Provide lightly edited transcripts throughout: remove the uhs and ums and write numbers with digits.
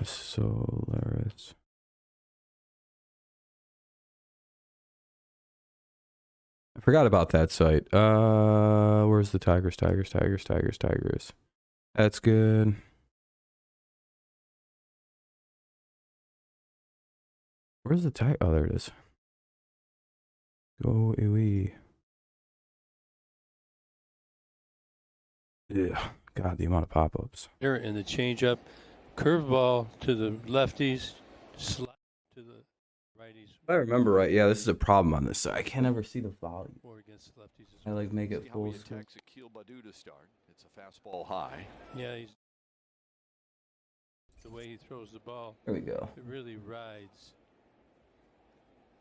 Solaris. I forgot about that site. Where's the Tigers? That's good. Where's the Tiger? Oh, there it is. Go away. Yeah. God, the amount of pop-ups. Here in the changeup, curveball to the lefties, slide to the righties. If I remember right, yeah, this is a problem on this side. I can't ever see the volume. Or against lefties as I well. like make it full He screen. attacks Akil Baddoo to start. It's a fastball high. Yeah, he's the way he throws the ball. There we go. It really rides.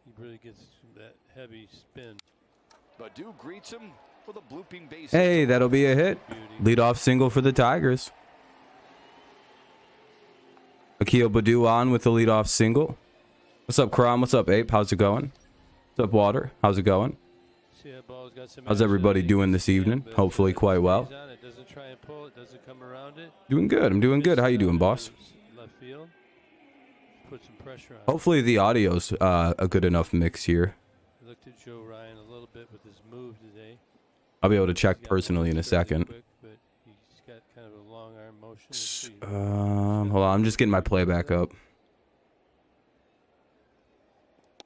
He really gets that heavy spin. Baddoo greets him with a blooping base. Hey, that'll be a hit. Beauty. Leadoff single for the Tigers. Akil Baddoo on with the leadoff single. What's up, Kram? What's up, Ape? How's it going? What's up, Water? How's it going? See, that ball's got some How's everybody action. doing this evening? But Hopefully quite well. stays on it, doesn't try and pull it, doesn't come around it. Doing good. I'm doing good. How you doing, boss? Left field. Put some pressure on. Hopefully the audio's a good enough mix here. I looked at Joe Ryan a little bit with his move today. I'll be able to check He's got personally in a moves fairly second. quick, but he's got kind of a long arm motion. Let's see. Hold on. I'm just getting my playback up.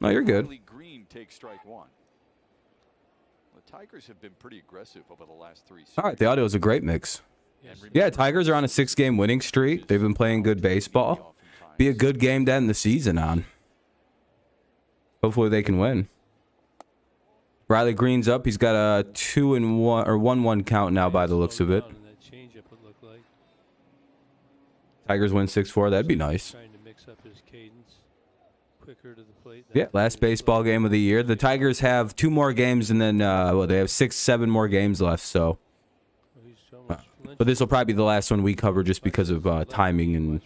No, you're good. Riley Green takes strike one. The Tigers have been pretty aggressive over the last three series. All right, the audio is a great mix. Yes. Yeah, Tigers are on a 6-game winning streak. They've been playing good baseball. Be a good game to end the season on. Hopefully they can win. Riley Green's up. He's got a 2-1 or 1-1 count now by the looks of it. Down, and that changeup would look like. Tigers win 6-4. That'd be nice. Trying to mix up his cadence quicker to the plate. Yeah, last baseball game of the year. The Tigers have 2 more games, and then well, they have 6-7 more games left. So, but this will probably be the last one we cover, just because of timing and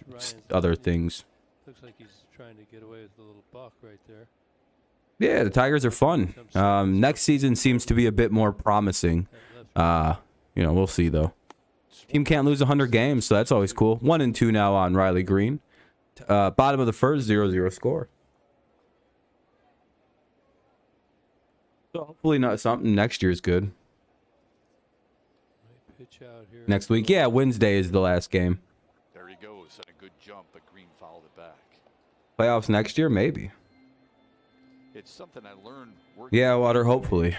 other things. Looks like he's trying to get away with a little buck right there. Yeah, the Tigers are fun. Next season seems to be a bit more promising. You know, we'll see though. Team can't lose 100 games, so that's always cool. 1-2 now on Riley Green. Bottom of the first, 0-0 score. So hopefully not something next year's good. Pitch out here. Next week, yeah, Wednesday is the last game. There he goes. And a good jump, but Green fouled it back. Playoffs next year, maybe. It's something I learned working. Yeah, Water, hopefully.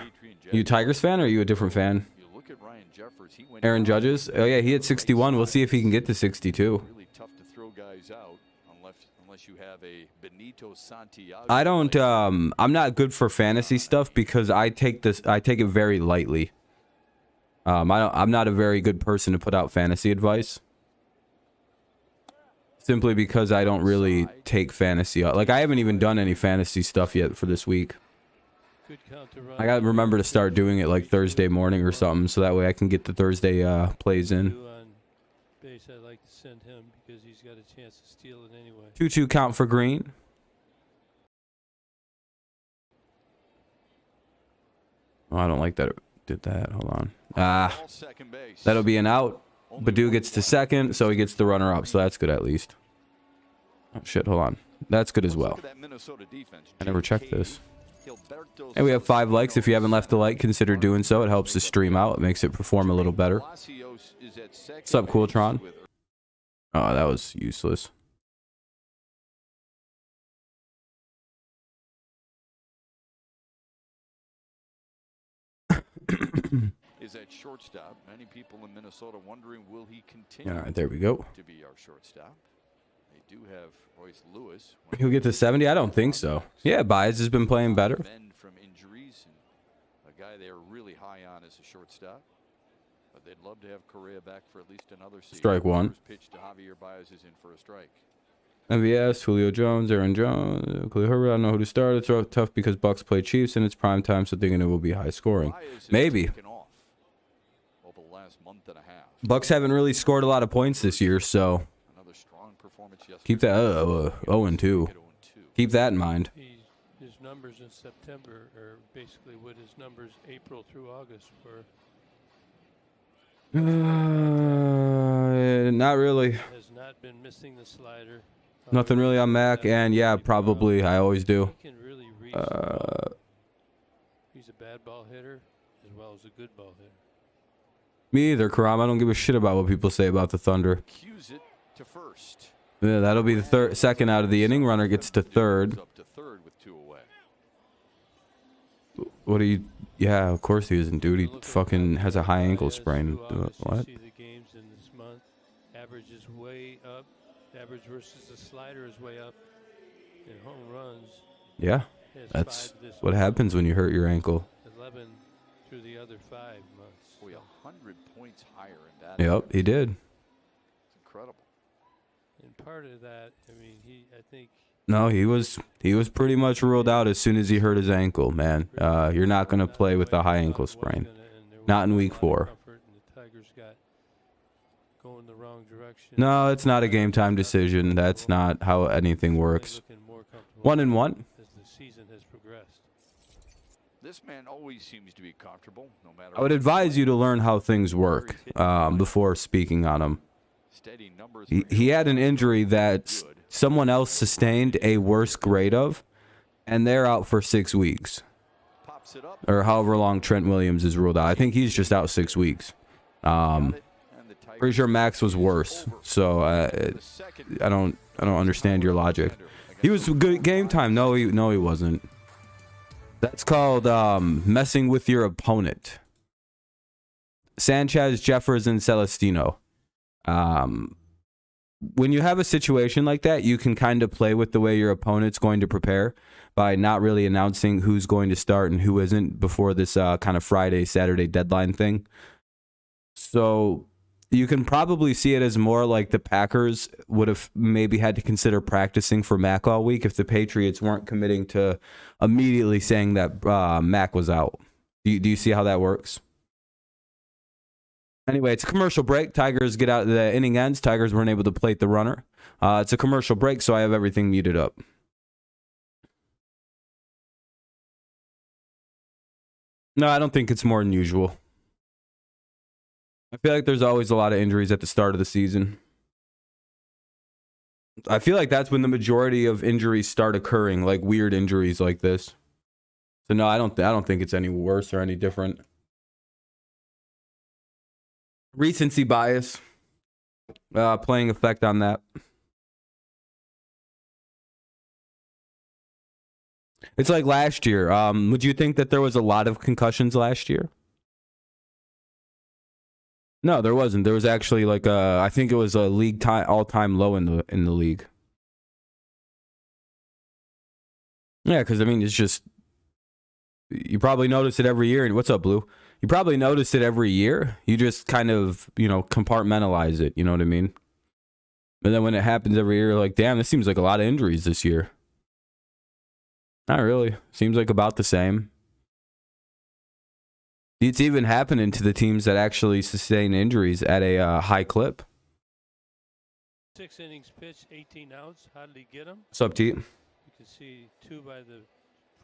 You a Tigers fan or are you a different fan? You look at Ryan Jeffers, he went Aaron Judges? Oh yeah, he had 61. We'll see if he can get to 62. really tough to throw guys out unless you have a Benito Santiago. I don't I'm not good for fantasy stuff because I take it very lightly. I'm not a very good person to put out fantasy advice. Simply because I don't really take fantasy. Like I haven't even done any fantasy stuff yet for this week. Good count to run. I got to remember to start doing it like Thursday morning or something so that way I can get the Thursday plays in. On base, I'd like to send him because he's got a chance to steal it anyway. 2-2 count for Green. Oh, I don't like that it did that. Hold on. Second base. That'll be an out. Baddoo gets to second, so he gets the runner up. So that's good at least. Oh, shit. Hold on. That's good as well. I never checked this. And we have 5 likes. If you haven't left a like, consider doing so. It helps the stream out. It makes it perform a little better. What's up, Cooltron? Oh, that was useless. Is at shortstop. Many people in Minnesota wondering, will he continue? All right, there we go. To be our shortstop. They do have Royce Lewis. He'll get to 70? I don't think so. Yeah, Baez has been playing better. Men from injuries, and a guy they are really high on as a shortstop. But they'd love to have Correa back for at least another season. Strike one. First pitch to Javier Baez is in for a strike. MVS, Julio Jones, Aaron Jones, Khalil Herbert. I don't know who to start. It's tough because Bucks play Chiefs and it's prime time, so thinking it will be high scoring. Baez has Maybe. taken off over the last month and a half. Bucks haven't really scored a lot of points this year, so Another strong performance yesterday. keep that 0-2. Keep that in mind. His numbers in September are basically what his numbers April through August were. Not really. Has not been missing the slider. Nothing really on Mac, and yeah, probably. I always do. He can really reach the ball. He's a bad ball hitter as well as a good ball hitter. Me either, Karam. I don't give a shit about what people say about the Thunder. Cues it to first. Yeah, that'll be the second out of the inning. Runner gets to third. Up to third with 2 away. What do you... Yeah, of course he isn't, dude. He fucking has a high ankle sprain. What? See the games in this month. Average is way up. Average versus the slider is way up. And home runs. Yeah, that's what happens when you hurt your ankle. 11 through the other 5 months. Boy, 100 points higher in that. Yep, he did. It's incredible. And part of that, I mean, I think. No, he was pretty much ruled out as soon as he hurt his ankle, man. You're not going to play with a high ankle sprain. Not in week 4. No, it's not a game time decision. That's not how anything works. 1-1. This man always seems to be comfortable, no matter. I would advise you to learn how things work before speaking on him. He had an injury that someone else sustained a worse grade of, and they're out for 6 weeks. Or however long Trent Williams is ruled out. I think he's just out 6 weeks. Pretty sure Max was worse, so I don't understand your logic. He was good game time. No, he wasn't. That's called messing with your opponent. Sanchez, Jeffers, and Celestino. When you have a situation like that, you can kind of play with the way your opponent's going to prepare by not really announcing who's going to start and who isn't before this kind of Friday, Saturday deadline thing. So you can probably see it as more like the Packers would have maybe had to consider practicing for Mac all week if the Patriots weren't committing to immediately saying that Mac was out. Do you see how that works? Anyway, it's a commercial break. Tigers get out. The inning ends. Tigers weren't able to plate the runner. It's a commercial break, so I have everything muted up. No, I don't think it's more than usual. I feel like there's always a lot of injuries at the start of the season. I feel like that's when the majority of injuries start occurring, like weird injuries like this. So no, I don't think it's any worse or any different. Recency bias playing effect on that. It's like last year. Would you think that there was a lot of concussions last year? No, there wasn't. There was actually like I think it was a league all-time low in the league. Yeah, because I mean it's just you probably notice it every year. What's up, Blue? You probably notice it every year. You just kind of compartmentalize it. You know what I mean? And then when it happens every year, you're like, damn, this seems like a lot of injuries this year. Not really. Seems like about the same. It's even happening to the teams that actually sustain injuries at a high clip. 6 innings pitched, 18 outs. How did he get them? What's up, T? You can see 2 by the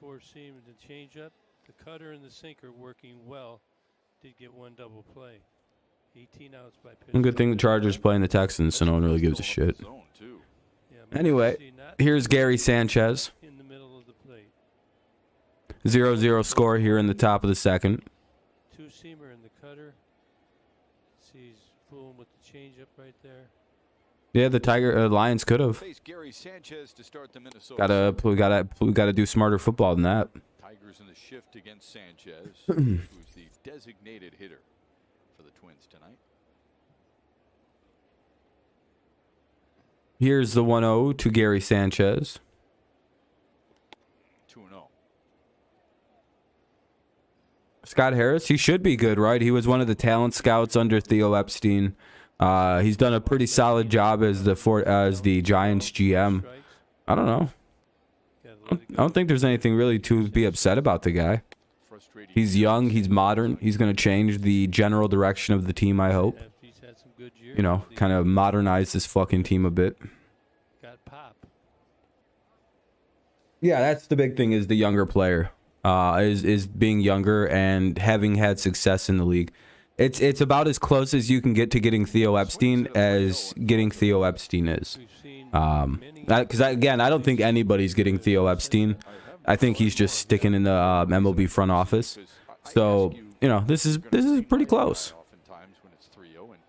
4-seam and the changeup. The cutter and the sinker working well. Did get 1 double play. 18 outs by pitch. Good thing the Chargers playing the Texans, so no one really gives a shit. Anyway, here's Gary Sanchez. In the middle of the plate. 0-0 score here in the top of the second. 2-seamer in the cutter. See, he's fooling with the changeup right there. Yeah, the Lions could have. Gotta do smarter football than that. Tigers in the shift against Sanchez, who's the designated hitter for the Twins tonight. Here's the 1-0 to Gary Sanchez. 2-0. Scott Harris, he should be good, right? He was one of the talent scouts under Theo Epstein. He's done a pretty solid job as the Giants GM. I don't know. I don't think there's anything really to be upset about the guy. He's young. He's modern. He's going to change the general direction of the team, I hope. Kind of modernize this fucking team a bit. Got pop. Yeah, that's the big thing is the younger player. Is being younger and having had success in the league. It's about as close as you can get to getting Theo Epstein as getting Theo Epstein is. We've seen Because again, I don't think anybody's getting Theo Epstein. I think he's just sticking in the MLB front office. So this is pretty close. Oftentimes when it's 3-0, and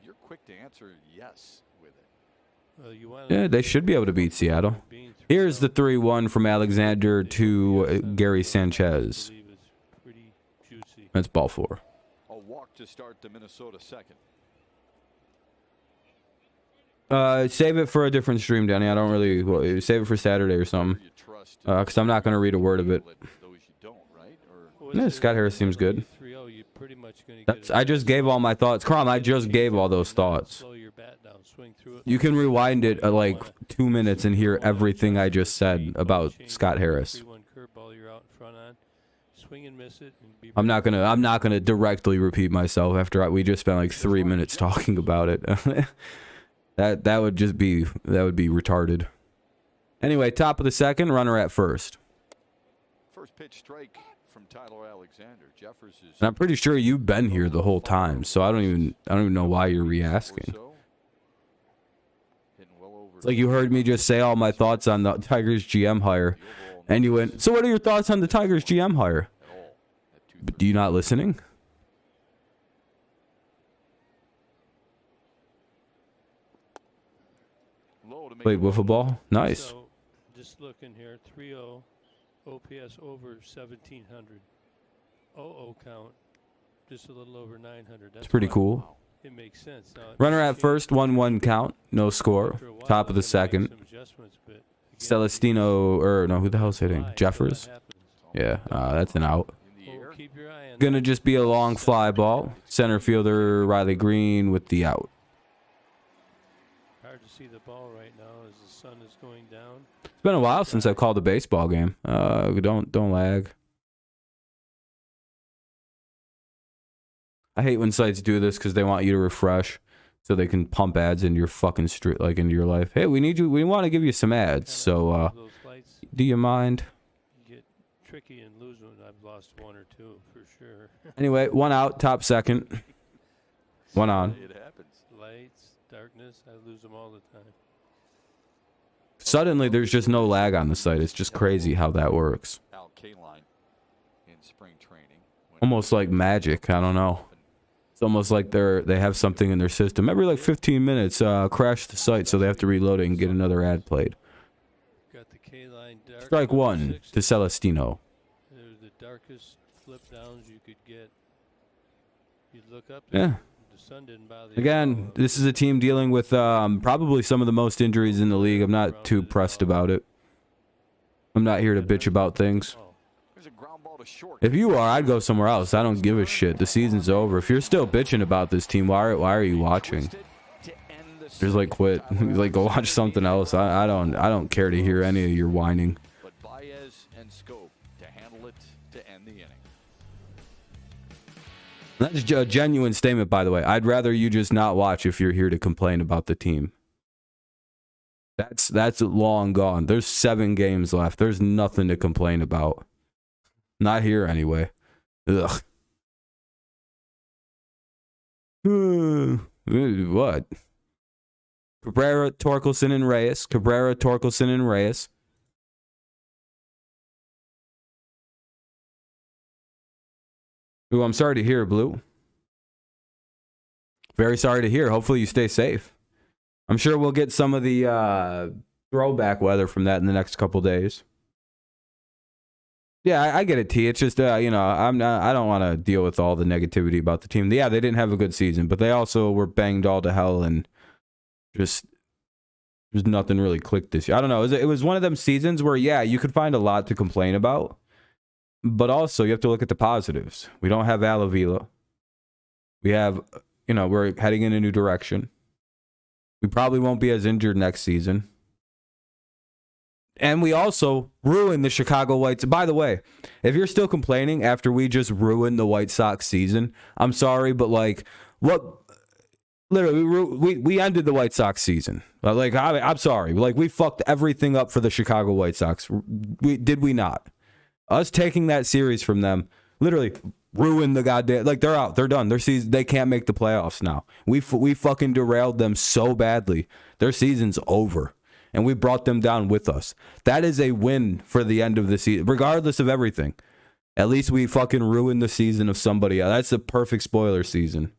you're quick to answer yes with it. you want Yeah, they should be able to beat Seattle. Here's the 3-1 from Alexander to Gary Sanchez. pretty juicy. That's ball 4. A walk to start the Minnesota second. Save it for a different stream, Danny. I don't really save it for Saturday or something. You trust Because I'm not going to read a word of it. those you don't, right? Or Yeah, Scott Harris seems good. 3-0, you're pretty much gonna get That's, I just gave all my thoughts. Crom, I just gave all those thoughts. slow your bat down, swing through it. You can rewind it like 2 minutes and hear everything I just said about Scott Harris. 3-1 curveball you're out in front on. Swing and miss it. And be I'm not gonna directly repeat myself after we just spent like 3 minutes talking about it. that would be retarded. Anyway, top of the second, runner at first. first pitch strike from Tyler Alexander. Jeffers is And I'm pretty sure you've been here the whole time, so I don't even know why you're re-asking. It's like you heard me just say all my thoughts on the Tigers GM hire, and you went, so what are your thoughts on the Tigers GM hire? But do you not listening? Played wiffle ball. Nice. So, just looking here, 3-0, OPS over 1,700. 0-0 count, just a little over 900. That's It's pretty why cool. It makes sense. Now, Runner at first, 1-1 count. No score. after a while, Top of the they're gonna make second. some adjustments, but again, Celestino, or no, who the hell's hitting? why? Jeffers? What happens? Yeah, that's an out. Well, keep your eye on Gonna that. just be a long fly ball. Center fielder Riley Green with the out. Hard to see the ball right now as the sun is going down. It's been a while since I've called a baseball game. Don't lag. I hate when sites do this because they want you to refresh so they can pump ads into your fucking street, like into your life. Hey, we want to give you some ads, so Those lights do you mind? get tricky and lose one. I've lost one or two for sure. Anyway, 1 out, top second. 1 on. It happens. Lights, darkness, I lose them all the time. Suddenly, there's just no lag on the site. It's just crazy how that works. Al Kaline in spring training. Almost like magic. I don't know. It's almost like they have something in their system. Every like 15 minutes, crash the site, so they have to reload it and get another ad played. Got the K-line dark. Strike 1 to Celestino. They're the darkest flip downs you could get. You'd look up. Yeah. The sun didn't bother you. Again, this is a team dealing with probably some of the most injuries in the league. I'm not too pressed about it. I'm not here to bitch about things. There's a ground ball to short. If you are, I'd go somewhere else. I don't give a shit. The season's over. If you're still bitching about this team, why are you watching? Just like quit. Like go watch something else. I don't care to hear any of your whining. But Baez and Scope to handle it to end the inning. That's a genuine statement, by the way. I'd rather you just not watch if you're here to complain about the team. That's long gone. There's 7 games left. There's nothing to complain about. Not here anyway. Ugh. What? Cabrera, Torkelson, and Reyes. Cabrera, Torkelson, and Reyes. Ooh, I'm sorry to hear, Blue. Very sorry to hear. Hopefully you stay safe. I'm sure we'll get some of the throwback weather from that in the next couple days. Yeah, I get it, T. It's just, I don't want to deal with all the negativity about the team. Yeah, they didn't have a good season, but they also were banged all to hell and just nothing really clicked this year. I don't know. It was one of them seasons where, yeah, you could find a lot to complain about. But also, you have to look at the positives. We don't have Al Avila. We have, we're heading in a new direction. We probably won't be as injured next season. And we also ruined the Chicago White Sox. By the way, if you're still complaining after we just ruined the White Sox season, I'm sorry, but what? Literally, we ended the White Sox season. I'm sorry. We fucked everything up for the Chicago White Sox. Did we not? Us taking that series from them, literally, ruin the goddamn, like, they're out, they're done, their season, they can't make the playoffs now. We fucking derailed them so badly. Their season's over, and we brought them down with us. That is a win for the end of the season, regardless of everything. At least we fucking ruined the season of somebody else. That's the perfect spoiler season.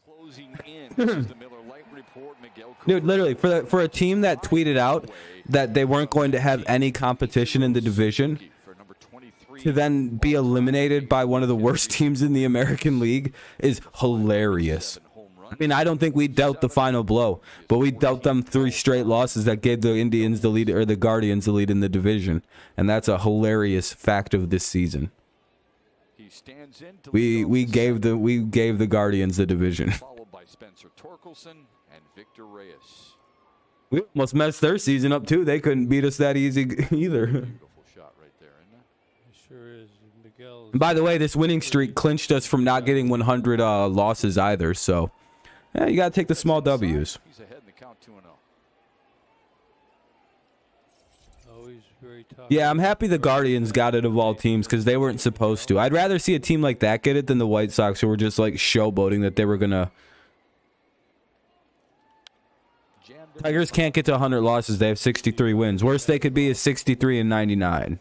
Closing in. This is the Miller Lite report. Miguel Dude, literally, for a team that tweeted out that they weren't going to have any competition in the division, to then be eliminated by one of the worst teams in the American League is hilarious. I mean, I don't think we dealt the final blow, but we dealt them 3 straight losses that gave the Indians the lead, or the Guardians the lead in the division, and that's a hilarious fact of this season. We gave the Guardians the division. Followed by Spencer Torkelson and Victor Reyes. We almost messed their season up too. They couldn't beat us that easy either. Beautiful shot right there, isn't it? It sure is. Miguel. And by the way, this winning streak clinched us from not getting 100 losses either. So, yeah, you gotta take the small W's. He's ahead in the count 2-0. Always very tough. Yeah, I'm happy the Guardians got it of all teams because they weren't supposed to. I'd rather see a team like that get it than the White Sox, who were just like showboating that they were gonna. Tigers can't get to 100 losses. They have 63 wins. Worst they could be is 63 and 99.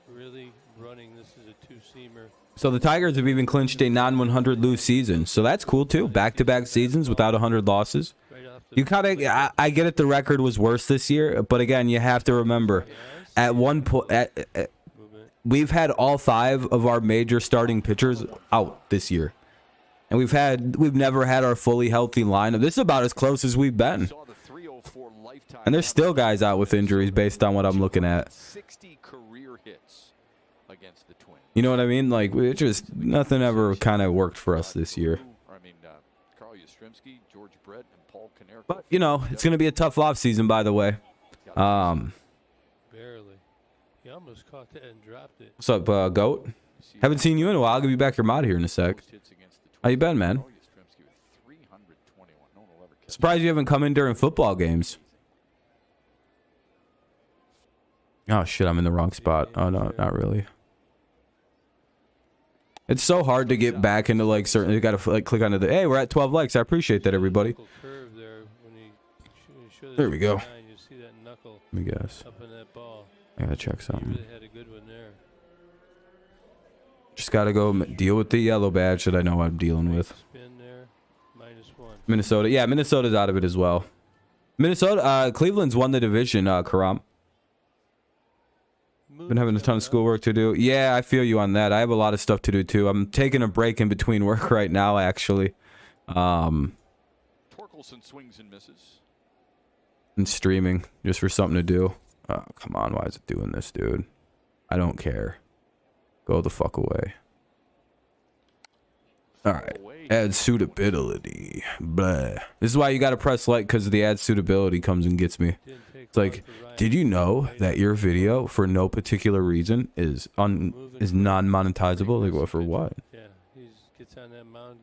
Really running. This is a 2-seamer. So the Tigers have even clinched a non-100 lose season. So that's cool too. Back-to-back seasons without 100 losses. Right off the You kind of, I get it. The record was worse this year, but again, you have to remember, at one point, we've had all 5 of our major starting pitchers out this year, and we've never had our fully healthy lineup. This is about as close as we've been. And there's still guys out with injuries based on what I'm looking at. 60 career hits against the Twins. You know what I mean? Like, it just, nothing ever kind of worked for us this year. Carl Yastrzemski, George Brett, and Paul Konerko. But, you know, it's going to be a tough off season, by the way. barely. He almost caught that and dropped it. What's up, Goat? Haven't seen you in a while. I'll give you back your mod here in a sec. How you been, man? Surprised you haven't come in during football games. Oh, shit, I'm in the wrong spot. Oh, no, not really. It's so hard to get back into, like, certain... You gotta, like, click onto the... Hey, we're at 12 likes. I appreciate that, everybody. There we go. You see that knuckle Let me guess. up in that ball. I gotta check He something. really had a good one there. Just gotta go deal with the yellow badge that I know I'm dealing with. Spin there, -1. Minnesota. Yeah, Minnesota's out of it as well. Minnesota... Cleveland's won the division, Karam. Been having a ton of schoolwork to do. Yeah, I feel you on that. I have a lot of stuff to do too. I'm taking a break in between work right now, actually. Torkelson swings and misses. And streaming just for something to do. Oh, come on. Why is it doing this, dude? I don't care. Go the fuck away. All right. Add suitability. Blah. This is why you got to press like, because the add suitability comes and gets me. It's like, did you know that your video, for no particular reason, is non-monetizable? Like, what, for what? Yeah, he gets on that mound,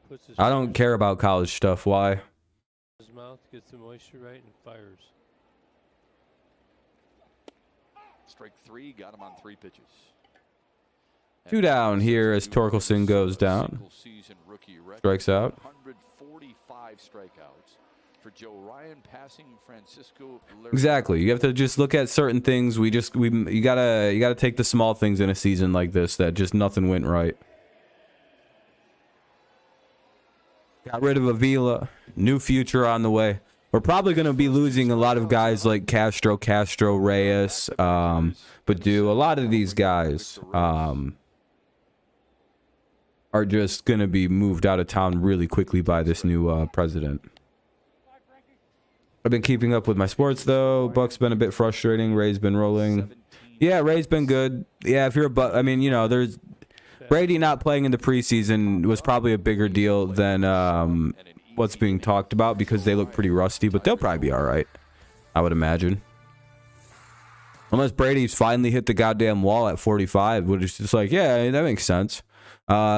puts his I don't care about college stuff. Why? his mouth, gets the moisture right, and fires. Strike 3, got him on 3 pitches. 2 down here as Torkelson goes down. Strikes out. 145 strikeouts for Joe Ryan, passing Francisco. Exactly. You have to just look at certain things. You gotta take the small things in a season like this that just nothing went right. Got rid of Avila. New future on the way. We're probably going to be losing a lot of guys like Castro, Reyes, Badu. A lot of these guys are just going to be moved out of town really quickly by this new president. I've been keeping up with my sports, though. Buck's been a bit frustrating. Ray's been rolling. Yeah, Ray's been good. Yeah, if you're a Buck, I mean, you know, there's... Brady not playing in the preseason was probably a bigger deal than what's being talked about because they look pretty rusty, but they'll probably be all right, I would imagine. Unless Brady's finally hit the goddamn wall at 45, which is just like, yeah, that makes sense.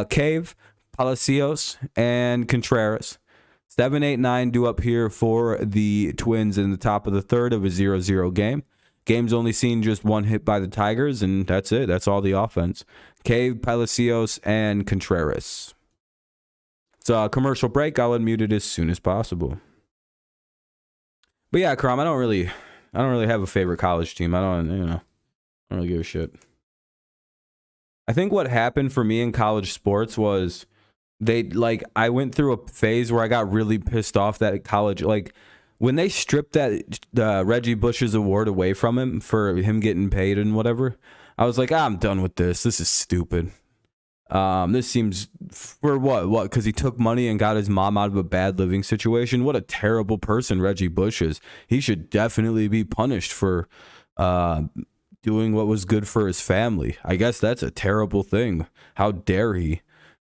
Cave, Palacios, and Contreras. 7, 8, 9 due up here for the Twins in the top of the third of a 0-0 game. Game's only seen just 1 hit by the Tigers, and that's it. That's all the offense. Cave, Palacios, and Contreras. It's a commercial break. I'll unmute it as soon as possible. But yeah, Crom, I don't really have a favorite college team. I don't really give a shit. I think what happened for me in college sports was I went through a phase where I got really pissed off that college, like when they stripped that Reggie Bush's award away from him for him getting paid and whatever, I was like, I'm done with this. This is stupid. This seems for what? Because he took money and got his mom out of a bad living situation. What a terrible person Reggie Bush is. He should definitely be punished for doing what was good for his family. I guess that's a terrible thing. How dare he?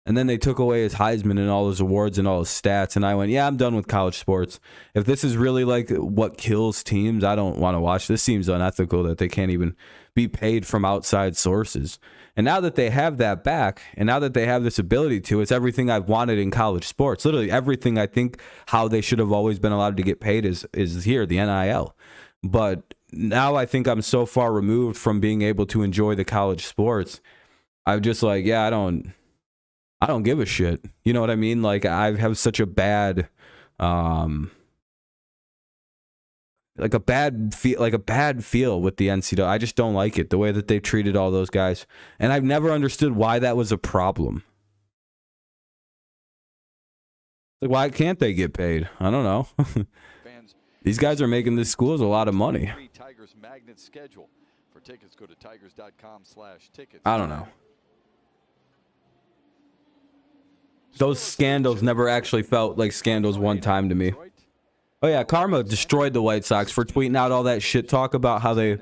And then they took away his Heisman and all his awards and all his stats. And I went, yeah, I'm done with college sports. If this is really like what kills teams, I don't want to watch. This seems unethical that they can't even be paid from outside sources. And now that they have that back, and now that they have this ability to, it's everything I've wanted in college sports. Literally everything I think how they should have always been allowed to get paid is here, the NIL. But now I think I'm so far removed from being able to enjoy the college sports. I'm just like, yeah, I don't give a shit. You know what I mean? Like I have such a bad, like a bad feel with the NCAA. I just don't like it, the way that they've treated all those guys. And I've never understood why that was a problem. Like, why can't they get paid? I don't know. These guys are making these schools a lot of money. Tigers magnet schedule. For tickets, go to tigers.com/tickets. I don't know. Those scandals never actually felt like scandals one time to me. Oh yeah, Karma destroyed the White Sox for tweeting out all that shit talk about how they,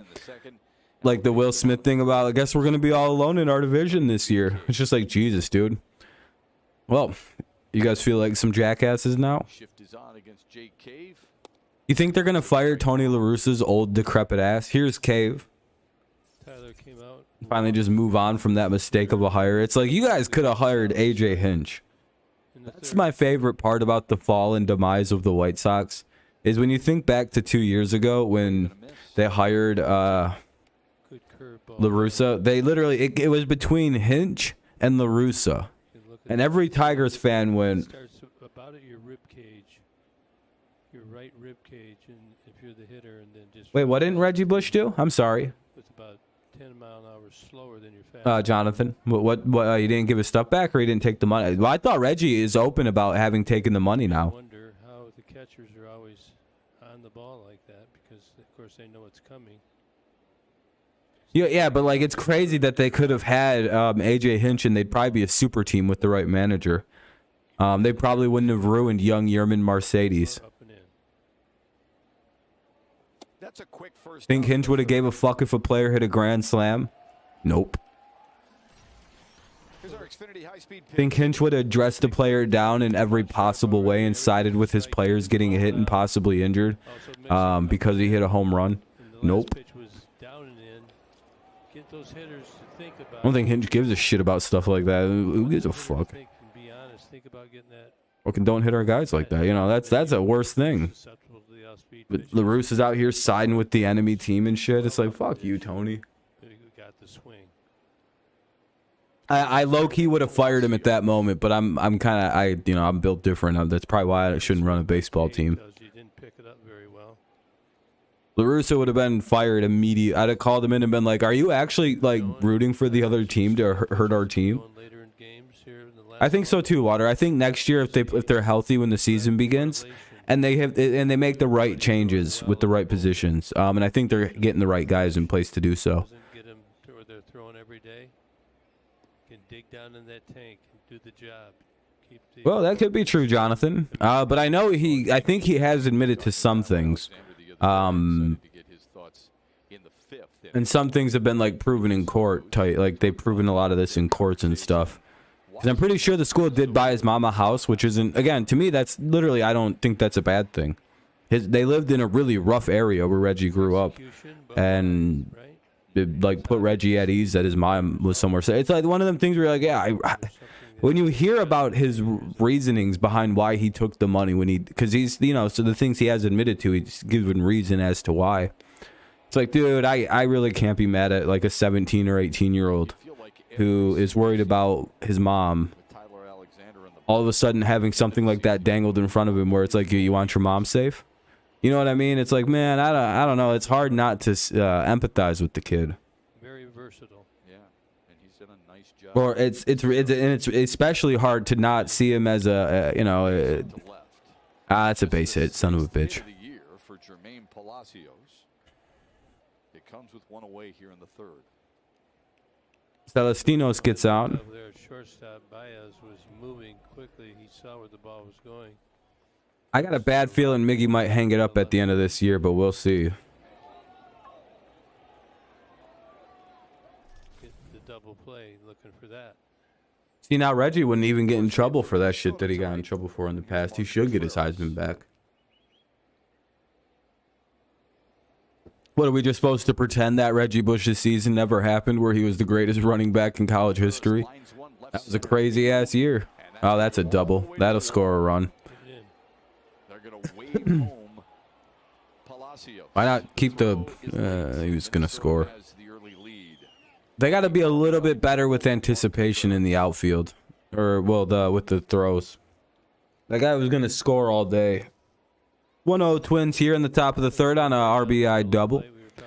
like the Will Smith thing about, I guess we're going to be all alone in our division this year. It's just like, Jesus, dude. Well, you guys feel like some jackasses now? Shift is on against Jake Cave. You think they're going to fire Tony La Russa's old decrepit ass? Here's Cave. Tyler came out. Finally just move on from that mistake of a hire. It's like, you guys could have hired AJ Hinch. That's my favorite part about the fall and demise of the White Sox, is when you think back to 2 years ago when they hired La Russa. They literally, it was between Hinch and La Russa. And every Tigers fan went, starts about at your rib cage, your right rib cage, and if you're the hitter, and then just wait, what didn't Reggie Bush do? I'm sorry. It's about 10 mile an hour slower than your fast. Jonathan, what he didn't give his stuff back, or he didn't take the money? Well, I thought Reggie is open about having taken the money now. I wonder how the catchers are always on the ball like that, because of course they know it's coming. Yeah, but like it's crazy that they could have had AJ Hinch and they'd probably be a super team with the right manager. They probably wouldn't have ruined young Yerman Mercedes. Up and in. That's a quick first. Think Hinch would have gave a fuck if a player hit a grand slam? Nope. Think Hinch would have dressed the player down in every possible way and sided with his players getting hit and possibly injured because he hit a home run? Nope. I don't think Hinch gives a shit about stuff like that. Who gives a fuck? Fucking don't hit our guys like that. You know, that's a worse thing. But La Russa's out here siding with the enemy team and shit. It's like, fuck you, Tony. I low-key would have fired him at that moment, but I'm kind of, I'm built different. That's probably why I shouldn't run a baseball team. La Russa would have been fired immediately. I'd have called him in and been like, are you actually like rooting for the other team to hurt our team? I think so too, Water. I think next year if they're healthy when the season begins and they make the right changes with the right positions, and I think they're getting the right guys in place to do so. Well, that could be true, Jonathan. But I know I think he has admitted to some things. And some things have been like proven in court, like they've proven a lot of this in courts and stuff. Because I'm pretty sure the school did buy his mama a house, which isn't, again, to me, that's literally, I don't think that's a bad thing. They lived in a really rough area where Reggie grew up, and it, like, put Reggie at ease that his mom was somewhere. So it's like one of them things where you're like, yeah, when you hear about his reasonings behind why he took the money because he's, so the things he has admitted to, he's given reason as to why. It's like, dude, I really can't be mad at like a 17 or 18-year-old who is worried about his mom, Tyler Alexander in the all of a sudden having something like that dangled in front of him, where it's like, you want your mom safe? You know what I mean? It's like, man, I don't know. It's hard not to empathize with the kid. Very versatile. Yeah, and he's done a nice job. Or it's especially hard to not see him as a you know. To left. That's a base hit, son of a bitch. Of the year for Jermaine Palacios. It comes with one away here in the third. Celestinos gets out. Over there at shortstop, Baez was moving quickly. He saw where the ball was going. I got a bad feeling Miggy might hang it up at the end of this year, but we'll see. Get the double play, looking for that. See, now Reggie wouldn't even get in trouble for that shit that he got in trouble for in the past. He should get his Heisman back. What, are we just supposed to pretend that Reggie Bush's season never happened, where he was the greatest running back in college history? That was a crazy ass year. Oh, that's a double. That'll score a run. They're going to wave home Palacios. Why not keep the... he was going to score. Has the early lead. They got to be a little bit better with anticipation in the outfield. Or, well, with the throws. That guy was going to score all day. 1-0 Twins here in the top of the third on a RBI double.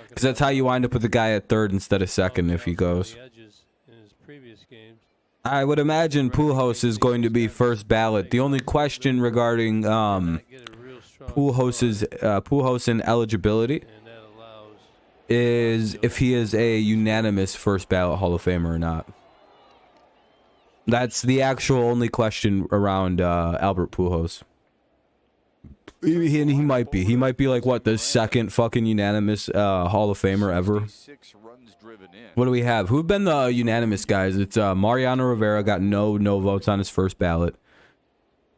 Because that's how you wind up with the guy at third instead of second if he goes. I would imagine Pujols is going to be first ballot. The only question regarding Pujols' eligibility is if he is a unanimous first ballot Hall of Famer or not. That's the actual only question around Albert Pujols. He might be. He might be like, what, the second fucking unanimous Hall of Famer ever? What do we have? Who've been the unanimous guys? It's Mariano Rivera got no votes on his first ballot,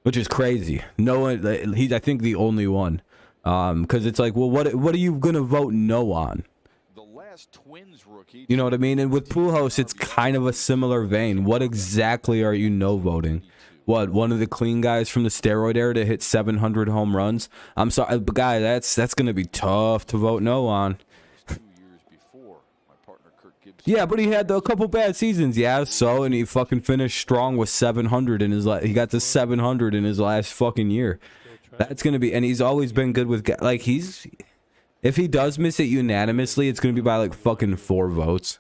which is crazy. No one. He's, I think, the only one. Because it's like, well, what are you gonna vote no on? The last Twins rookie. You know what I mean? And with Pujols, it's kind of a similar vein. What exactly are you no voting? What, one of the clean guys from the steroid era to hit 700 home runs? I'm sorry, but guy, that's gonna be tough to vote no on. 2 years before, my partner Kirk Gibson. Yeah, but he had a couple bad seasons. Yeah, so, and he fucking finished strong with 700 in his he got to 700 in his last fucking year. That's gonna be, and he's always been good with, like, if he does miss it unanimously, it's gonna be by like fucking 4 votes.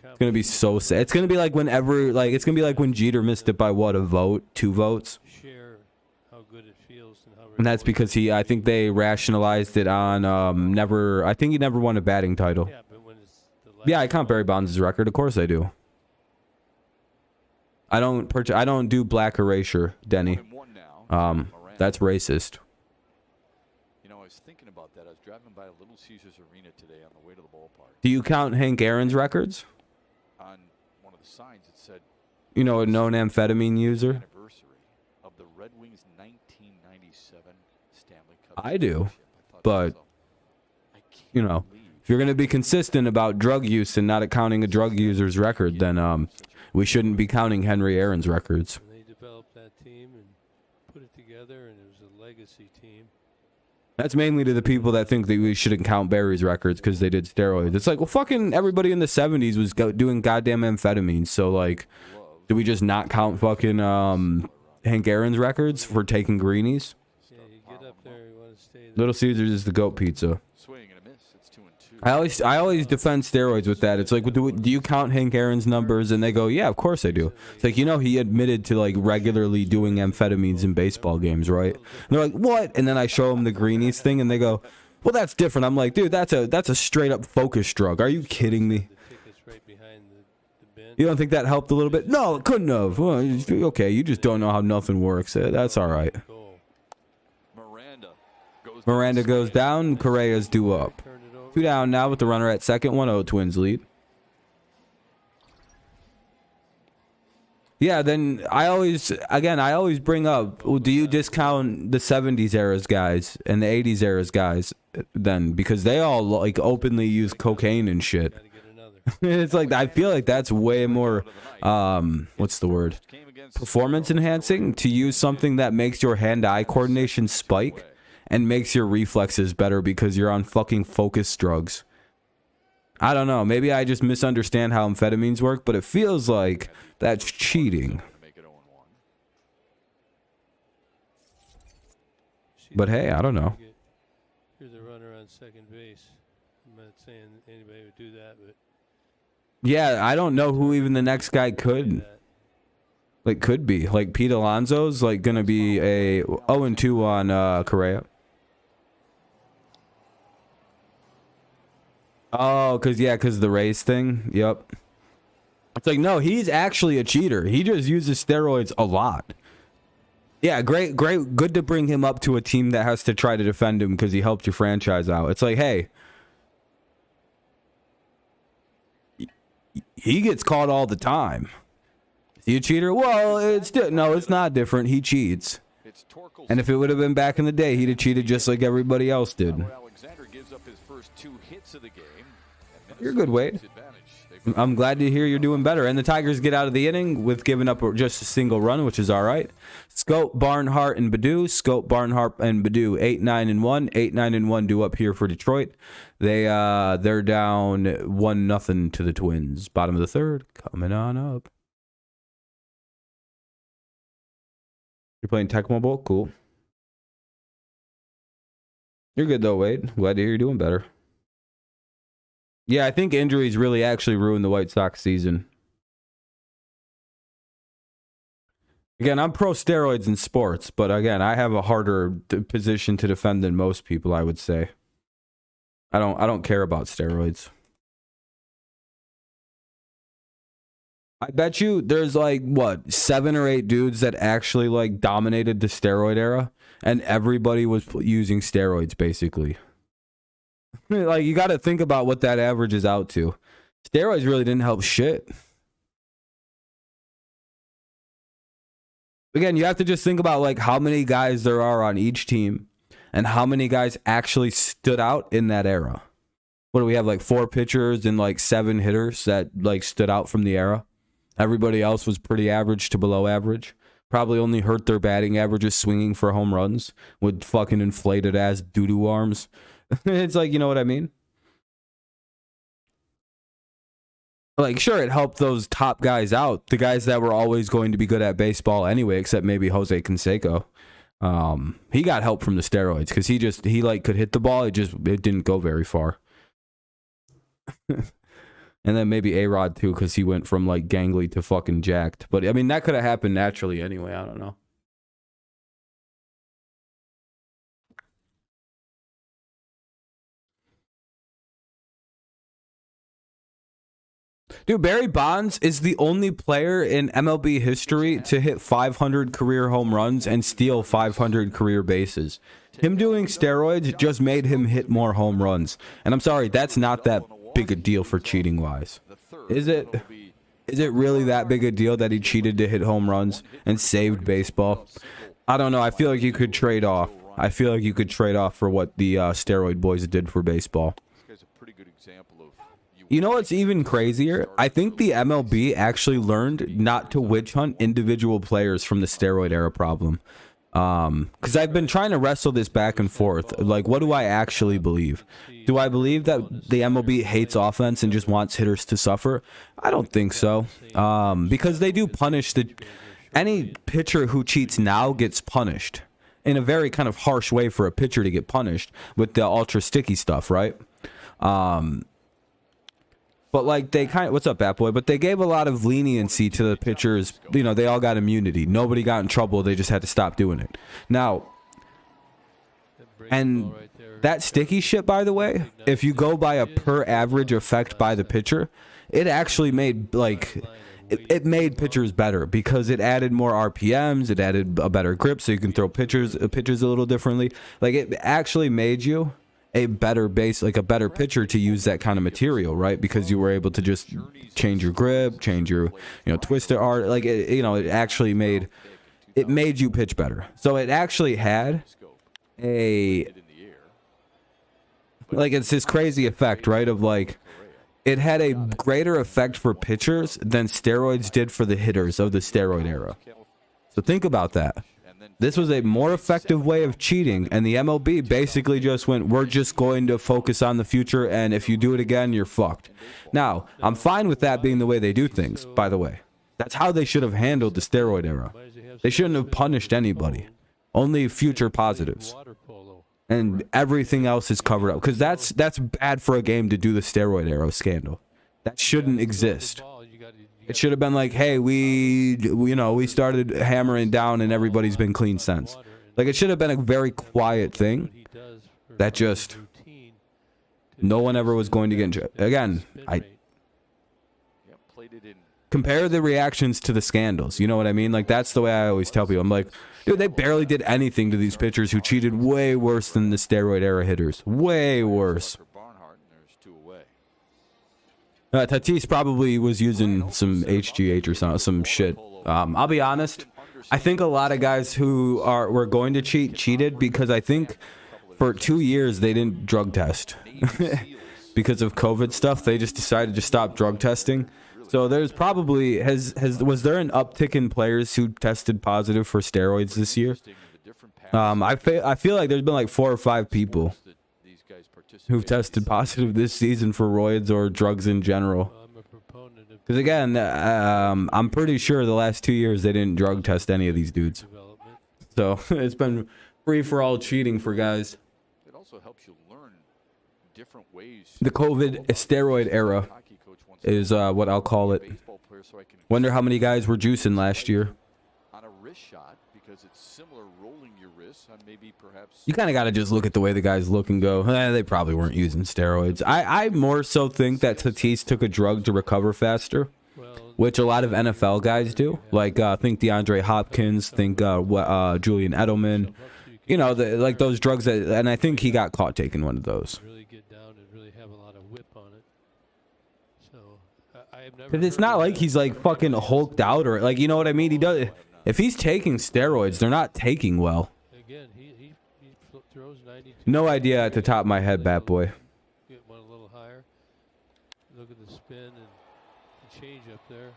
It's gonna be so sad. It's gonna be like whenever, like, it's gonna be like when Jeter missed it by what, a vote, 2 votes. Share how good it feels and how. And that's because I think they rationalized it on I think he never won a batting title. Yeah, but when it's the last Yeah, I count Barry Bonds' record. Of course I do. I don't do black erasure, Denny. That's racist. You know, I was thinking about that. I was driving by Little Caesars Arena today on the way to the ballpark. Do you count Hank Aaron's records? On one of the signs, it said, You know, a known amphetamine user? anniversary of the Red Wings 1997 Stanley Cup. I do, championship. I thought to but, myself, I can't you know, believe if you're going to be consistent about drug use and not accounting a drug user's record, then we shouldn't be counting Henry Aaron's records. And they developed that team and put it together, and it was a legacy team. That's mainly to the people that think that we shouldn't count Barry's records because they did steroids. It's like, well, fucking everybody in the 70s was doing goddamn amphetamines. So, like, do we just not count fucking Hank Aaron's records for taking greenies? Yeah, you get up there, you want to stay there. Little Caesars is the goat pizza. swing and a miss. It's 2-2. I always defend steroids with that. It's like, do you count Hank Aaron's numbers? And they go, yeah, of course I do. It's like, you know, he admitted to like regularly doing amphetamines in baseball games, right? And they're like, what? And then I show them the greenies thing, and they go, well, that's different. I'm like, dude, that's a straight up focus drug. Are you kidding me? The tickets right behind the bench. You don't think that helped a little bit? No, it couldn't have. Well, okay, you just don't know how nothing works. That's all right. Goal. Miranda goes down. Correa's due up. Turn it over. 2 down now with the runner at second. 1-0 Twins lead. Yeah, then I always bring up, well, do you discount the 70s eras guys and the 80s eras guys then? Because they all like openly use cocaine and shit. Gotta get another. It's like, I feel like that's way more, what's the word? Performance enhancing to use something that makes your hand-eye coordination spike and makes your reflexes better because you're on fucking focus drugs. I don't know. Maybe I just misunderstand how amphetamines work, but it feels like that's cheating. But hey, I don't know. Here's a runner on second base. I'm not saying anybody would do that, but Yeah, I don't know who even the next guy could be. Like Pete Alonso's like gonna be a 0-2 on Correa. Oh, because the race thing. Yep. It's like, no, he's actually a cheater. He just uses steroids a lot. Yeah, great, good to bring him up to a team that has to try to defend him because he helped your franchise out. It's like, hey, he gets caught all the time. Is he a cheater? Well, it's not different. He cheats. And if it would have been back in the day, he'd have cheated just like everybody else did. You're good, Wade. I'm glad to hear you're doing better. And the Tigers get out of the inning with giving up just a single run, which is all right. Scope, Barnhart, and Baду. Scope, Barnhart, and Badu. 8-9-1. 8-9-1 due up here for Detroit. They're down 1-0 to the Twins. Bottom of the third. Coming on up. You're playing Tecmo Bowl? Cool. You're good though, Wade. Glad to hear you're doing better. Yeah, I think injuries really actually ruined the White Sox season. Again, I'm pro steroids in sports, but again, I have a harder position to defend than most people, I would say. I don't care about steroids. I bet you there's like, what, 7 or 8 dudes that actually like dominated the steroid era, and everybody was using steroids basically. Like, you got to think about what that averages out to. Steroids really didn't help shit. Again, you have to just think about like how many guys there are on each team and how many guys actually stood out in that era. What do we have, like 4 pitchers and like 7 hitters that like stood out from the era? Everybody else was pretty average to below average. Probably only hurt their batting averages swinging for home runs with fucking inflated ass doo-doo arms. It's like, you know what I mean? Like, sure, it helped those top guys out. The guys that were always going to be good at baseball anyway, except maybe Jose Canseco. He got help from the steroids because he like could hit the ball. It didn't go very far. And then maybe A-Rod too, because he went from like gangly to fucking jacked. But I mean, that could have happened naturally anyway. I don't know. Dude, Barry Bonds is the only player in MLB history to hit 500 career home runs and steal 500 career bases. Him doing steroids just made him hit more home runs. And I'm sorry, that's not that big a deal for cheating-wise. Is it? Is it really that big a deal that he cheated to hit home runs and saved baseball? I don't know. I feel like you could trade off. I feel like you could trade off for what the steroid boys did for baseball. You know what's even crazier? I think the MLB actually learned not to witch hunt individual players from the steroid era problem. Because I've been trying to wrestle this back and forth. Like, what do I actually believe? Do I believe that the MLB hates offense and just wants hitters to suffer? I don't think so. Because they do punish any pitcher who cheats now gets punished in a very kind of harsh way for a pitcher to get punished with the ultra sticky stuff, right? But like what's up, Bat Boy? But they gave a lot of leniency to the pitchers. You know, they all got immunity. Nobody got in trouble. They just had to stop doing it. Now, and that sticky shit, by the way, if you go by a per average effect by the pitcher, it actually made it made pitchers better because it added more RPMs. It added a better grip, so you can throw pitches a little differently. Like, it actually made you a better base, like a better pitcher to use that kind of material, right? Because you were able to just change your grip, change your, twisted art. Like, it actually made you pitch better. So it actually had it's this crazy effect, right? Of like, it had a greater effect for pitchers than steroids did for the hitters of the steroid era. So think about that. This was a more effective way of cheating, and the MLB basically just went, we're just going to focus on the future, and if you do it again, you're fucked. Now, I'm fine with that being the way they do things, by the way. That's how they should have handled the steroid era. They shouldn't have punished anybody. Only future positives. And everything else is covered up. Because that's bad for a game to do the steroid era scandal. That shouldn't exist. It should have been like, hey, we started hammering down and everybody's been clean since. Like, it should have been a very quiet thing that just no one ever was going to get. Again, compare the reactions to the scandals. You know what I mean? Like, that's the way I always tell people. I'm like, dude, they barely did anything to these pitchers who cheated way worse than the steroid era hitters. Way worse. Tatis probably was using some HGH or some shit. I'll be honest. I think a lot of guys who were going to cheated because I think for 2 years they didn't drug test. Because of COVID stuff, they just decided to stop drug testing. So there's probably was there an uptick in players who tested positive for steroids this year? I feel like there's been like 4 or 5 people who've tested positive this season for roids or drugs in general. Because again, I'm pretty sure the last 2 years they didn't drug test any of these dudes. So it's been free for all cheating for guys. It also helps you learn different ways. The COVID steroid era is what I'll call it. Wonder how many guys were juicing last year. On a wrist shot, because it's similar rolling your wrist, maybe perhaps You kind of got to just look at the way the guys look and go, they probably weren't using steroids. I more so think that Tatis took a drug to recover faster, which a lot of NFL guys do. Like, think DeAndre Hopkins, think Julian Edelman. You know, like those drugs that, and I think he got caught taking one of those. Because it's not like he's like fucking hulked out or like, you know what I mean? He does. If he's taking steroids, they're not taking well. Again, he throws 92. No idea at the top of my head, Bat Boy. Get one a little higher. Look at the spin and the change up there.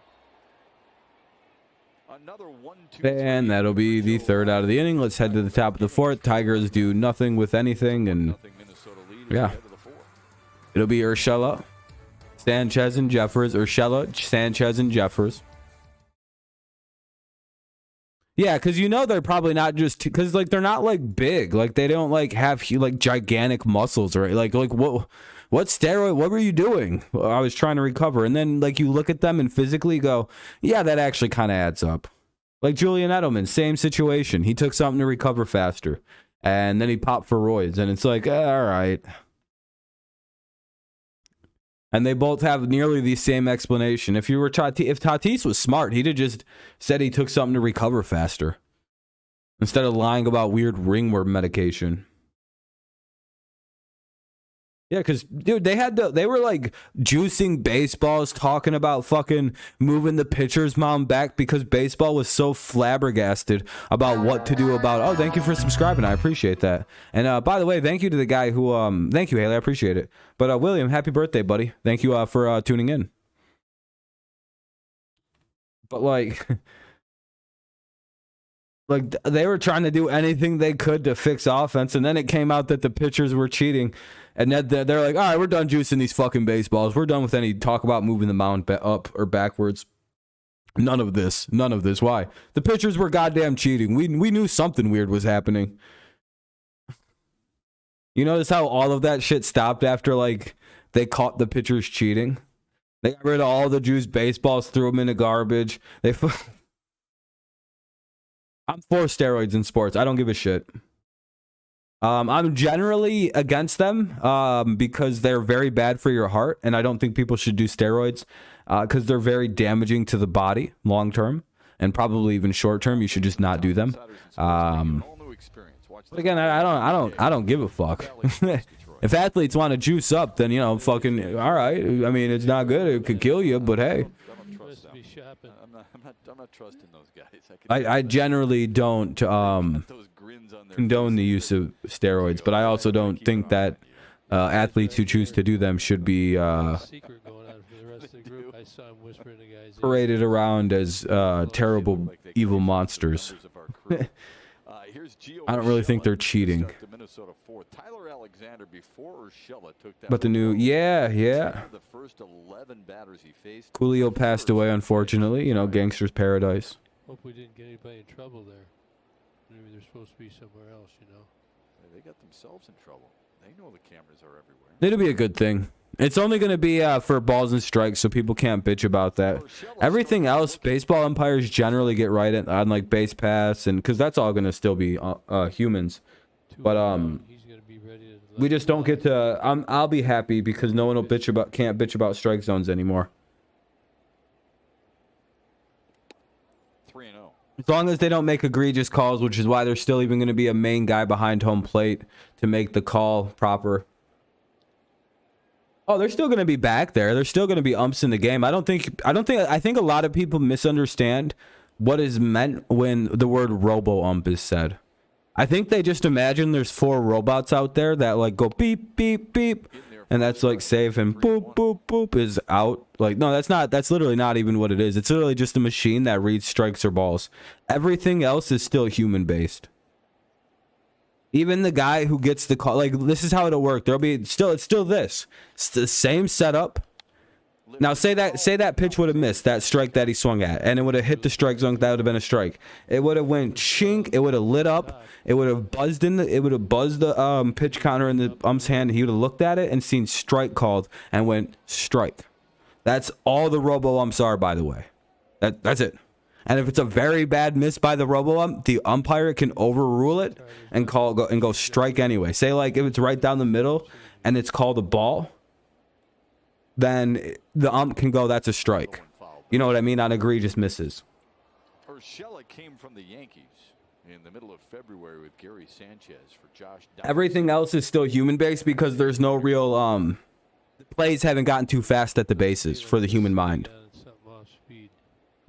another 1-2. And that'll be the third out of the inning. Let's head to the top of the fourth. Tigers do nothing with anything, and yeah, it'll be Urshela, Sanchez, and Jeffers. Urshela, Sanchez, and Jeffers. Yeah, because you know they're probably not just because like they're not like big, like they don't like have like gigantic muscles or like what steroid? What were you doing? Well, I was trying to recover, and then like you look at them and physically go, yeah, that actually kind of adds up. Like Julian Edelman, same situation. He took something to recover faster, and then he popped for roids, and it's like, all right. And they both have nearly the same explanation. If Tatis was smart, he'd have just said he took something to recover faster instead of lying about weird ringworm medication. Yeah, because dude, they were like juicing baseballs, talking about fucking moving the pitcher's mound back because baseball was so flabbergasted about what to do about. Oh, thank you for subscribing. I appreciate that. And by the way, thank you to the guy who thank you, Haley. I appreciate it. But William, happy birthday, buddy. Thank you for tuning in. But like they were trying to do anything they could to fix offense, and then it came out that the pitchers were cheating. And they're like, all right, we're done juicing these fucking baseballs. We're done with any talk about moving the mound up or backwards. None of this. Why? The pitchers were goddamn cheating. We knew something weird was happening. You notice how all of that shit stopped after, like, they caught the pitchers cheating? They got rid of all the juiced baseballs, threw them in the garbage. I'm for steroids in sports. I don't give a shit. I'm generally against them because they're very bad for your heart, and I don't think people should do steroids because they're very damaging to the body long term, and probably even short term. You should just not do them. But again, I don't give a fuck. If athletes want to juice up, then you know, fucking all right. I mean, it's not good; it could kill you. But hey, I'm not trusting those guys. I generally don't condone the use of steroids, but I also don't think that athletes who choose to do them should be paraded around as terrible, evil monsters. here's Gio I don't really think Urshela they're to cheating. start the Minnesota fourth. Tyler Alexander before Urshela took that. But the new, one. yeah. 10 of the first 11 batters he faced. Coolio passed away, unfortunately. You know, gangster's paradise. Hope we didn't get anybody in trouble there. Maybe they're supposed to be somewhere else, you know. They got themselves in trouble. They know the cameras are everywhere. It'll be a good thing. It's only going to be for balls and strikes, so people can't bitch about that. Everything else, baseball umpires generally get right on like base pass, and because that's all going to still be humans. But He's gonna be ready to we just don't get to. I'll be happy because no one will can't bitch about strike zones anymore. 3-0. As long as they don't make egregious calls, which is why there's still even going to be a main guy behind home plate to make the call proper. Oh, they're still going to be back there. There's still going to be umps in the game. I think a lot of people misunderstand what is meant when the word robo ump is said. I think they just imagine there's 4 robots out there that like go beep, beep, beep. And that's like safe, and boop, boop, boop is out. Like, no, that's literally not even what it is. It's literally just a machine that reads strikes or balls. Everything else is still human based. Even the guy who gets the call, like, this is how it'll work. It's still this. It's the same setup. Now, say that pitch would have missed that strike that he swung at, and it would have hit the strike zone. That would have been a strike. It would have went chink. It would have lit up. It would have buzzed the pitch counter in the ump's hand. He would have looked at it and seen strike called and went strike. That's all the robo umps are, by the way. That's it. And if it's a very bad miss by the robo ump, the umpire can overrule it and go strike anyway. Say like if it's right down the middle and it's called a ball, then the ump can go, that's a strike. You know what I mean? On egregious misses. Urshela came from the Yankees in the middle of February with Gary Sanchez for Josh Donaldson. Everything else is still human based because there's no real plays haven't gotten too fast at the bases for the human mind.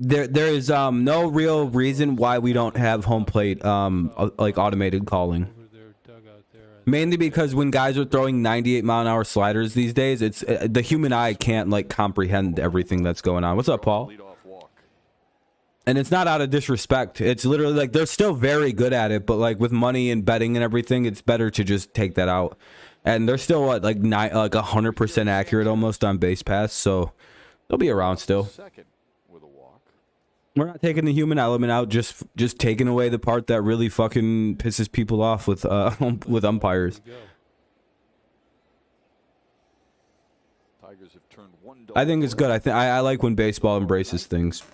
There is no real reason why we don't have home plate like automated calling. Mainly because when guys are throwing 98-mile-an-hour sliders these days, it's the human eye can't like comprehend everything that's going on. What's up, Paul? And it's not out of disrespect. It's literally like they're still very good at it, but like with money and betting and everything, it's better to just take that out. And they're still what, like 100% accurate almost on base paths, so they'll be around still. We're not taking the human element out, just taking away the part that really fucking pisses people off with umpires. I think it's good. I like when baseball embraces things.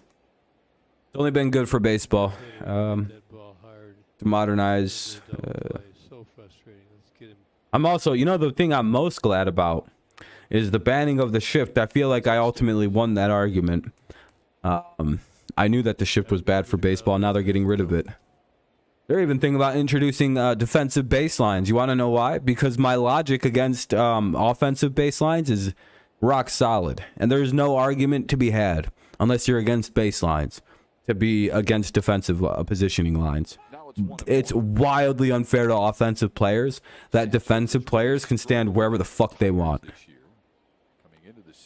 It's only been good for baseball to modernize. I'm also, the thing I'm most glad about is the banning of the shift. I feel like I ultimately won that argument. I knew that the shift was bad for baseball. Now they're getting rid of it. They're even thinking about introducing defensive baselines. You want to know why? Because my logic against offensive baselines is rock solid. And there's no argument to be had, unless you're against baselines, to be against defensive positioning lines. It's wildly unfair to offensive players that defensive players can stand wherever the fuck they want.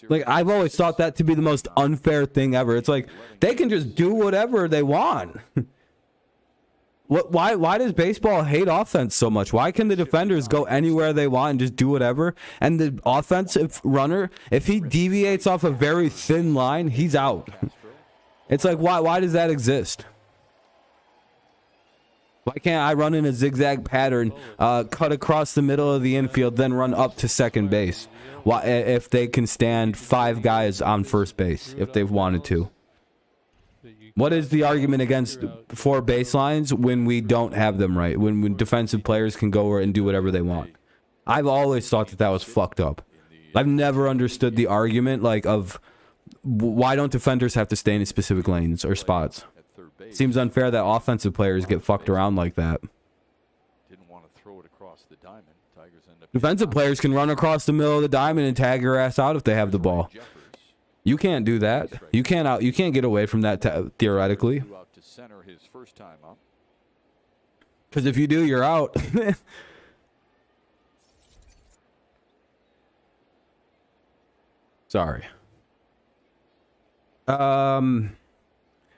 Like, I've always thought that to be the most unfair thing ever. It's like, they can just do whatever they want. Why does baseball hate offense so much? Why can the defenders go anywhere they want and just do whatever? And the offensive runner, if he deviates off a very thin line, he's out. It's like, why does that exist? Why can't I run in a zigzag pattern, cut across the middle of the infield, then run up to second base? Why, if they can stand 5 guys on first base, if they've wanted to? What is the argument against 4 baselines when we don't have them right? When defensive players can go and do whatever they want? I've always thought that was fucked up. I've never understood the argument of why don't defenders have to stay in specific lanes or spots? It seems unfair that offensive players get fucked around like that. Defensive players can run across the middle of the diamond and tag your ass out if they have the ball. You can't do that. You can't get away from that theoretically. Because if you do, you're out. Sorry.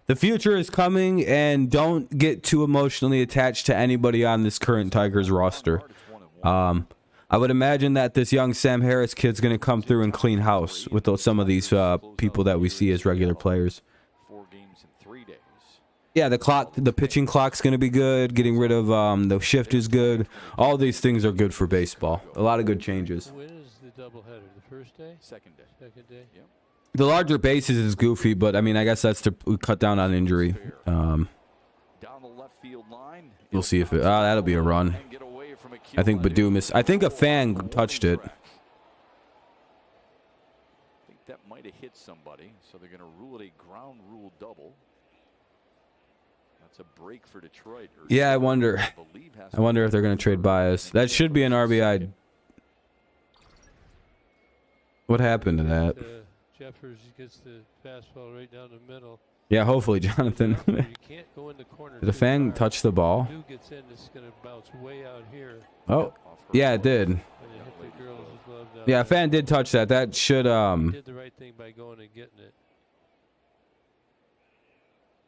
The future is coming, and don't get too emotionally attached to anybody on this current Tigers roster. I would imagine that this young Sam Harris kid's going to come through and clean house with some of these people that we see as regular players. 4 games in 3 days. Yeah, the pitching clock's going to be good. Getting rid of the shift is good. All these things are good for baseball. A lot of good changes. When is the doubleheader? The first day? Second day. Second day? Yep. The larger bases is goofy, but I mean, I guess that's to cut down on injury. Down the left field line. We'll see if it. That'll be a run. And get away from a I think kill line. Badu missed. I think a fan touched it. I think that might have hit somebody, so they're going to rule it a ground rule double. That's a break for Detroit. Yeah, I wonder. I wonder if they're going to trade Bias. That should be an RBI. What happened to that? Jeffers gets the fastball right down the middle. Yeah, hopefully, Jonathan. You can't go in the corner. Did the fan touch the ball? Who gets in? It's going to bounce way out here. Oh, yeah, it did. And it hit the girl's glove down Yeah, there. fan did touch that. That should Did the right thing by going and getting it.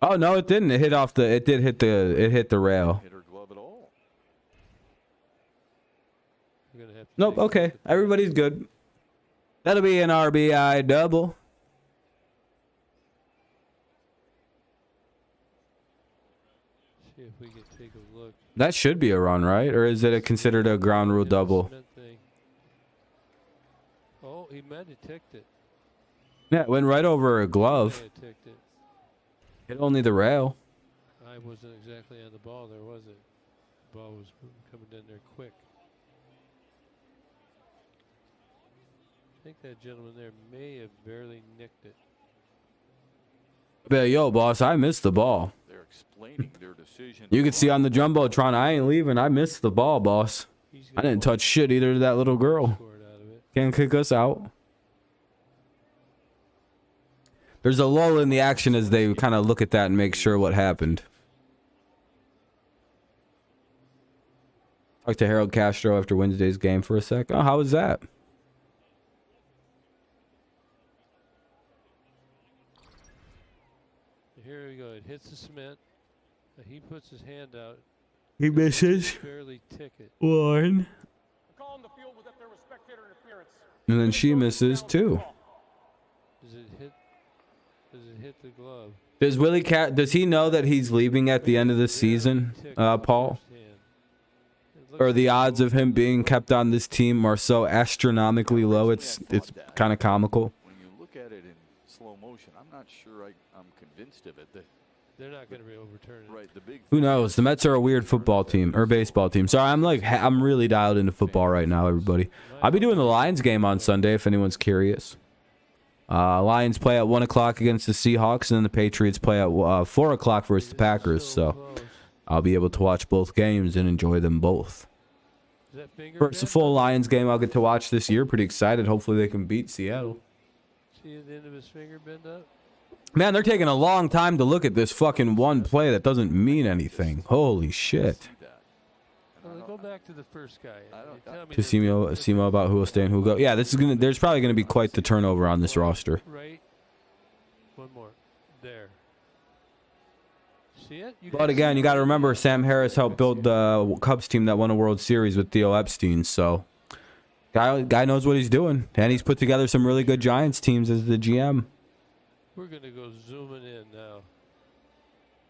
Oh no, it didn't. It hit off the. It did hit the. It hit the rail. Hit her glove at all. You're gonna have to Nope. take a Okay, look at that. everybody's good. That'll be an RBI double. See if we can take a look. That should be a run, right? Or is it considered a ground rule Yeah, the double? cement thing. Oh, he might have ticked it. Yeah, it went right over a Might glove. have ticked it. Hit only the rail. I wasn't exactly on the ball there, was it? The ball was coming in there quick. I think that gentleman there may have barely nicked it. But yo, boss, I missed the ball. They're explaining their decision. You can see on the jumbotron, I ain't leaving. I missed the ball, boss. He's I gonna didn't touch shit either to that little girl. score it out of it. Can't kick us out. There's a lull in the action as they kind of look at that and make sure what happened. Talked to Harold Castro after Wednesday's game for a sec. Oh, how was that? Here we go. It hits the cement. He puts his hand out. He misses. Barely tick it. One. Call on the field was that there was spectator interference. And then she misses too. Does it hit? Does it hit the glove? Does Willie Cat? Does he know that he's leaving at the end of the season, Ticked the Paul? first hand. It looks Or the like odds of him being kept on this team are so astronomically low. It's kind of comical. When you look at it in slow motion, I'm not sure I'm convinced of it. they're not going to be overturning. Right, the big. Who knows? The Mets are a weird football team or baseball team. Sorry, I'm really dialed into football right now, everybody. I'll be doing the Lions game on Sunday if anyone's curious. Lions play at 1 o'clock against the Seahawks, and then the Patriots play at 4 o'clock versus the Packers. So close. I'll be able to watch both games and enjoy them both. Is that finger First bent? full Lions game I'll get to watch this year. Pretty excited. Hopefully they can beat Seattle. See the end of his finger bend up? Man, they're taking a long time to look at this fucking one play that doesn't mean anything. Holy shit. See that. Well, go back to the first guy. Tell me To Simo about who will stay and who will go. Yeah, there's probably gonna be quite the turnover on this roster. Right. One more. There. See it? But again, you got to remember Sam Harris helped build the Cubs team that won a World Series with Theo Epstein. So, guy knows what he's doing, and he's put together some really good Giants teams as the GM. We're going to go zooming in now.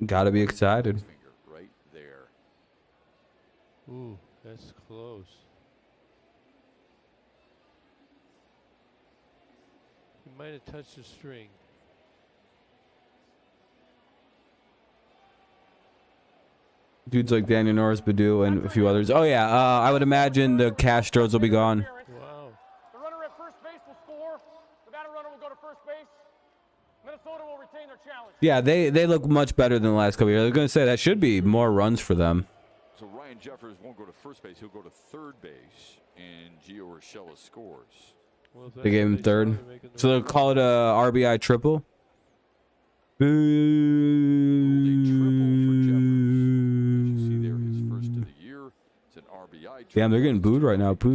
Got to be excited. Finger right there. Ooh, that's close. He might have touched the string. Dudes like Daniel Norris, Badu, and a few others. Oh yeah, I would imagine the Castros will be gone. Wow. The runner at first base will score. The batter runner will go to first base. Minnesota will retain their challenge. Yeah, they look much better than the last couple years. I was gonna say that should be more runs for them. So Ryan Jeffers won't go to first base. He'll go to third base, and Gio Urshela scores. Well, if They that's gave what him saw, third, they're making the so they'll right call it a RBI triple. Triple for Jeffers. As you see there, his first of the year. It's an RBI. Damn, they're getting booed right now. Minnesota.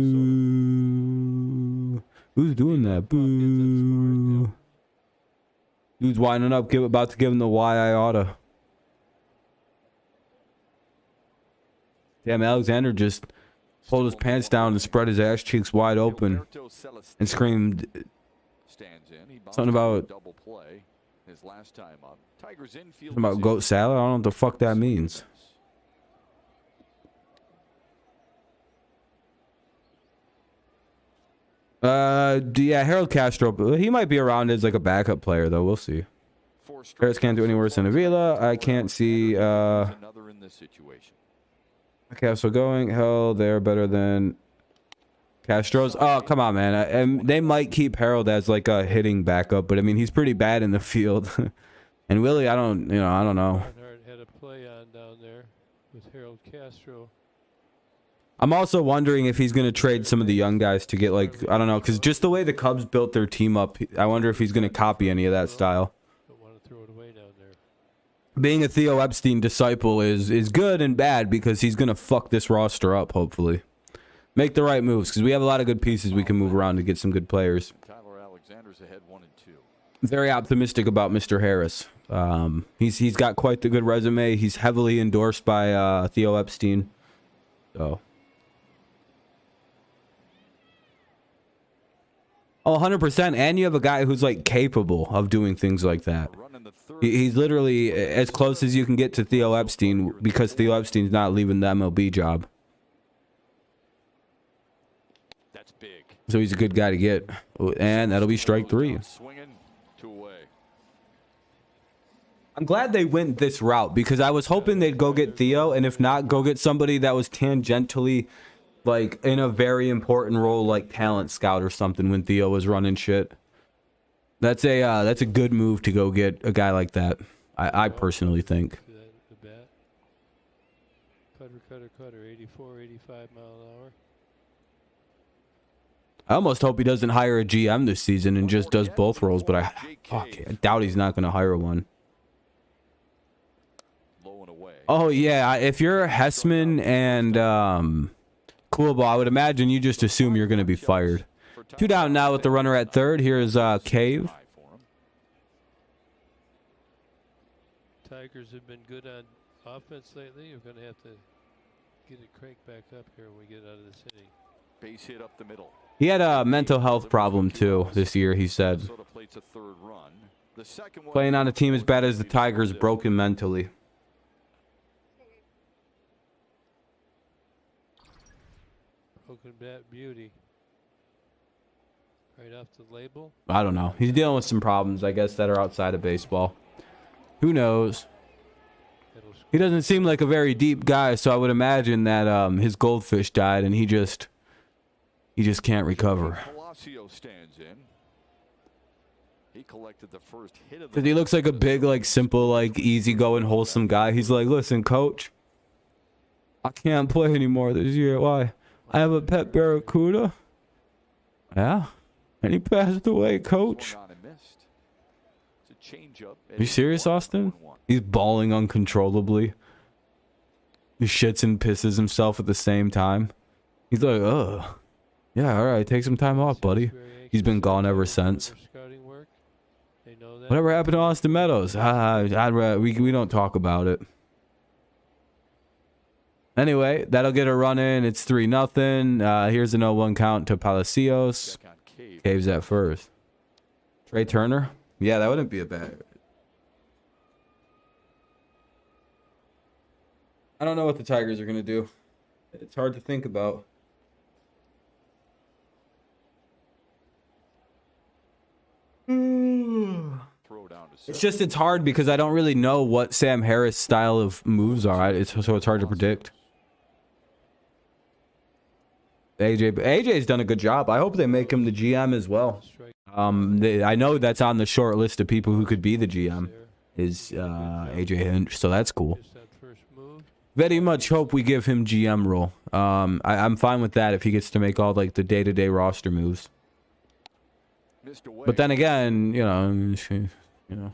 Boo. Who's doing that? Boo. Dude's winding up, about to give him the why I oughta. Damn, Alexander just pulled his pants down and spread his ass cheeks wide open and screamed something about goat salad. I don't know what the fuck that means. Yeah, Harold Castro. He might be around as like a backup player though. We'll see. Harris can't do any worse than Avila. I can't see. Okay, so going hell, they're better than Castro's. Oh, come on, man. And they might keep Harold as like a hitting backup, but I mean he's pretty bad in the field. And Willie, I don't know. Barnhart had a play on down there with Harold Castro. I'm also wondering if he's going to trade some of the young guys to get like, I don't know, because just the way the Cubs built their team up, I wonder if he's going to copy any of that style. Don't want to throw it away down there. Being a Theo Epstein disciple is good and bad because he's going to fuck this roster up, hopefully. Make the right moves because we have a lot of good pieces we can move around to get some good players. Tyler Alexander's ahead 1-2. Very optimistic about Mr. Harris. He's got quite the good resume. He's heavily endorsed by Theo Epstein. So. Oh, 100%. And you have a guy who's like capable of doing things like that. He's literally as close as you can get to Theo Epstein because Theo Epstein's not leaving the MLB job. That's big. So he's a good guy to get. And that'll be strike 3. I'm glad they went this route because I was hoping they'd go get Theo, and if not, go get somebody that was tangentially like in a very important role like talent scout or something when Theo was running shit. That's a good move to go get a guy like that. I personally think. The bat. Cutter, 84, 85 mile an hour. I almost hope he doesn't hire a GM this season and just does both roles, but I doubt he's not going to hire one. Oh yeah, if you're Hessman and Coolball, I would imagine you just assume you're going to be fired. 2 down now with the runner at third. Here's Cave. Tigers have been good on offense lately. You're going to have to get it cranked back up here when we get out of this inning. Base hit up the middle. He had a mental health problem too this year, he said. Playing on a team as bad as the Tigers broke him mentally. Broken bat beauty. Right off the label. I don't know. He's dealing with some problems, I guess, that are outside of baseball. Who knows? He doesn't seem like a very deep guy, so I would imagine that his goldfish died and he just can't recover. Because he looks like a big, like, simple, like, easygoing, wholesome guy. He's like, listen, coach, I can't play anymore this year. Why? I have a pet barracuda. Yeah. And he passed away, coach. Are you serious, Austin? He's bawling uncontrollably. He shits and pisses himself at the same time. He's like, ugh. Yeah, alright, take some time off, buddy. He's been gone ever since. Whatever happened to Austin Meadows? We don't talk about it. Anyway, that'll get a run in. It's 3-0. Here's an 0-1 count to Palacios. Caves at first. Trey Turner? Yeah, that wouldn't be a bad. I don't know what the Tigers are going to do. It's hard to think about. It's hard because I don't really know what Sam Harris' style of moves are. So it's hard to predict. AJ's done a good job. I hope they make him the GM as well. I know that's on the short list of people who could be the GM is AJ Hinch, so that's cool. Very much hope we give him GM role. I'm fine with that if he gets to make all like the day-to-day roster moves. But then again, you know,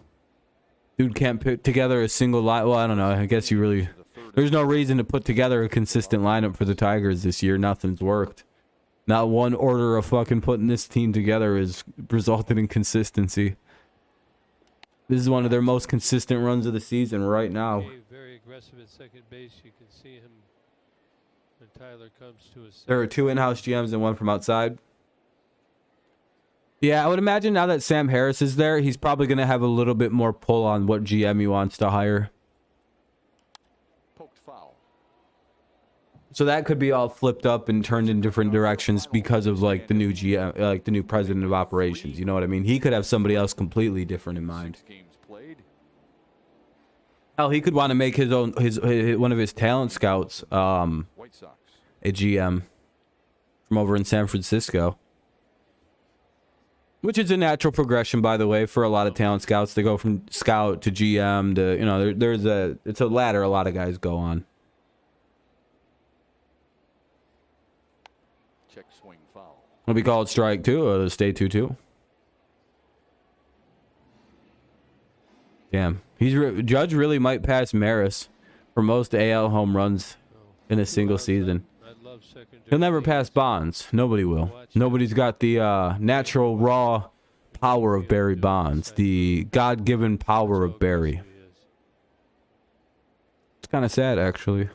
dude can't put together a single line. Well, I don't know. I guess you really. There's no reason to put together a consistent lineup for the Tigers this year. Nothing's worked. Not one order of fucking putting this team together has resulted in consistency. This is one of their most consistent runs of the season right now. Very aggressive at second base. You can see him when Tyler comes to a. There are 2 in-house GMs and 1 from outside. Yeah, I would imagine now that Sam Harris is there, he's probably going to have a little bit more pull on what GM he wants to hire. Poked foul. So that could be all flipped up and turned in different directions because of like the new GM, like the new president of operations. You know what I mean? He could have somebody else completely different in mind. 6 games played. Hell, he could want to make his own one of his talent scouts White Sox. a GM from over in San Francisco. Which is a natural progression, by the way, for a lot of talent scouts. They go from scout to GM to, you know, it's a ladder a lot of guys go on. Check swing foul. It'll be called strike 2 or it'll stay 2-2. Damn. Judge really might pass Maris for most AL home runs in a single season. He'll never pass Bonds. Nobody will. Nobody's got the natural, raw power of Barry Bonds. The God-given power of Barry. It's kind of sad, actually.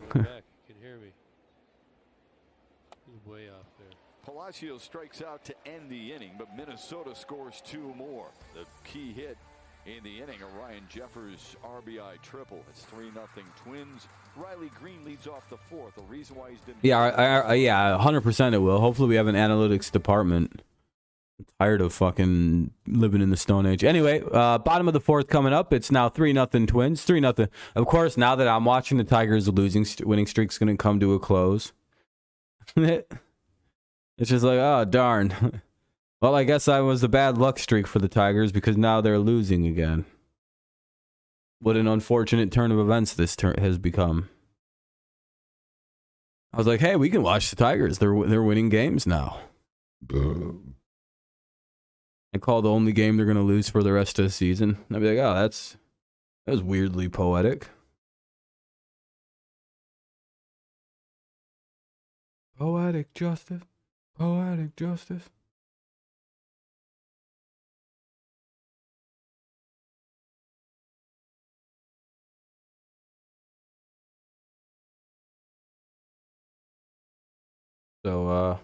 Palacio strikes out to end the inning, but Minnesota scores 2 more. The key hit in the inning, a Ryan Jeffers RBI triple. It's 3-0 Twins. Riley Green leads off the 4th. The reason why he's didn't. Yeah, yeah, 100% it will. Hopefully we have an analytics department. I'm tired of fucking living in the Stone Age. Anyway, bottom of the 4th coming up. It's now 3-0 Twins. 3-0. Of course, now that I'm watching the Tigers, the winning streak's going to come to a close. It's just like, oh, darn. Well, I guess I was a bad luck streak for the Tigers because now they're losing again. What an unfortunate turn of events this has become. I was like, hey, we can watch the Tigers. They're winning games now. I call the only game they're going to lose for the rest of the season. I'd be like, oh, that was weirdly poetic. Poetic justice. Poetic justice. So,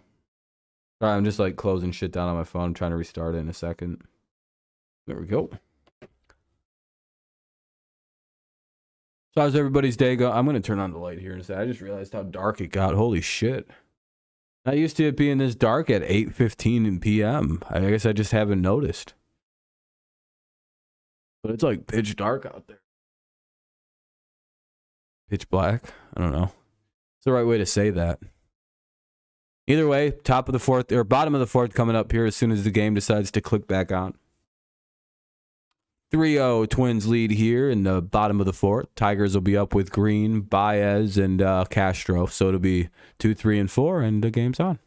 sorry, I'm just like closing shit down on my phone. I'm trying to restart it in a second. There we go. So how's everybody's day go? I'm going to turn on the light here in a second. I just realized how dark it got. Holy shit. Not used to it being this dark at 8:15 p.m. I guess I just haven't noticed. But it's like pitch dark out there. Pitch black? I don't know. It's the right way to say that. Either way, top of the 4th or bottom of the 4th coming up here as soon as the game decides to click back on. 3-0 Twins lead here in the bottom of the 4th. Tigers will be up with Green, Baez, and Castro. So it'll be 2, 3, and 4, and the game's on.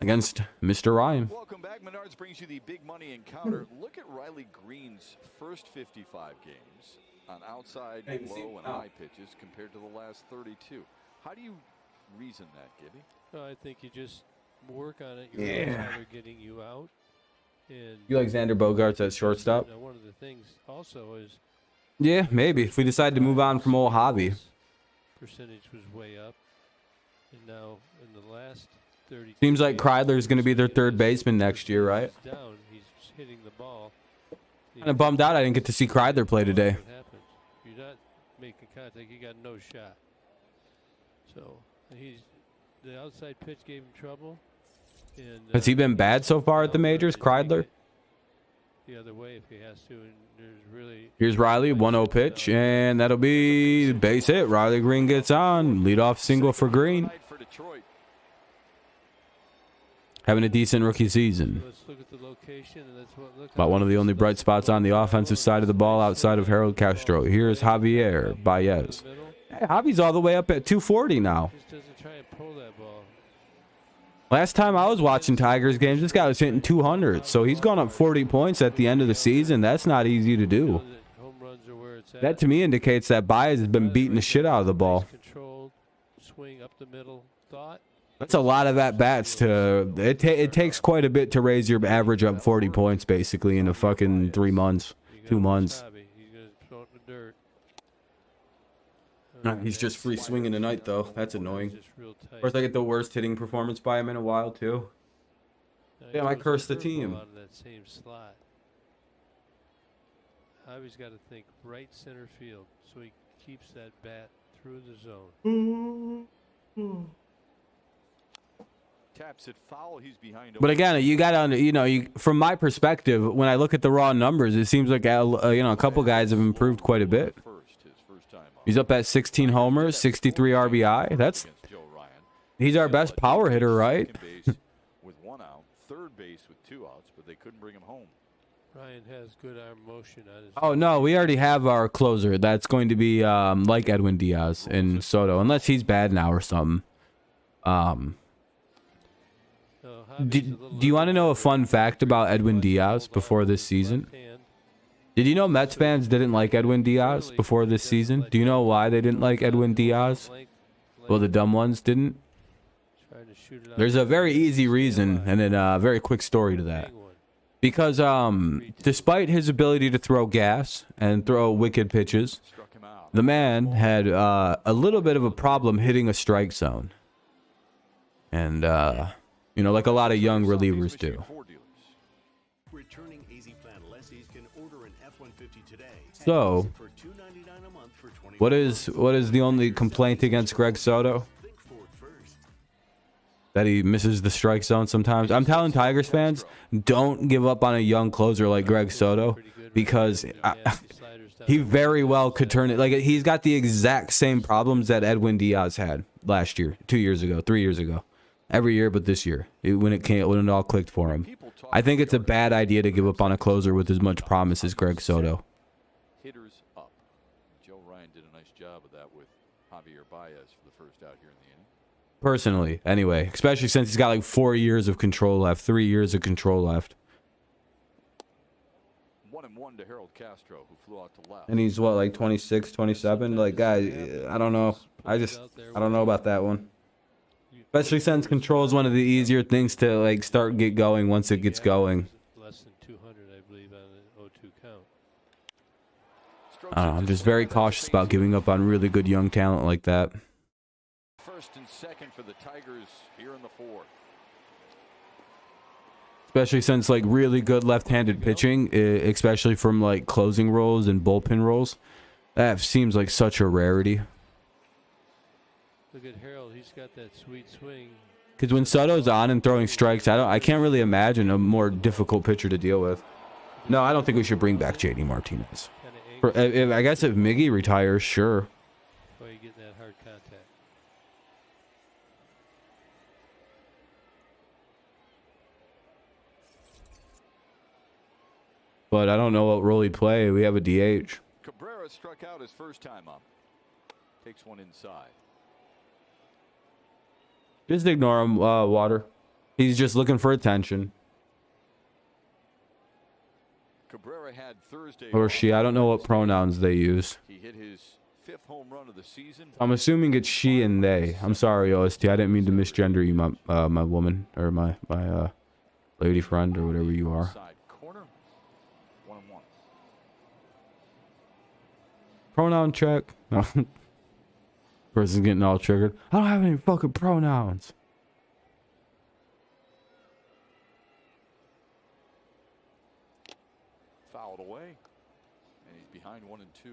Against Mr. Ryan. Welcome back. Menards brings you the big money encounter. Look at Riley Green's first 55 games on outside, low, and high pitches compared to the last 32. How do you reason that, Gibby? Well, I think you just work on it. You're how they're getting you out. And You like Xander Bogaerts at shortstop? you know, one of the things also is Yeah, maybe. If we decide to move on from old hobby. percentage was way up, and now in the last 30. Seems like Kreidler's going to be their third baseman next year, right? He's down. He's hitting the ball. Kind of bummed out I didn't get to see Kreidler play today. What happens? You're not making contact. You got no shot. So the outside pitch gave him trouble. And, Has he been bad so far at the majors, Kreidler? The other way if he has to. And there's really. Here's Riley, 1-0 pitch, and that'll be base hit. Riley Green gets on. Leadoff single for Green. Having a decent rookie season. Let's look at the location, and that's what. About one of the only bright spots on the offensive side of the ball outside of Harold Castro. Here's Javier Baez. Hey, Javi's all the way up at 240 now. Just doesn't try and pull that ball. Last time I was watching Tigers games, this guy was hitting 200. So he's gone up 40 points at the end of the season. That's not easy to do. Home runs are where it's at. That to me indicates that Baez has been beating the shit out of the ball. Controlled swing up the middle. Thought That's a lot of at-bats to... It takes quite a bit to raise your average up 40 points, basically, in a fucking 3 months. 2 months. He's gonna throw it in the dirt. He's just free swinging tonight, though. That's annoying. Just real tight. Of course, I get the worst hitting performance by him in a while, too. Now he Damn, I throws cursed the curveball team. out of that same slot. Javi's got to think right center field, so he keeps that bat through the zone. Taps it foul. He's behind. But again, you got to, from my perspective, when I look at the raw numbers, it seems like, a couple guys have improved quite a bit. He's up at 16 homers, 63 RBI. He's our best power hitter, right? With 1 out, third base with 2 outs, but they couldn't bring him home. Ryan has good arm motion on his. Oh, no, we already have our closer. That's going to be like Edwin Diaz and Soto, unless he's bad now or something. Do you want to know a fun fact about Edwin Diaz before this season? Did you know Mets fans didn't like Edwin Diaz before this season? Do you know why they didn't like Edwin Diaz? Well, the dumb ones didn't. There's a very easy reason and then a very quick story to that. Because despite his ability to throw gas and throw wicked pitches, the man had a little bit of a problem hitting a strike zone. And, like a lot of young relievers do. Returning AZ Plan lessees can order an F-150 today. So, For $299 a month for 20. what is the only complaint against Greg Soto? Think Ford first. That he misses the strike zone sometimes. I'm telling Tigers fans, don't give up on a young closer like Greg Soto, because he very well could turn it. Like, he's got the exact same problems that Edwin Diaz had last year, 2 years ago, 3 years ago. Every year but this year, when it all clicked for him. I think it's a bad idea to give up on a closer with as much promise as Greg Soto. Hitters up. Joe Ryan did a nice job of that with Javier Baez for the first out here in the inning. Personally, anyway. Especially since he's got like 4 years of control left, 3 years of control left. 1-1 to Harold Castro, who flew out to left. And he's what, like 26, 27? Like, guy, I don't know. I don't know about that one. Especially since control is one of the easier things to like get going once it gets going. Less than 200, I believe, on an 0-2 count. I don't know, I'm just very cautious about giving up on really good young talent like that. First and second for the Tigers here in the fourth. Especially since like really good left-handed pitching, especially from like closing roles and bullpen roles, that seems like such a rarity. Look at Harold. He's got that sweet swing. Because when Soto's on and throwing strikes, I can't really imagine a more difficult pitcher to deal with. No, I don't think we should bring back JD Martinez. I guess if Miggy retires, sure. Why are you getting that hard contact? But I don't know what role he'd play. We have a DH. Cabrera struck out his first time up. Takes one inside. Just ignore him, Water. He's just looking for attention. Cabrera had Thursday. Or she. I don't know what pronouns they use. He hit his 5th home run of the season. I'm assuming it's she and they. I'm sorry, OST. I didn't mean to misgender you, my woman, or my lady friend, or whatever you are. Side corner. 1-1. Pronoun check. Person's getting all triggered. I don't have any fucking pronouns. Fouled away. And he's behind 1-2.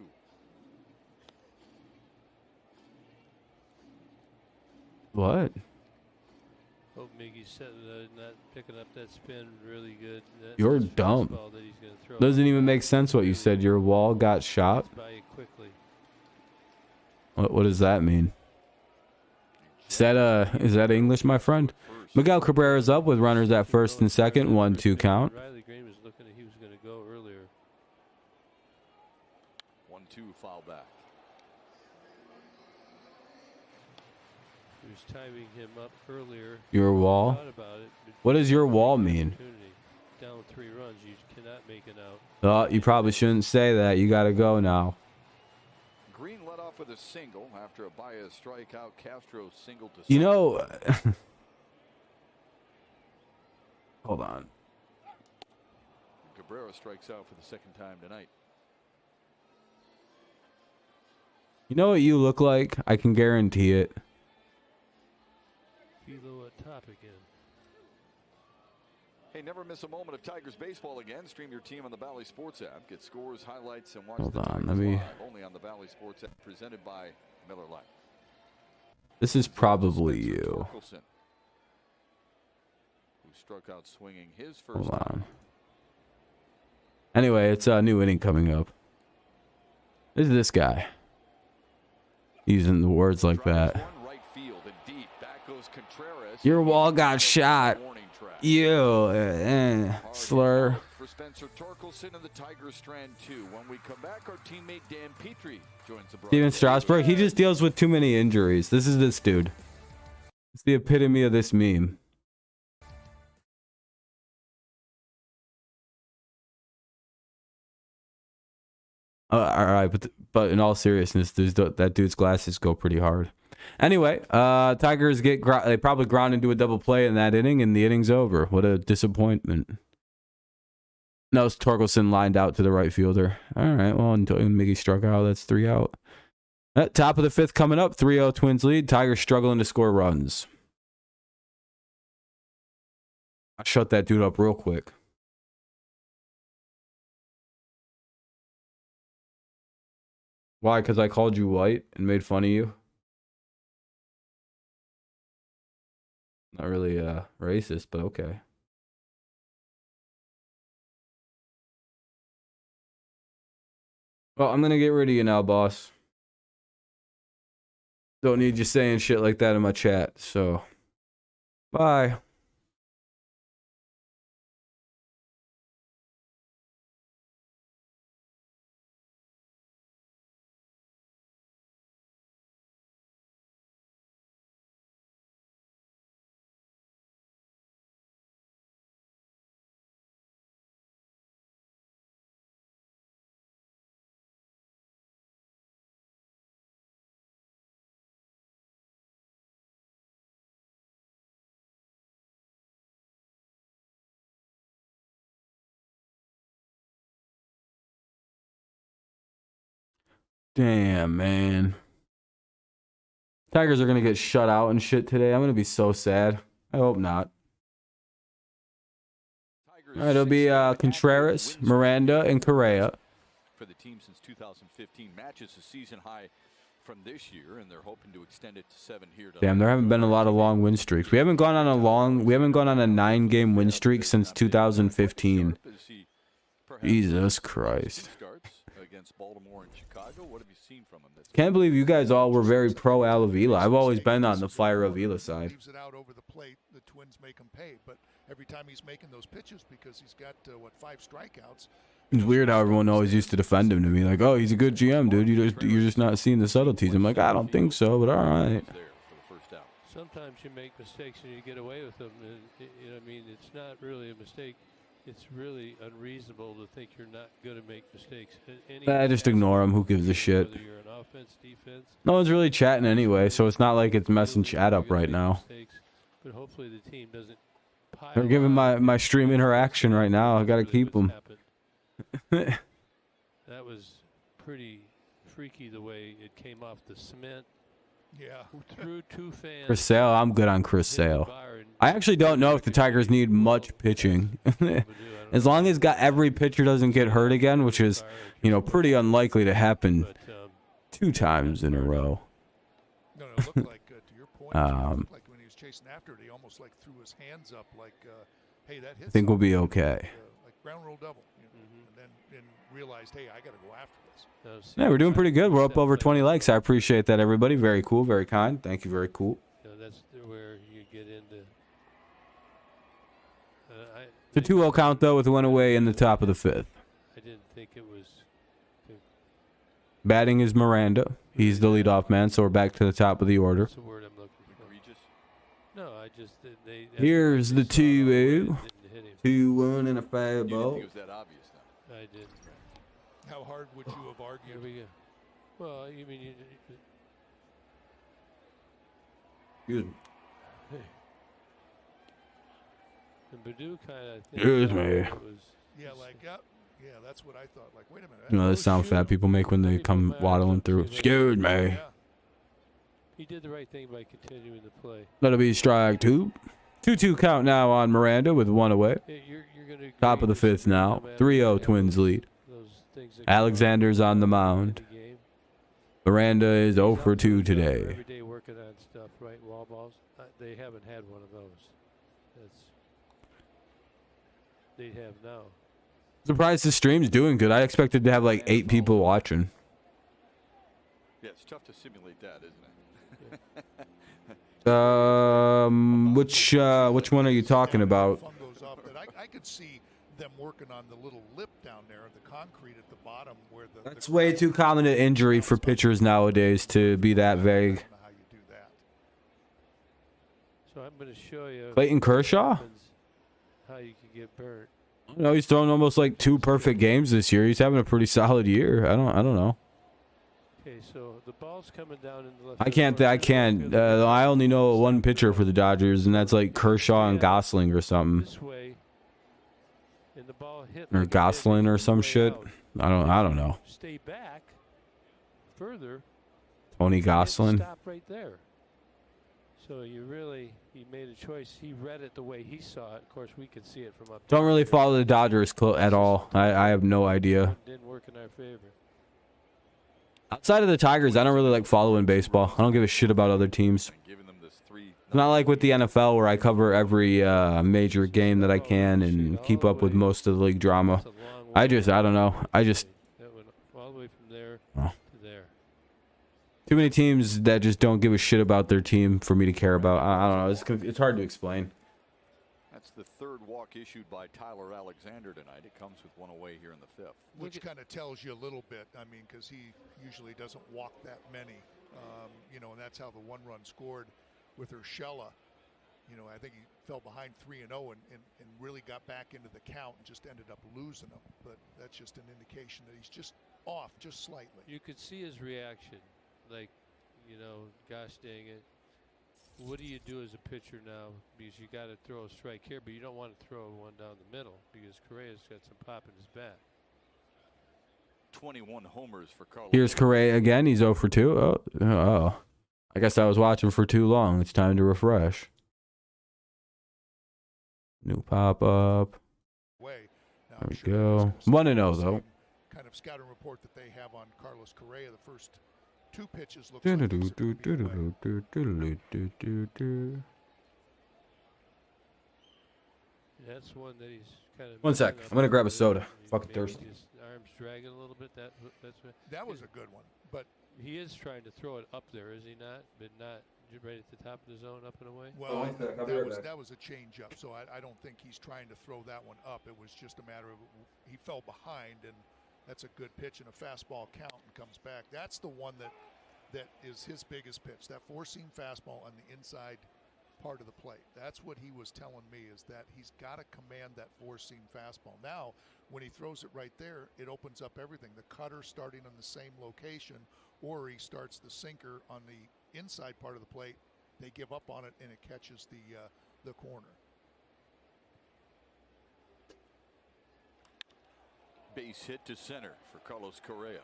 What? Hope Miggy's not picking up that spin really good. You're dumb. That he's gonna throw. Doesn't even make sense what you said. Your wall got shot. By you quickly. What does that mean? Is that English, my friend? Miguel Cabrera's up with runners at first and second, 1-2 count. Riley Green was looking at he was going to go earlier. 1-2 foul back. He was timing him up earlier. Your wall? Thought about it, but What does your wall mean? down 3 runs, you cannot make it out. Oh, you probably shouldn't say that. You gotta go now. Green led off with a single after a Baez strikeout. Castro singled to You know, Hold on. Cabrera strikes out for the second time tonight. You know what you look like? I can guarantee it. Kilo at top again. Hey, never miss a moment of Tigers baseball again. Stream your team on the Bally Sports app. Get scores, highlights, and watch Hold the on, Tigers let me- live only on the Bally Sports app, presented by Miller Lite. This is probably Spencer you. Torkelson, who struck out swinging his first Hold time. on. Anyway, it's a new inning coming up. This is this guy. Using the words like Drives that. one right field and deep. Back goes Contreras. Your wall got shot. Warning track. You, slur. Hard for Spencer Torkelson and the Tigers strand 2. When we come back, our teammate Dan Petrie joins the Steven broadcast. Strasburg, he just deals with too many injuries. This is this dude. It's the epitome of this meme. All right, but in all seriousness, that dude's glasses go pretty hard. Anyway, Tigers they probably ground into a double play in that inning, and the inning's over. What a disappointment. No, Torkelson lined out to the right fielder. All right, well, until Miggy struck out, that's 3 out. At top of the 5th coming up, 3-0 Twins lead. Tigers struggling to score runs. I'll shut that dude up real quick. Why? Because I called you white and made fun of you? Not really racist, but okay. Well, I'm going to get rid of you now, boss. Don't need you saying shit like that in my chat, so bye. Damn, man. Tigers are going to get shut out and shit today. I'm going to be so sad. I hope not. Tigers All right, it'll be Contreras, Miranda, and Correa. For the team since 2015, matches a season high from this year, and they're hoping to extend it to 7 here. Damn, there haven't been a lot of long win streaks. We haven't gone on a 9-game win streak since 2015. Jesus Christ. Against Baltimore and Chicago. What have you seen from him? Can't believe you guys all were very pro Al Avila. I've always been on the Fire Avila side. Leaves it out over the plate. The Twins make him pay, but every time he's making those pitches, because he's got 5 strikeouts. It's weird how everyone always used to defend him to me, like, "Oh, he's a good GM, dude. You're just not seeing the subtleties." I'm like, I don't think so, but all right. Sometimes you make mistakes and you get away with them. And, I mean, it's not really a mistake. It's really unreasonable to think you're not going to make mistakes. Just ignore him. Who gives a shit? Whether you're an offense, defense. No one's really chatting anyway, so it's not like it's messing chat up right now. But hopefully the team doesn't pile They're giving on. my stream interaction right now. I got to keep them. That was pretty freaky the way it came off the cement. Yeah. Through 2 fans. Chris Sale, I'm good on Chris Sale. I actually don't know if the Tigers need much pitching. As long as every pitcher doesn't get hurt again, which is, pretty unlikely to happen 2 times in a row. No, it looked like, to your point, it looked like when he was chasing after it, he almost like threw his hands up like, hey, that hits. I think we'll be okay. Like ground rule double. And then realized, hey, I got to go after this. Yeah, we're doing pretty good. We're up over 20 likes. I appreciate that, everybody. Very cool, very kind. Thank you, very cool. That's where you get into. It's a 2-0 count, though, with one away in the top of the 5th. I didn't think it was. Batting is Miranda. He's the leadoff man, so we're back to the top of the order. That's the word I'm looking for. Egregious? No, I just they. Here's the 2-0. 2-1 and a 5 ball. It was that obvious, though. I did. How hard would you have argued? Here we go. Well, you mean Excuse me. And Baду kind of. Excuse me. Yeah, like, yeah, that's what I thought. Like, wait a minute. You know the sound fat people make when they come waddling through. Excuse me. Yeah. He did the right thing by continuing the play. That'll be strike two. 2-2 count now on Miranda with one away. Yeah, you're gonna Top of the fifth now. 3-0 Twins lead. Those things that Alexander's on the mound. in the game. Miranda is 0 for 2 Every today. day working on stuff, right? Wall balls. They haven't had one of those. They have now. Surprised the stream's doing good. I expected to have like 8 people watching. Yeah, it's tough to simulate that, isn't it? Which one are you talking about? Fun goes up that I could see them working on the little lip down there, the concrete at the bottom where the. That's way too common an injury for pitchers nowadays to be that vague. I don't know how you do that. So I'm going to show you. Clayton Kershaw? How you can get burnt. I know he's thrown almost like 2 perfect games this year. He's having a pretty solid year. I don't know. Okay, so the ball's coming down in the left. I can't. I only know one pitcher for the Dodgers, and that's like Kershaw and Gosling or something, This way, and the ball hit or like it did Gosling or way some shit. out. I don't know. Stay back further. Tony and Gosling. Stop right there. So he made a choice. He read it the way he saw it. Of course, we could see it from up. Don't there. really follow the Dodgers at all. I have no idea. It didn't work in our favor. Outside of the Tigers, I don't really like following baseball. I don't give a shit about other teams. Giving them this 3. It's not like with the NFL where I cover every major game that I can and keep up with most of the league drama. That's a long way. I don't know. That went all the way from there Oh. to there. Too many teams that just don't give a shit about their team for me to care about. I don't know. It's hard to explain. That's the 3rd walk issued by Tyler Alexander tonight. It comes with one away here in the 5th. Which kind of tells you a little bit. I mean, because he usually doesn't walk that many. And that's how the 1 run scored with Urshela. I think he fell behind 3-0 and really got back into the count and just ended up losing them. But that's just an indication that he's just off just slightly. You could see his reaction, like, gosh dang it. What do you do as a pitcher now? Because you got to throw a strike here, but you don't want to throw one down the middle because Correa's got some pop in his bat. 21 homers for Carlos. Here's Correa again. He's 0 for 2. Oh. I guess I was watching for too long. It's time to refresh. New pop-up. Now, There we I'm go. there's 1-0 though. Kind of scouting report that they have on Carlos Correa. The first 2 pitches look like those are gonna be away. That's one that he's kind of. One sec. I'm gonna grab a soda. Fucking Maybe thirsty. His arms dragging a little bit. That's what. That was a good one, but He is trying to throw it up there, is he not? But not right at the top of the zone, up and away. well, one sec, I'll be right back. that was a change up. So I don't think he's trying to throw that one up. It was just a matter of he fell behind, and that's a good pitch and a fastball count and comes back. That's the one that is his biggest pitch. That 4-seam fastball on the inside part of the plate. That's what he was telling me, is that he's got to command that 4-seam fastball. Now, when he throws it right there, it opens up everything. The cutter starting on the same location, or he starts the sinker on the inside part of the plate. They give up on it, and it catches the corner. Base hit to center for Carlos Correa.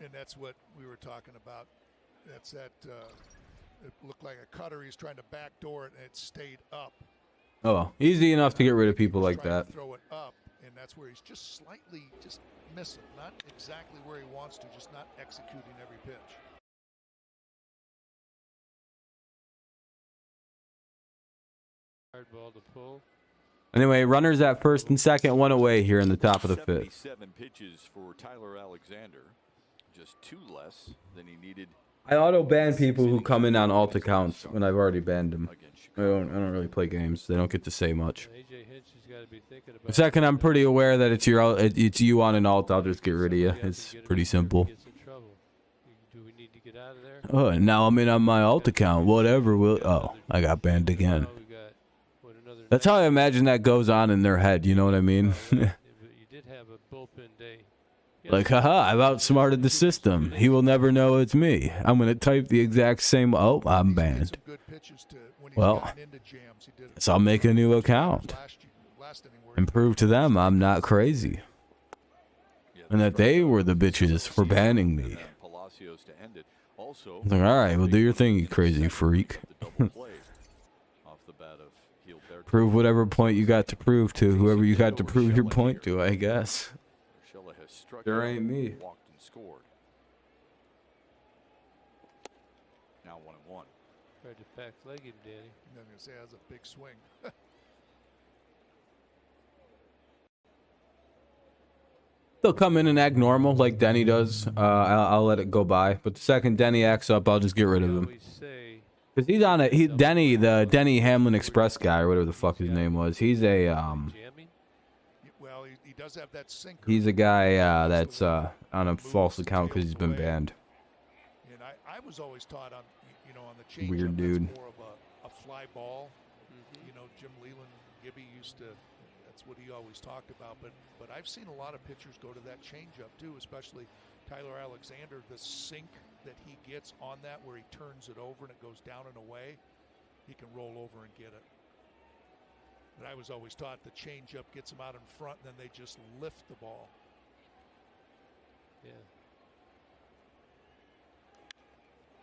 And that's what we were talking about. That's that. It looked like a cutter. He's trying to backdoor it, and it stayed up. Oh, easy enough to get rid of people like Trying that. to throw it up, and that's where he's just slightly missing. Not exactly where he wants to, just not executing every pitch. Hard ball to pull. Anyway, runners at first and second, 1 away here in the top of the 5th. 77 pitches for Tyler Alexander. Just 2 less than he needed I auto ban people who come in on alt accounts when I've already banned them. against I don't really play games. They don't get to say much. AJ Hinch has got to be thinking about. Second, I'm pretty aware that it's you on an alt. I'll just get rid of you. It's pretty simple. Gets in trouble. Do we need to get out of there? Oh, and now I'm in on my alt account. Whatever. Oh, I got banned again. Now we got, what, another That's how I imagine that goes on in their head. You know what I mean? But you did have a bullpen day. Like, haha, I've outsmarted the system. He will never know it's me. I'm going to type the exact same. Oh, I'm banned. Well, so I'll make a new account and prove to them I'm not crazy. And that they were the bitches for banning me. I'm like, alright, well, do your thing, you crazy freak. Prove whatever point you got to prove to whoever you got to prove your point to, I guess. There ain't me. Now 1-1. Tried to back leg him, Danny. I'm going to say that's a big swing. They'll come in and act normal like Denny does. I'll let it go by. But the second Denny acts up, I'll just get rid of him. Cause he's on a Denny, the Denny Hamlin Express guy or whatever the fuck his name was. He's a Well, he does have that sinker. he's a guy that's on a false account because he's been banned. And I was always taught on on the change Weird dude. That's more of a fly ball. Jim Leland Gibby used to. That's what he always talked about. But I've seen a lot of pitchers go to that changeup too, especially Tyler Alexander. The sink that he gets on that, where he turns it over and it goes down and away, he can roll over and get it. But I was always taught the changeup gets them out in front, and then they just lift the ball. Yeah.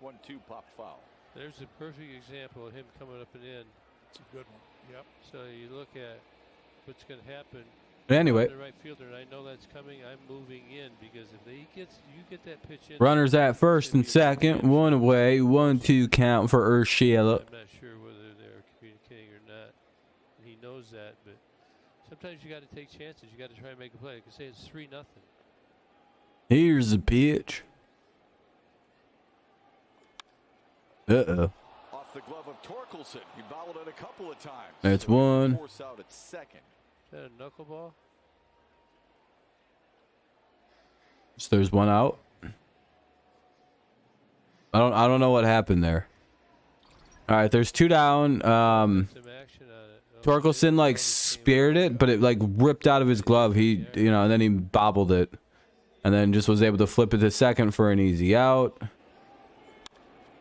1-2 pop foul. There's a perfect example of him coming up and in. It's a good one. Yep. So you look at what's going to happen. Anyway, The right fielder, and I know that's coming. I'm moving in because if you get that pitch in. runners at first and second, one away, 1-2 count for Urshela. I'm not sure whether they're communicating or not. And he knows that, but sometimes you got to take chances. You got to try and make a play. I can say it's 3-0. Here's the pitch. Uh-oh. Off the glove of Torkelson. He bowled it a couple of times. That's one. Force out at second. Is that a knuckleball? So there's one out. I don't know what happened there. All right, there's two down. Some action on it. Torkelson like speared it, but it like ripped out of his glove. He, and then he bobbled it, and then just was able to flip it to second for an easy out.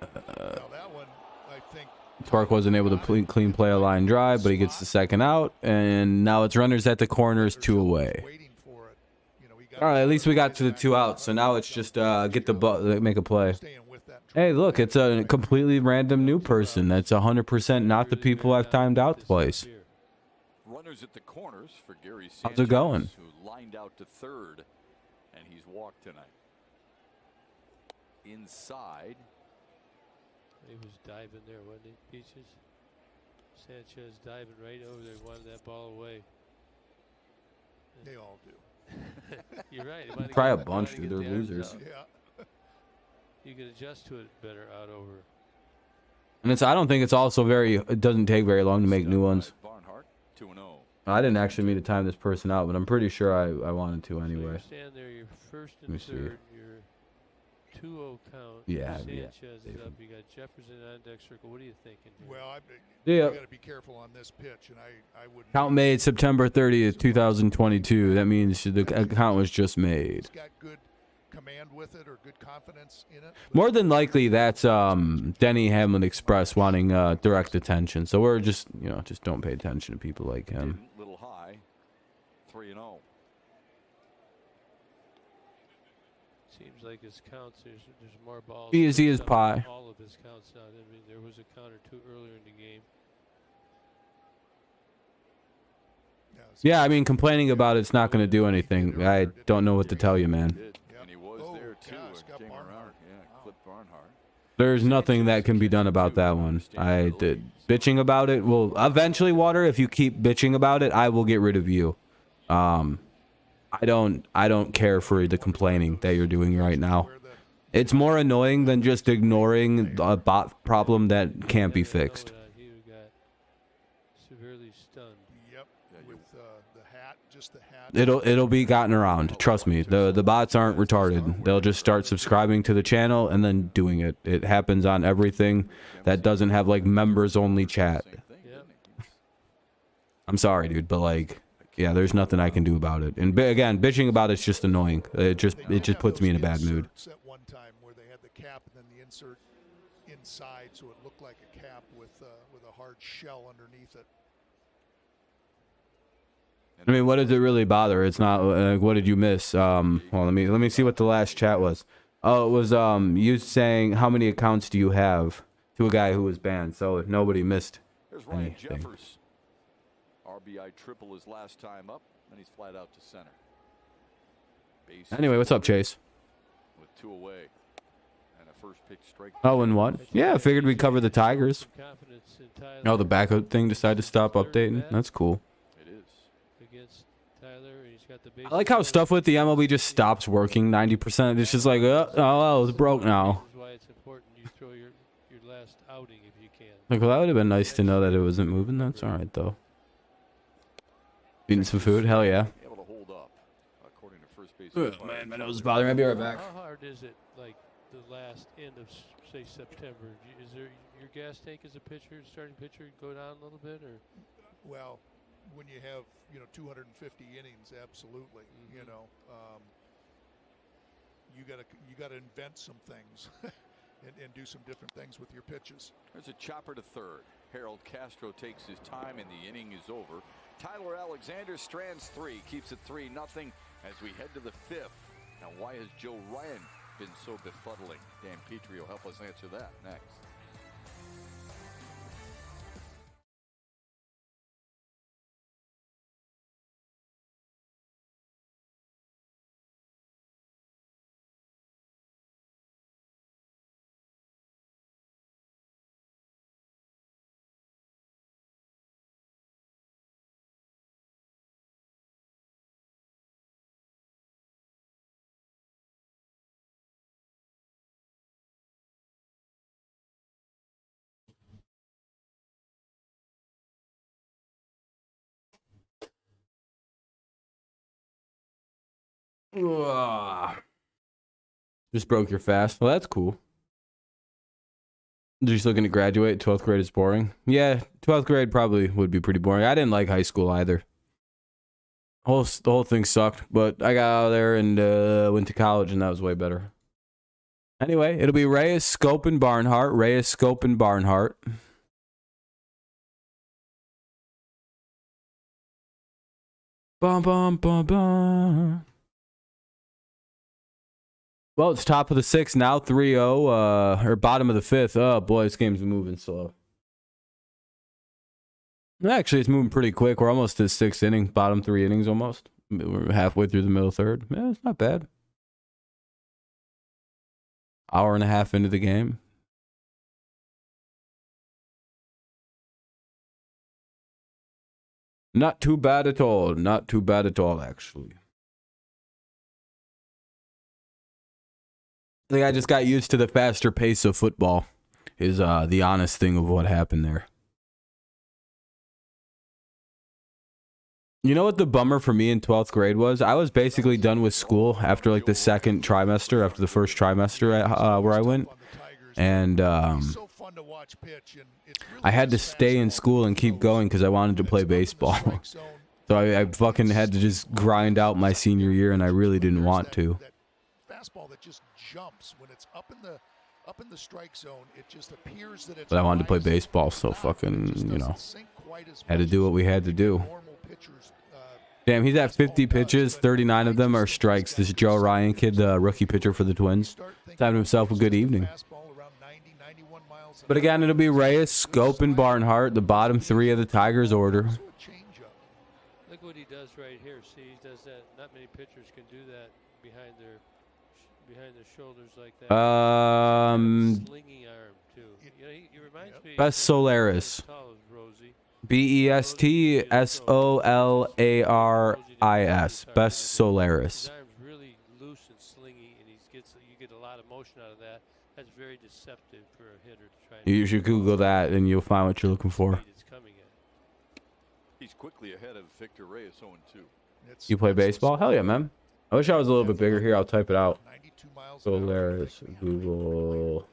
Now that one, I think. Torque wasn't able to clean play a line drive, but he gets the second out, and now it's runners at the corners, 2 away. Waiting for it. All right, at least we got to the 2 outs, so now it's just get the ball, make a play. Hey, look, it's a completely random new person. That's 100% not the people I've timed out twice. Runners at the corners for Gary Sanchez, How's it going? who lined out to third, and he's walked tonight. Inside. He was diving there, wasn't he, Peaches? Sanchez diving right over there, wanted that ball away. They all do. You're right. Try a bunch, dude. They're losers. Yeah. You can adjust to it better out over. And I don't think it's also it doesn't take very long to make new ones. Barnhart, 2-0. I didn't actually mean to time this person out, but I'm pretty sure I wanted to So anyway. you stand there, you're first Let me and see. third, you're 2-0 count. Yeah, Sanchez yeah. is up. You got Jefferson on deck circle. What are you thinking here? Well, Yeah. got to be careful on this pitch, and I wouldn't. Count made September 30th, 2022. That means the account was just made. He's got good command with it or good confidence in it. More than likely, that's Denny Hamlin Express wanting direct attention. So we're just, just don't pay attention to people like him. Little high. 3-0. Seems like his counts, there's more balls. Easy as than pie. All of his counts out. I mean, there was a count or two earlier in the game. Yeah, I mean, complaining about it's not going to do anything. I don't know what to tell you, man. And he was there too. Got Came Barnhart. around. Yeah, Clip Barnhart. There's nothing that can be done about that one. I did bitching about it. Well, eventually, Water, if you keep bitching about it, I will get rid of you. I don't care for the complaining that you're doing right now. It's more annoying than just ignoring a bot problem that can't be fixed. He got severely stunned. Yep, with the hat, just the hat. It'll be gotten around. Trust me. The bots aren't retarded. They'll just start subscribing to the channel and then doing it. It happens on everything that doesn't have like members only chat. Yep. I'm sorry, dude, but like yeah, there's nothing I can do about it. And again, bitching about it's just annoying. It just puts me in a bad mood. At one time where they had the cap and then the insert inside, so it looked like a cap with a hard shell underneath it. I mean, what does it really bother? It's not. What did you miss? Well, let me see what the last chat was. Oh, it was you saying how many accounts do you have to a guy who was banned. So nobody missed There's Ryan anything. Jeffers. RBI triple his last time up, and he's flat out to center. Base Anyway, what's up, Chase? with 2 away and a first pitch strike. Oh, and what? Yeah, I figured we'd cover the Tigers. Confidence in Tyler Oh, the backup thing decided to stop updating. That's cool. It is. against Tyler. And he's got the base I like how stuff with the MLB just stops working 90%. It's just like, oh, it's broke now. This is why it's important you throw your last outing if you can. Like, well, that would have been nice to know that it wasn't moving. That's all right, though. Eating some food? Hell yeah. Able to hold up, according to first base. Oh, man, my nose is bothering me. I'll be right back. How hard is it, like the last end of say September? Is there your gas tank as a pitcher, starting pitcher, go down a little bit, or? Well, when you have 250 innings, absolutely. Mm-hmm. You gotta invent some things and do some different things with your pitches. There's a chopper to third. Harold Castro takes his time, and the inning is over. Tyler Alexander strands 3, keeps it 3-0 as we head to the 5th. Now, why has Joe Ryan been so befuddling? Dan Petrie will help us answer that next. Just broke your fast. Well, that's cool. Just looking to graduate. 12th grade is boring. Yeah, 12th grade probably would be pretty boring. I didn't like high school either. The whole thing sucked, but I got out of there and went to college, and that was way better. Anyway, it'll be Reyes, Scope, and Barnhart. Reyes, Scope, and Barnhart. Bum, bum, bum, bum. Well, it's top of the 6th now, 3-0, or bottom of the 5th. Oh, boy, this game's moving slow. Actually, it's moving pretty quick. We're almost to the 6th inning, bottom 3 innings almost. We're halfway through the middle third. Yeah, it's not bad. Hour and a half into the game. Not too bad at all. Not too bad at all, actually. I think I just got used to the faster pace of football, is the honest thing of what happened there. You know what the bummer for me in 12th grade was? I was basically done with school after like the second trimester, after the first trimester where I went. And I had to stay in school and keep going because I wanted to play baseball. So I fucking had to just grind out my senior year, and I really didn't want to. Fastball that just jumps when it's up in the strike zone. It just appears that it's. But I wanted to play baseball, so fucking, had to do what we had to do. Damn, he's at 50 pitches, 39 of them are strikes. This Joe Ryan kid, the rookie pitcher for the Twins, he's having himself a good evening. But again, it'll be Reyes, Scope, and Barnhart, the bottom 3 of the Tigers order. Look what he does right here. See, he does that. Not many pitchers can do that behind their shoulders like that. Slinging arm too. He reminds me. Best Solaris. BESTSOLARIS. Best Solaris. His arm's really loose and slingy, and you get a lot of motion out of that. That's very deceptive for a hitter to try. You should Google that, and you'll find what you're looking for. He's quickly ahead of Victor Reyes, 0-2. You play baseball? Hell yeah, man. I wish I was a little bit bigger. Here, I'll type it out. Solaris, Google.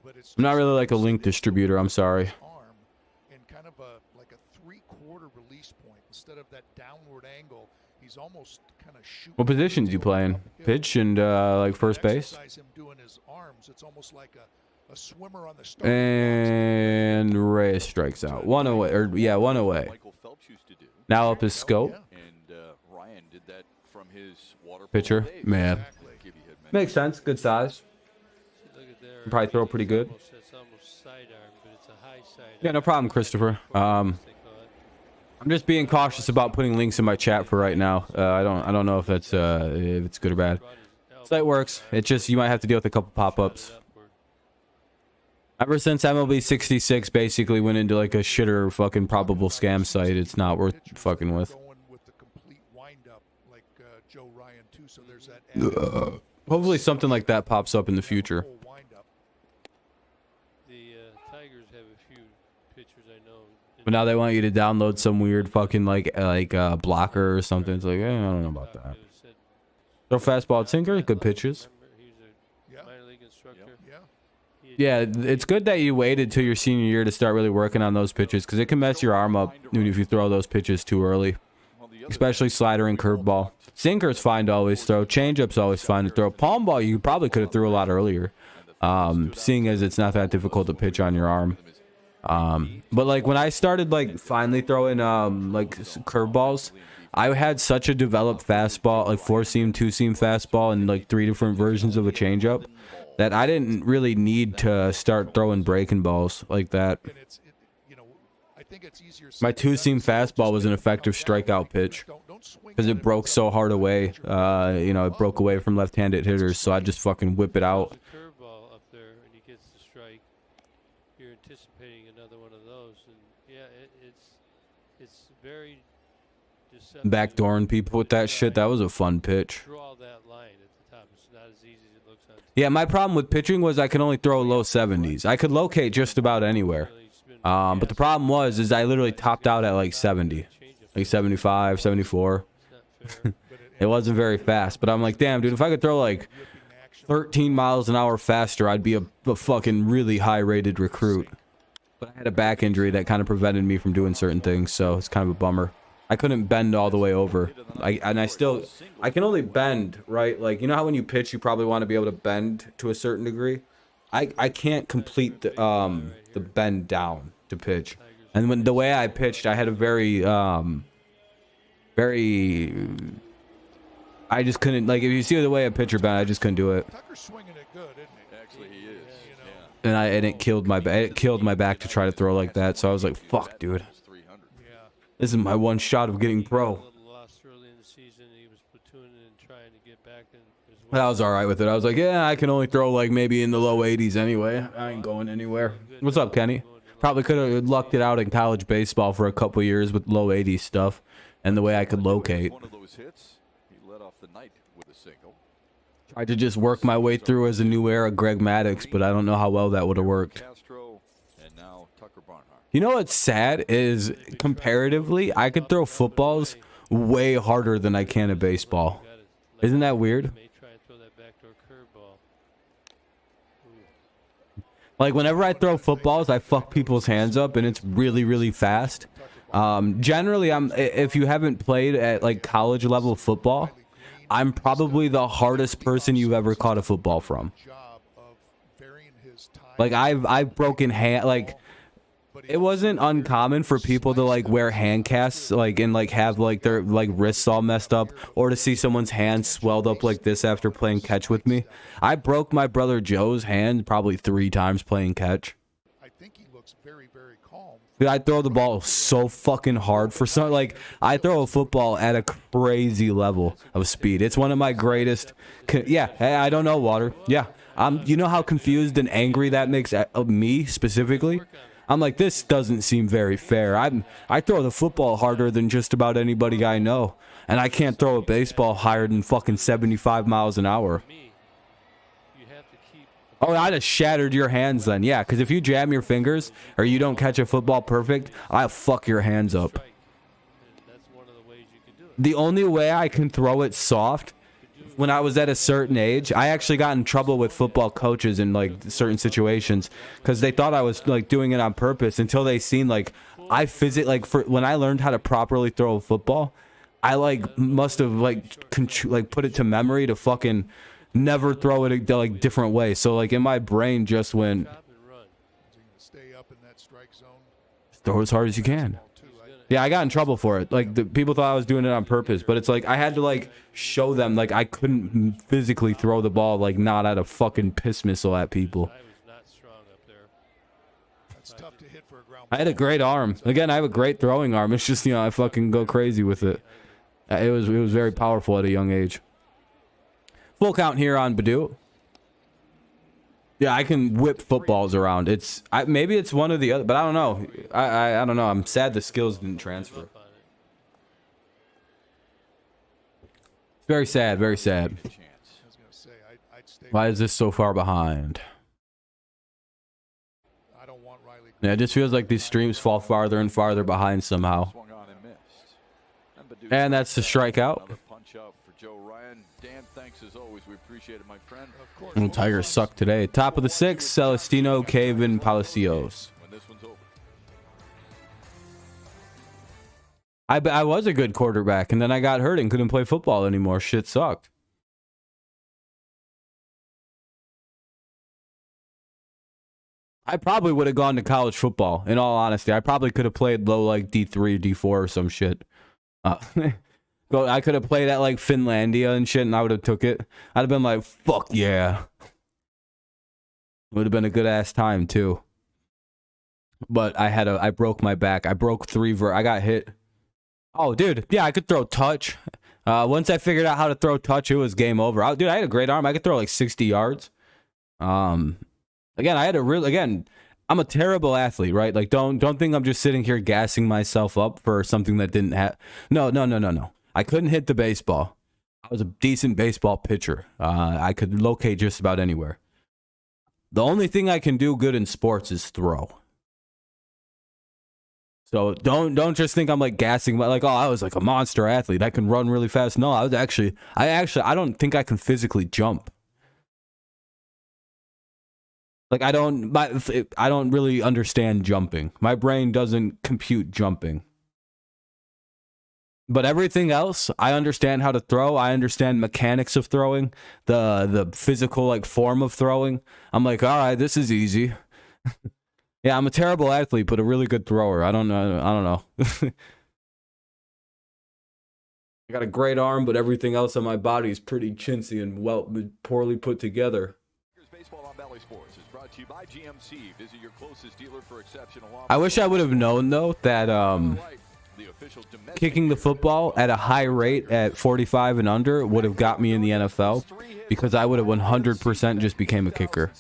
I'm not really like a link distributor. I'm sorry. shorter release point. Instead of that downward angle, he's almost kind of shooting. What positions you playing? Pitch and like first base? Exercise him doing his arms. It's almost like a swimmer on the start. And Reyes strikes out. One away, or yeah, one away. Michael Phelps used to do. Now up his scope. And Ryan did that from his water polo Pitcher, days. man. Give you head Makes sense. Good size. Look at there. Can probably throw pretty good. That's almost sidearm, but it's a high sidearm. Yeah, no problem, Christopher. They call it. I'm just being cautious about putting links in my chat for right now. I don't know if that's if it's good or bad. Site works. It just you might have to deal with a couple pop-ups. Ever since MLB 66 basically went into like a shitter fucking probable scam site, it's not worth fucking with. Going with the complete windup like Joe Ryan too. So there's that. Hopefully something like that pops up in the future. Whole windup. The Tigers have a few pitchers I know. But now they want you to download some weird fucking like blocker or something. It's like, I don't know about that. Throw fastball, sinker, good pitches. He's Yeah. a minor league instructor. Yeah. Yeah, it's good that you waited till your senior year to start really working on those pitches because it can mess your arm up even if you throw those pitches too early. Especially slider and curveball. Sinker's fine to always throw. Changeup's always fine to throw. Palm ball you probably could have threw a lot earlier. Seeing as it's not that difficult to pitch on your arm. But like when I started like finally throwing like curveballs, I had such a developed fastball, like 4-seam, 2-seam fastball, and like 3 different versions of a changeup, that I didn't really need to start throwing breaking balls like that. And you know, I think it's easier. My 2-seam fastball was an effective strikeout pitch because it broke so hard away. You know, it broke away from left-handed hitters, so I just fucking whip it out. There's a curveball up there, and he gets the strike. You're anticipating another one of those, and yeah, it's very deceptive. Backdooring people with that shit, that was a fun pitch. Draw that line at the top. It's not as easy as it looks on. Yeah, my problem with pitching was I could only throw low 70s. I could locate just about anywhere. But the problem was I literally topped out at like 70, like 75, 74. It wasn't very fast, but I'm like, damn, dude, if I could throw like 13 miles an hour faster, I'd be a fucking really high-rated recruit. But I had a back injury that kind of prevented me from doing certain things, so it's kind of a bummer. I couldn't bend all the way over. I can only bend, right? Like, you know how when you pitch, you probably want to be able to bend to a certain degree? I can't complete the bend down to pitch. And when the way I pitched, I had a very I just couldn't, like, if you see the way a pitcher bent, I just couldn't do it. Tucker's swinging it good, isn't he? Actually, he is. You know. And it killed my back to try to throw like that. So I was like, fuck, dude. Yeah. This is my one shot of getting pro. Lost early in the season. He was platooning and trying to get back in as But I well. was all right with it. I was like, yeah, I can only throw like maybe in the low 80s anyway. I ain't going anywhere. What's up, Kenny? Probably could have lucked it out in college baseball for a couple years with low 80s stuff and the way I could locate. One of those hits, he led off the night with a single. Tried to just work my way through as a new era Greg Maddux, but I don't know how well that would have worked. Castro and now Tucker Barnhart. You know what's sad is comparatively, I could throw footballs way harder than I can a baseball. Isn't that weird? May try and throw that backdoor curveball. Like whenever I throw footballs, I fuck people's hands up, and it's really, really fast. Generally, if you haven't played at like college level football, I'm probably the hardest person you've ever caught a football from. Job of varying his time. Like I've broken hand, like it wasn't uncommon for people to like wear hand casts, like and like have like their like wrists all messed up, or to see someone's hand swelled up like this after playing catch with me. I broke my brother Joe's hand probably 3 times playing catch. I think he looks very, very calm. Dude, I throw the ball so fucking hard for some, like I throw a football at a crazy level of speed. It's one of my greatest. Yeah, I don't know, Water. Yeah, you know how confused and angry that makes me specifically. I'm like, this doesn't seem very fair. I throw the football harder than just about anybody I know, and I can't throw a baseball higher than fucking 75 miles an hour. You have to keep Oh, I'd have shattered your hands then. Yeah, because if you jam your fingers or you don't catch a football perfect, I'll fuck your hands up. strike. And that's one of the ways you can do it. The only way I can throw it soft, when I was at a certain age, I actually got in trouble with football coaches in like certain situations because they thought I was like doing it on purpose until they seen like I like for when I learned how to properly throw a football, I like must have like put it to memory to fucking never throw it like different way. So like in my brain just went Stay up in that strike zone. throw as hard as you can. Yeah, I got in trouble for it. Like the people thought I was doing it on purpose, but it's like I had to like show them like I couldn't physically throw the ball like not at a fucking piss missile at people. I was not strong up there. That's tough to hit for a ground. I had a great arm. Again, I have a great throwing arm. It's just, you know, I fucking go crazy with it. It was very powerful at a young age. Full count here on Badu. Yeah, I can whip footballs around. Maybe it's one or the other, but I don't know. I don't know. I'm sad the skills didn't transfer. Very sad, very sad. I was going to say, I'd stay. Why is this so far behind? I don't want Riley. Yeah, it just feels like these streams fall farther and farther behind somehow. Swung on and missed. And that's the strikeout. Another punch out for Joe Ryan. Dan, thanks as always. We appreciate it, my friend. Of course. And Tigers suck today. Top of the sixth, Celestino, Caven, Palacios. When this one's over. I was a good quarterback, and then I got hurt and couldn't play football anymore. Shit sucked. I probably would have gone to college football, in all honesty. I probably could have played low, like D3, D4 or some shit. I could have played at like Finlandia and shit, and I would have took it. I'd have been like, fuck yeah. Would have been a good ass time too. But I broke my back. I broke I got hit. Oh, dude, yeah, I could throw touch. Once I figured out how to throw touch, it was game over. Dude, I had a great arm. I could throw like 60 yards. Again, I'm a terrible athlete, right? Like, don't think I'm just sitting here gassing myself up for something that didn't have. No. I couldn't hit the baseball. I was a decent baseball pitcher. I could locate just about anywhere. The only thing I can do good in sports is throw. So don't just think I'm like gassing, like, oh, I was like a monster athlete. I can run really fast. No, I don't think I can physically jump. Like I don't really understand jumping. My brain doesn't compute jumping. But everything else, I understand how to throw. I understand mechanics of throwing, the physical like form of throwing. I'm like, all right, this is easy. Yeah, I'm a terrible athlete, but a really good thrower. I don't know. I got a great arm, but everything else on my body is pretty chintzy and poorly put together. Baseball on Bally Sports is brought to you by GMC. Visit your closest dealer for exceptional offers. I wish I would have known though that kicking the football at a high rate at 45 and under would have got me in the NFL, because I would have 100% just became a kicker.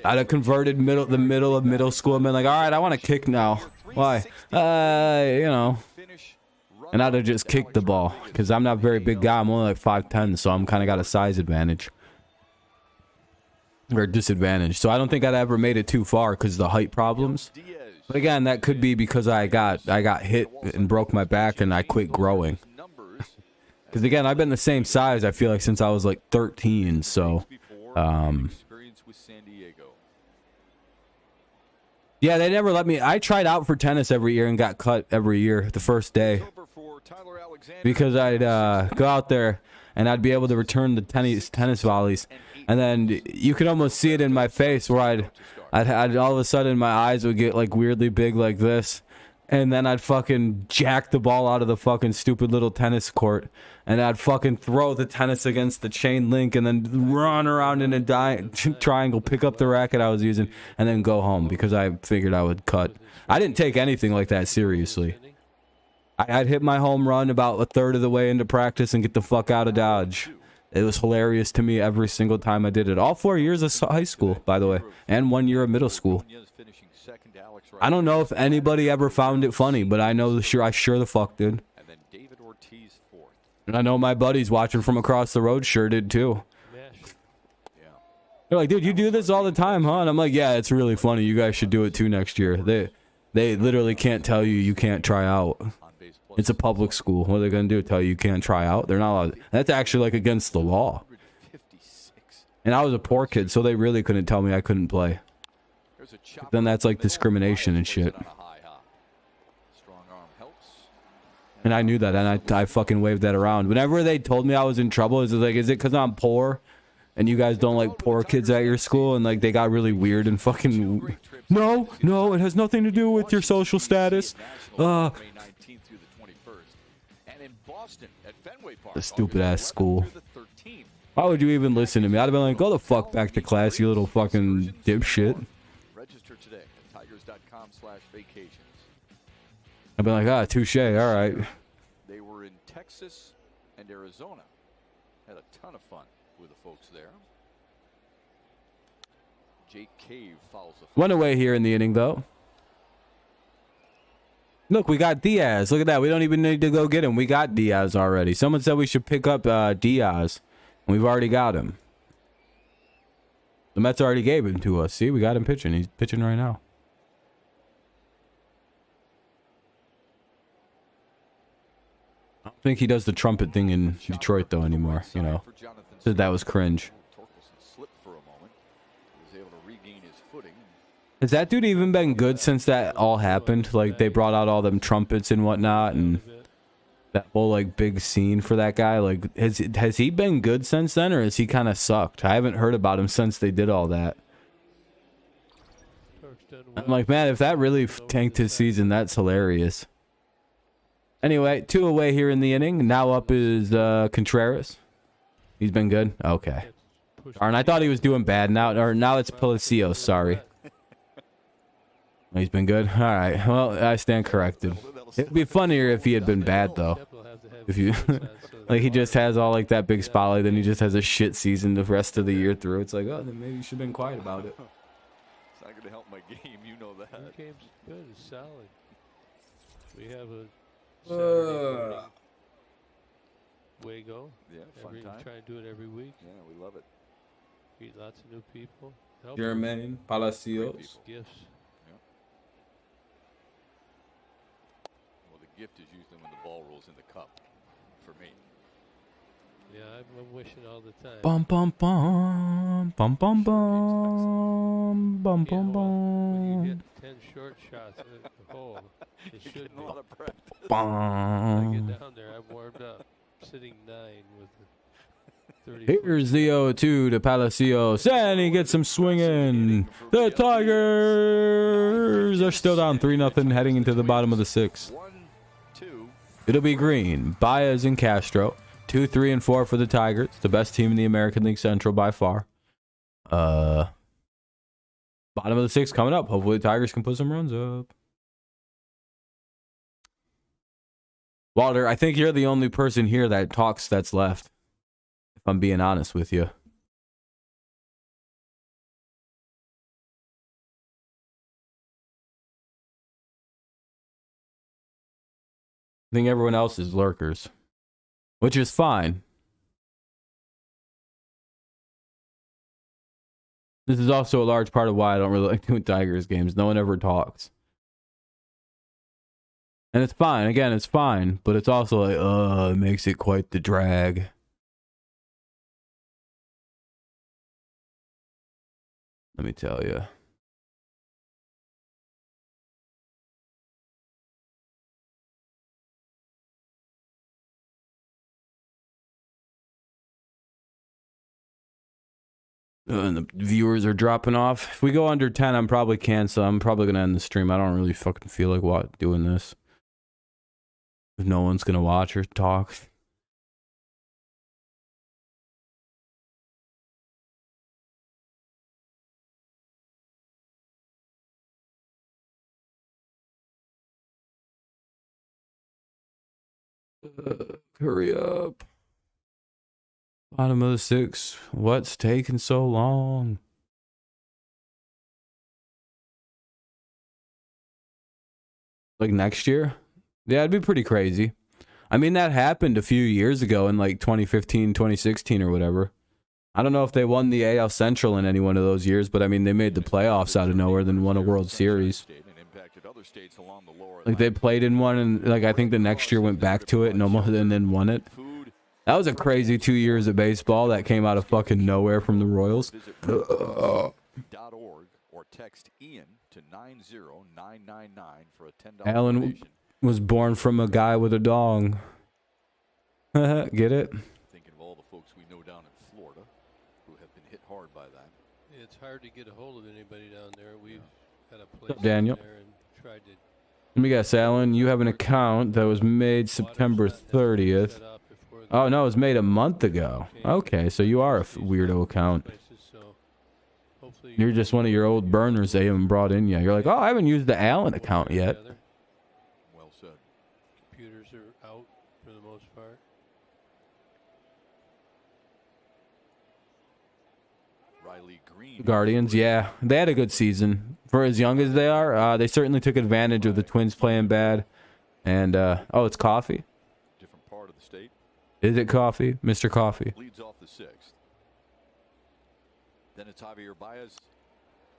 I'd have converted the middle of middle school and been like, all right, I want to kick now. Why? And I'd have just kicked the ball, because I'm not a very big guy. I'm only like 5'10", so I'm kind of got a size advantage. Or disadvantage. So I don't think I'd ever made it too far because of the height problems. But again, that could be because I got hit and broke my back and I quit growing. Because again, I've been the same size, I feel like, since I was like 13, so yeah, they never let me. I tried out for tennis every year and got cut every year the first day, because I'd go out there and I'd be able to return the tennis volleys, and then you could almost see it in my face where I'd all of a sudden my eyes would get like weirdly big like this, and then I'd fucking jack the ball out of the fucking stupid little tennis court, and I'd fucking throw the tennis against the chain link and then run around in a triangle, pick up the racket I was using, and then go home because I figured I would cut. I didn't take anything like that seriously. I'd hit my home run about a third of the way into practice and get the fuck out of Dodge. It was hilarious to me every single time I did it. All 4 years of high school, by the way, and 1 year of middle school. I don't know if anybody ever found it funny, but I know I sure the fuck did. And I know my buddies watching from across the road sure did too. They're like, dude, you do this all the time, huh? And I'm like, yeah, it's really funny. You guys should do it too next year. They literally can't tell you can't try out. It's a public school. What are they going to do? Tell you can't try out? They're not allowed. That's actually like against the law. And I was a poor kid, so they really couldn't tell me I couldn't play. Then that's like discrimination and shit. And I knew that, and I fucking waved that around. Whenever they told me I was in trouble, is it because I'm poor? And you guys don't like poor kids at your school? And like they got really weird and fucking... No, it has nothing to do with your social status. The stupid ass school. Why would you even listen to me? I'd have been like, go the fuck back to class, you little fucking dipshit. Register today at tigers.com/vacations. I'd be like, ah, touche, alright. They were in Texas and Arizona. Had a ton of fun with the folks there. Jake Cave fouls the... One away here in the inning, though. Look, we got Diaz. Look at that. We don't even need to go get him. We got Diaz already. Someone said we should pick up Diaz. We've already got him. The Mets already gave him to us. See, we got him pitching. He's pitching right now. I don't think he does the trumpet thing in Detroit, though, anymore. You know, said that was cringe. Has that dude even been good since that all happened? Like, they brought out all them trumpets and whatnot, and that whole, like, big scene for that guy. Like, has he been good since then, or has he kind of sucked? I haven't heard about him since they did all that. I'm like, man, if that really tanked his season, that's hilarious. Anyway, 2 away here in the inning. Now up is Contreras. He's been good? Okay. Darn, I thought he was doing bad. Now it's Palacios, sorry. He's been good? Alright, well, I stand corrected. It'd be funnier if he had been bad, though. If you... like, he just has all, like, that big spotlight, then he just has a shit season the rest of the year through. It's like, oh, then maybe you should have been quiet about it. It's not going to help my game, you know that. Your game's good, it's solid. We have a Saturday morning Wago. Yeah, fun time. Try and do it every week. Yeah, we love it. Meet lots of new people. Jermaine Palacios. Gifts. The gift is usually when the ball rolls in the cup, for me. Yeah, I'm wishing all the time. Bum bum bum bum bum bum bum bum bum. When you get 10 short shots in the hole, it should be. A lot of breath. I get down there, I'm warmed up, sitting 9 with the 30. Here's the 0-2 to Palacios, and he gets him swinging. The Tigers are still down 3-0, heading into the bottom of the 6th. It'll be Green, Baez, and Castro. 2, 3, and 4 for the Tigers. The best team in the American League Central by far. Bottom of the 6th coming up. Hopefully the Tigers can put some runs up. Walter, I think you're the only person here that talks that's left. If I'm being honest with you. I think everyone else is lurkers, which is fine. This is also a large part of why I don't really like doing Tigers games. No one ever talks. And it's fine. Again, it's fine. But it's also like, it makes it quite the drag. Let me tell you. And the viewers are dropping off. If we go under 10, I'm probably cancel. I'm probably going to end the stream. I don't really fucking feel like doing this. If no one's going to watch or talk. Hurry up. Bottom of the 6th. What's taking so long? Like next year? Yeah, it'd be pretty crazy. I mean, that happened a few years ago in like 2015, 2016 or whatever. I don't know if they won the AL Central in any one of those years, but I mean, they made the playoffs out of nowhere, then won a World Series. Like they played in one, and like I think the next year went back to it and then won it. That was a crazy 2 years of baseball that came out of fucking nowhere from the Royals. .org or text Ian to 90999 for a $10 Alan, donation. Was born from a guy with a dong. Get it? Thinking of all the folks we know down in Florida who have been hit hard by that. It's hard to get a hold of anybody down there. We've had a place What's up, Daniel? down there and tried to Let me guess, Alan. You have an account that was made September 30th. set up before the Oh, no, it was made a month ago. Okay, so you are a weirdo account. places, so hopefully You're just one of your old burners they haven't brought in yet. You're like, oh, I haven't used the Allen account yet. together. Well said. Computers are out for the most part. Riley Green. Guardians, yeah. They had a good season. For as young as they are, they certainly took advantage of the Twins playing bad. And, oh, it's Coffee? Different part of the state. Is it Coffee? Mr. Coffee. Leads off the 6th. Then it's Javier Baez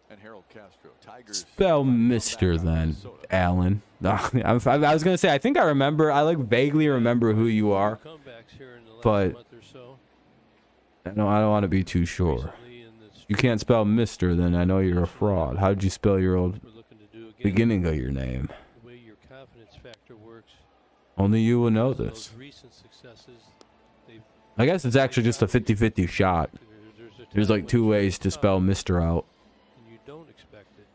and Harold Castro. Tigers. Spell Mr. then, Allen. I was going to say, I think I remember, I like vaguely remember who you are. Comebacks here in the last But- month or so. I don't want to be too sure. Recently in the You can't spell Mr., then I know you're a fraud. How'd you spell your old we're looking to do again. beginning of your name? The way your confidence factor works. Only you will know Those this. recent successes, they've I guess it's actually just a 50-50 shot. There's like two ways to spell Mr. out. and you don't expect it.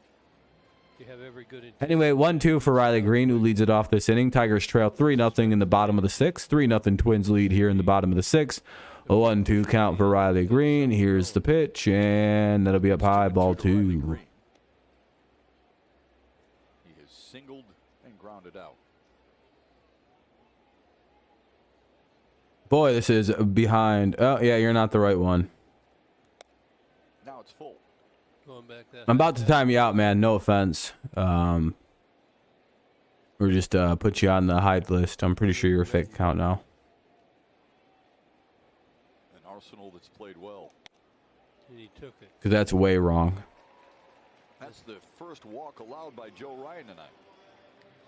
You have every good intention. Anyway, 1-2 for Riley Green, who leads it off this inning. Tigers trail 3-0 in the bottom of the 6th. 3-0 Twins lead here in the bottom of the 6th. A 1-2 count for Riley Green. Here's the pitch, and that'll be up high, ball 2. He has singled and grounded out. Boy, this is behind. Oh, yeah, you're not the right one. Now it's full. Going back that I'm about to high. time you out, man. No offense. Or just put you on the hide list. I'm pretty sure you're a fake account now. An Arsenal that's played well. And he took it. Because that's way wrong. That's the first walk allowed by Joe Ryan tonight.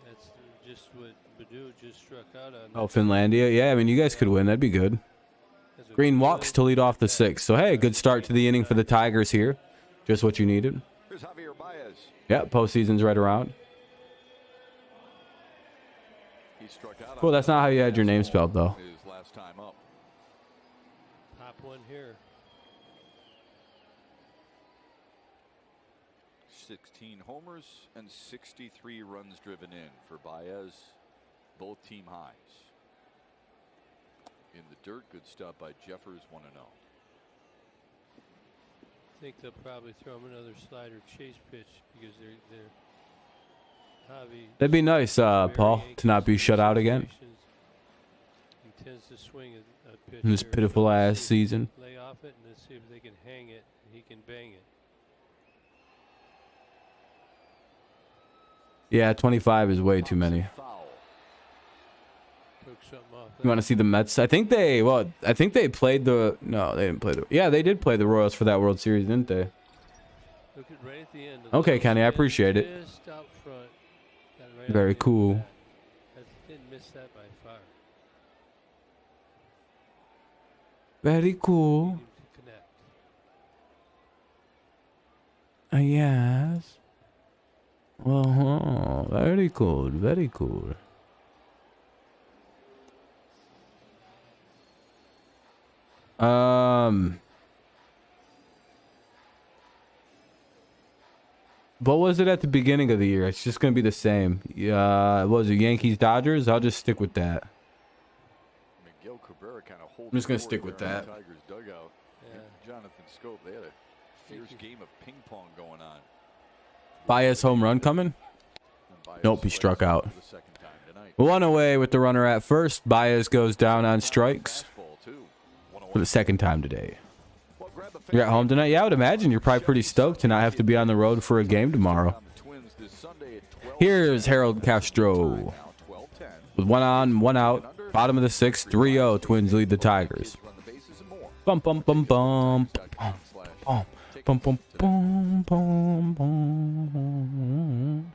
That's just what Badu just struck out on. Oh, Finlandia. Yeah, I mean, you guys could win. That'd be good. That's a Green good walks play. to lead off the 6th. So, hey, good start to the inning for the Tigers here. Just what you needed. Here's Javier Baez. Yeah, postseason's right around. He struck out. Cool, on that's not how you had your name spelled, though. His last time up. Pop one here. 16 homers and 63 runs driven in for Baez. Both team highs. In the dirt, good stuff by Jeffers, 1-0. I think they'll probably throw him another slider chase pitch because they're Javi. That'd be nice, Paul, to not be shut out again. He tends to swing a pitch In this here. pitiful Let's ass see- season. Lay off it and let's see if they can hang it. And he can bang it. Yeah, 25 is way too many. Foul. Took something off. You want to see the Mets? I think they played the. No, they didn't play the. Yeah, they did play the Royals for that World Series, didn't they? Look at right at the end. Okay, Kenny, I appreciate it. Just out front. Got it right Very underneath cool. that. Didn't miss that by far. Very cool. Needed to connect. Yes. Very cool. Very cool. What was it at the beginning of the year? It's just gonna be the same. What was it, Yankees Dodgers? I'll just stick with that. Miguel Cabrera kind of holds. I'm just gonna forward stick with there in that. the Tigers dugout. Yeah. And Jonathan Scope, they had a fierce game of ping pong going on. Baez home run coming? And Baez Nope, he struck strikes out. for the second time tonight. One away with the runner at first. Baez goes down on strikes Fastball, too. for the second time today. Well, grab the You're at home tonight? Yeah, I would imagine you're probably pretty stoked to not have to be on the road for a game tomorrow. on the Twins this Sunday at 12. Here's Harold Castro. Now 12-10. With one on, one out. Bottom of the 6th, 3-0. Twins lead the Tigers. Run the bases and more. Bum, bum, bum, bum. Tigers.com/. Bum, bum, bum, bum, bum, bum.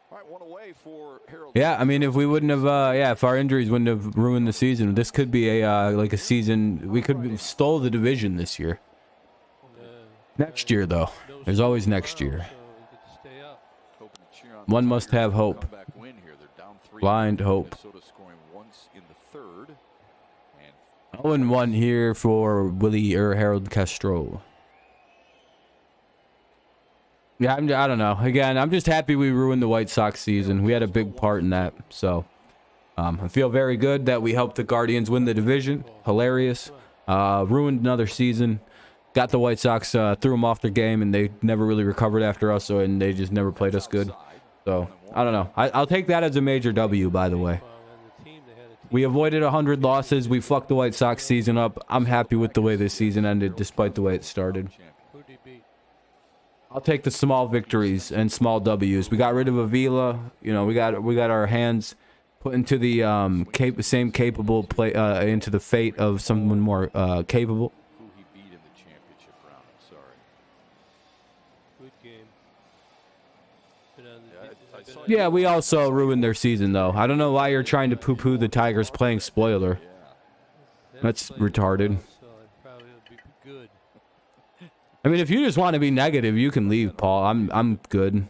All right, one away for Harold. Yeah, I mean, if we wouldn't have, if our injuries wouldn't have ruined the season, this could be like a season. We could have stole the division this year. Next year, though. There's always next year. So we get to stay up. Hoping to cheer on One the must Tigers have for a hope. comeback win here. They're Blind hope. Minnesota scoring once in the third. And 0-1 here for Willie or Harold Castro. Yeah, I don't know. Again, I'm just happy we ruined the White Sox season. We had a big part in that. So I feel very good that we helped the Guardians win the division. Hilarious. Ruined another season. Got the White Sox, threw them off their game, and they never really recovered after us, and they just never played us good. So, I don't know. I'll take that as a major W, by the way. We avoided 100 losses. We fucked the White Sox season up. I'm happy with the way this season ended, despite the way it started. I'll take the small victories and small W's. We got rid of Avila. You know, we got our hands put into the same capable play into the fate of someone more capable. who he beat in the championship round. I'm sorry. Good game. Been on the, I saw Yeah, we also ruined their season, though. I don't know why you're trying to poo-poo the Tigers playing spoiler. That's retarded. So it probably would be good. I mean, if you just want to be negative, you can leave, Paul. I'm good.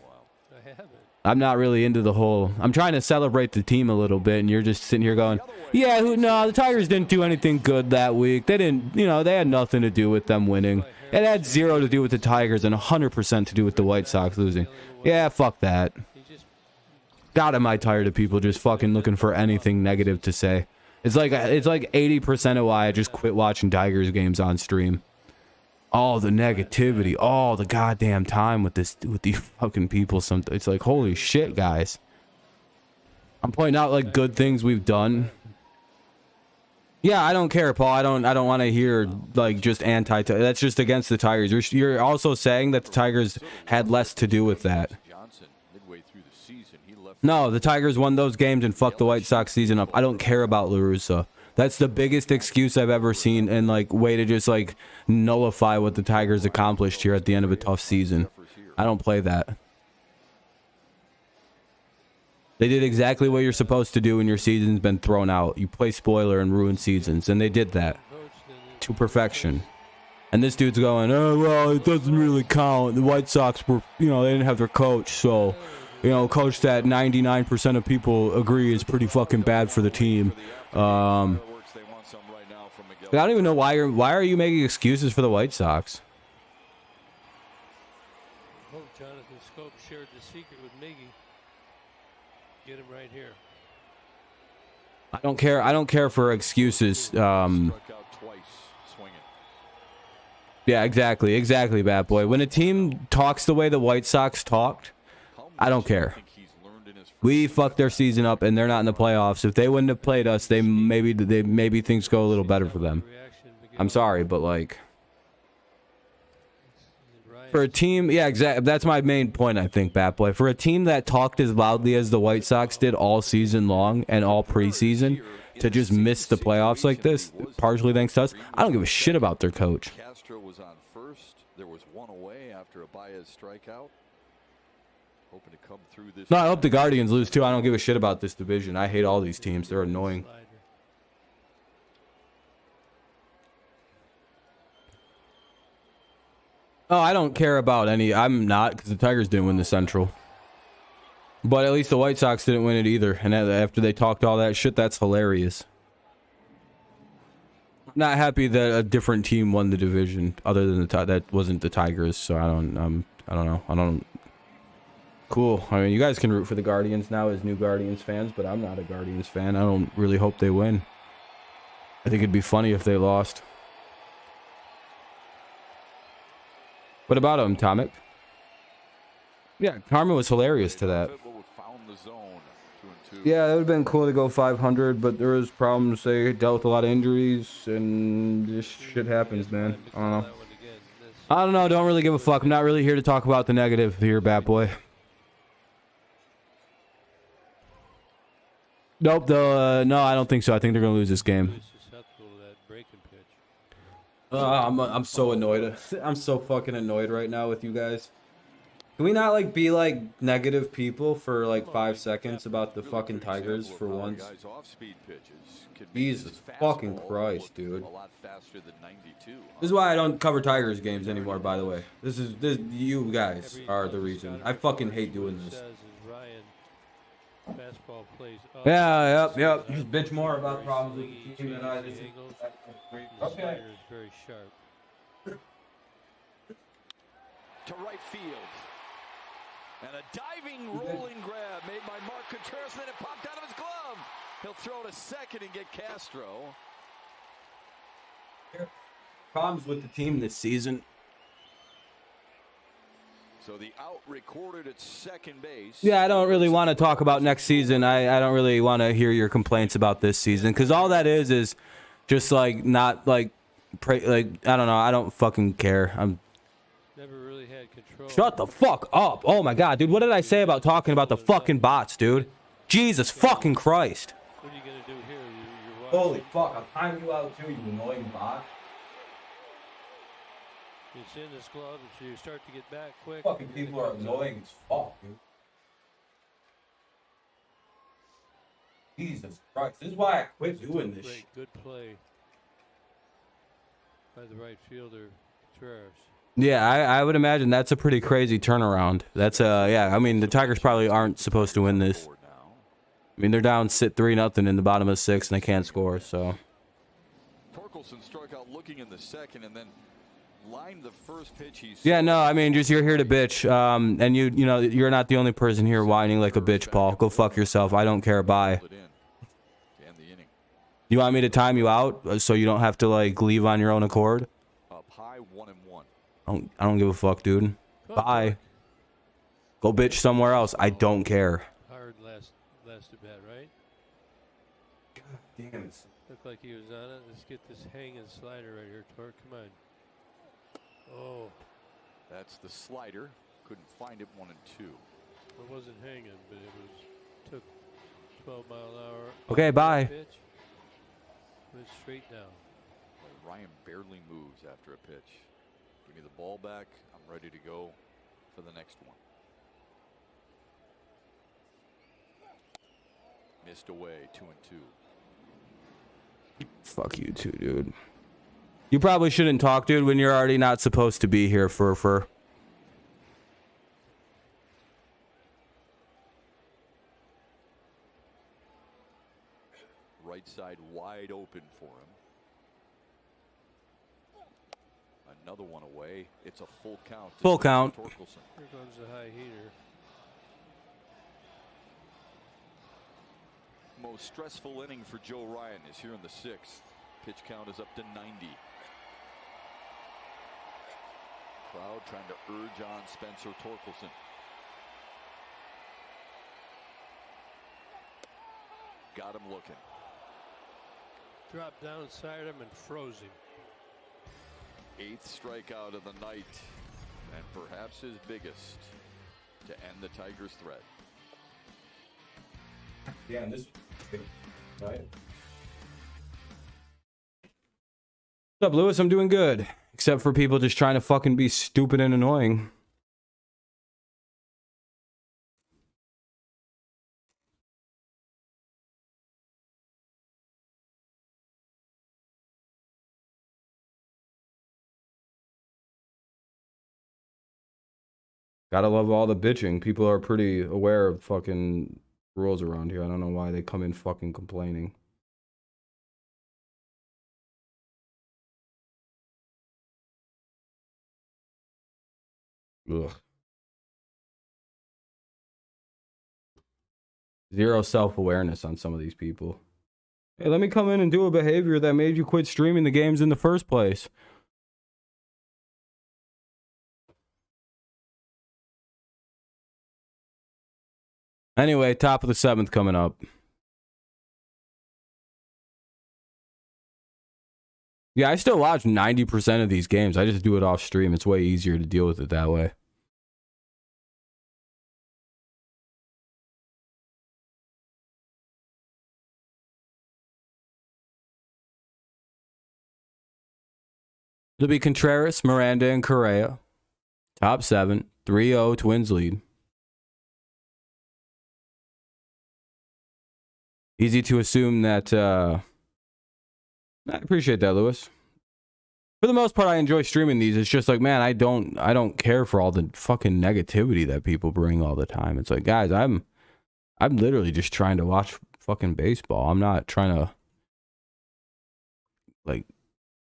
I haven't. I'm not really into the whole. I'm trying to celebrate the team a little bit, and you're just sitting here going, "Yeah, no, the Tigers didn't do anything good that week. They didn't, they had nothing to do with them winning. It had 0 to do with the Tigers and 100% to do with the White Sox losing." Yeah, fuck that. He just God, am I tired of people just fucking looking for anything negative to say. It's like 80% of why I just quit watching Tigers games on stream. All the negativity, all the goddamn time with these fucking people. It's like, holy shit, guys. I'm pointing out like good things we've done. Yeah, I don't care, Paul. I don't want to hear like just anti. That's just against the Tigers. You're also saying that the Tigers had less to do with that. Johnson, midway through the season, he left. No, the Tigers won those games and fucked the White Sox season up. I don't care about La Russa. That's the biggest excuse I've ever seen, and like way to just like nullify what the Tigers accomplished here at the end of a tough season. I don't play that. They did exactly what you're supposed to do when your season's been thrown out. You play spoiler and ruin seasons, and they did that to perfection. And this dude's going, "Oh well, it doesn't really count. The White Sox were, they didn't have their coach, so." Coach that 99% of people agree is pretty fucking bad for the team. I don't even know why are you making excuses for the White Sox? hope Jonathan Scope shared the secret with Miggy. Get him right here. I don't care for excuses. Struck out twice, swinging. Yeah, exactly, bad boy. When a team talks the way the White Sox talked, I don't care. We fucked their season up, and they're not in the playoffs. If they wouldn't have played us, maybe things go a little better for them. I'm sorry, but like for a team, yeah, exactly. That's my main point. I think, Bat Boy, for a team that talked as loudly as the White Sox did all season long and all preseason, to just miss the playoffs like this, partially thanks to us, I don't give a shit about their coach. Castro was on first. There was one away after a Baez strikeout. Hoping to come through this. No, I hope the Guardians lose too. I don't give a shit about this division. I hate all these teams. They're annoying. Oh, I don't care about any. I'm not, because the Tigers didn't win the Central. But at least the White Sox didn't win it either. And after they talked all that shit, that's hilarious. I'm not happy that a different team won the division other than that wasn't the Tigers. So I don't know. Cool. I mean, you guys can root for the Guardians now as new Guardians fans, but I'm not a Guardians fan. I don't really hope they win. I think it'd be funny if they lost. What about him, Tomic? Yeah, Karma was hilarious to that. Yeah, it would have been cool to go 500, but there was problems. They dealt with a lot of injuries, and this shit happens, man. I don't know. Don't really give a fuck. I'm not really here to talk about the negative here, Bat Boy. Nope. No, I don't think so. I think they're gonna lose this game. I'm so annoyed. I'm so fucking annoyed right now with you guys. Can we not like be like negative people for like 5 seconds about the fucking Tigers for once? Jesus fucking Christ, dude. This is why I don't cover Tigers games anymore, by the way. This you guys are the reason. I fucking hate doing this. Fastball plays up. Yeah, yep. Slider Just bitch more about very problems with swingy, the team than I changes just. angles. The Okay. slider is very sharp. To right field. And a diving rolling grab made by Mark Contreras, and then it popped out of his glove. He'll throw to second and get Castro. Problems with the team this season. So the out recorded at second base. Yeah, I don't really want to talk about next season. I don't really want to hear your complaints about this season because all that is just like not like I don't know. I don't fucking care. I'm. Never really had control. Shut the fuck up. Oh my god, dude. What did I say about talking about the fucking bots, dude? Jesus fucking Christ. What are you gonna do here? You're Holy watching. fuck, I'll time you out too, you annoying bot. It's in this glove, so you start to get back quick. Fucking and then people it are comes annoying as fuck, dude. Jesus Christ. This is why I quit doing this shit. Great, good play by the right fielder, Contreras. Yeah, I would imagine that's a pretty crazy turnaround. That's yeah, I mean the Tigers probably aren't supposed to win this. I mean they're down 3-0 in the bottom of 6 and they can't score, so. Torkelson struck out looking in the second and then lined the first pitch he Yeah, no, I mean just you're here to bitch. And you know, you're not the only person here whining like a bitch, Paul. Go fuck yourself. I don't care. Bye. You want me to time you out so you don't have to like leave on your own accord? Up high, 1-1. I don't give a fuck, dude. Bye. Go bitch somewhere else. I don't care. Hard last at bat, right? God damn it. Looked like he was on it. Let's get this hanging slider right here, Torque. Come on. Oh, That's the slider. Couldn't find it, 1 and 2. it wasn't hanging, but it was took 12 mile an hour. Okay, bye. Pitch. Went straight down. Ryan barely moves after a pitch. Give me the ball back. I'm ready to go for the next one. Missed away, 2 and 2. Fuck you too, dude. You probably shouldn't talk, dude, when you're already not supposed to be here for. Right side wide open for him. Another one away. It's a full count. Full count. Torkelson. Here comes the high heater. Most stressful inning for Joe Ryan is here in the 6th. Pitch count is up to 90. Crowd trying to urge on Spencer Torkelson. Got him looking. Dropped down, sired him, and froze him. 8th strikeout of the night, and perhaps his biggest to end the Tigers' threat. Yeah, this. Right. What's up, Lewis? I'm doing good. Except for people just trying to fucking be stupid and annoying. Gotta love all the bitching. People are pretty aware of fucking rules around here. I don't know why they come in fucking complaining. Ugh. Zero self-awareness on some of these people. Hey, let me come in and do a behavior that made you quit streaming the games in the first place. Anyway, top of the 7th coming up. Yeah, I still watch 90% of these games. I just do it off stream. It's way easier to deal with it that way. It'll be Contreras, Miranda, and Correa. Top 7. 3-0 Twins lead. Easy to assume that, I appreciate that, Lewis. For the most part, I enjoy streaming these. It's just like, man, I don't care for all the fucking negativity that people bring all the time. It's like, guys, I'm I'm literally just trying to watch fucking baseball. I'm not trying to like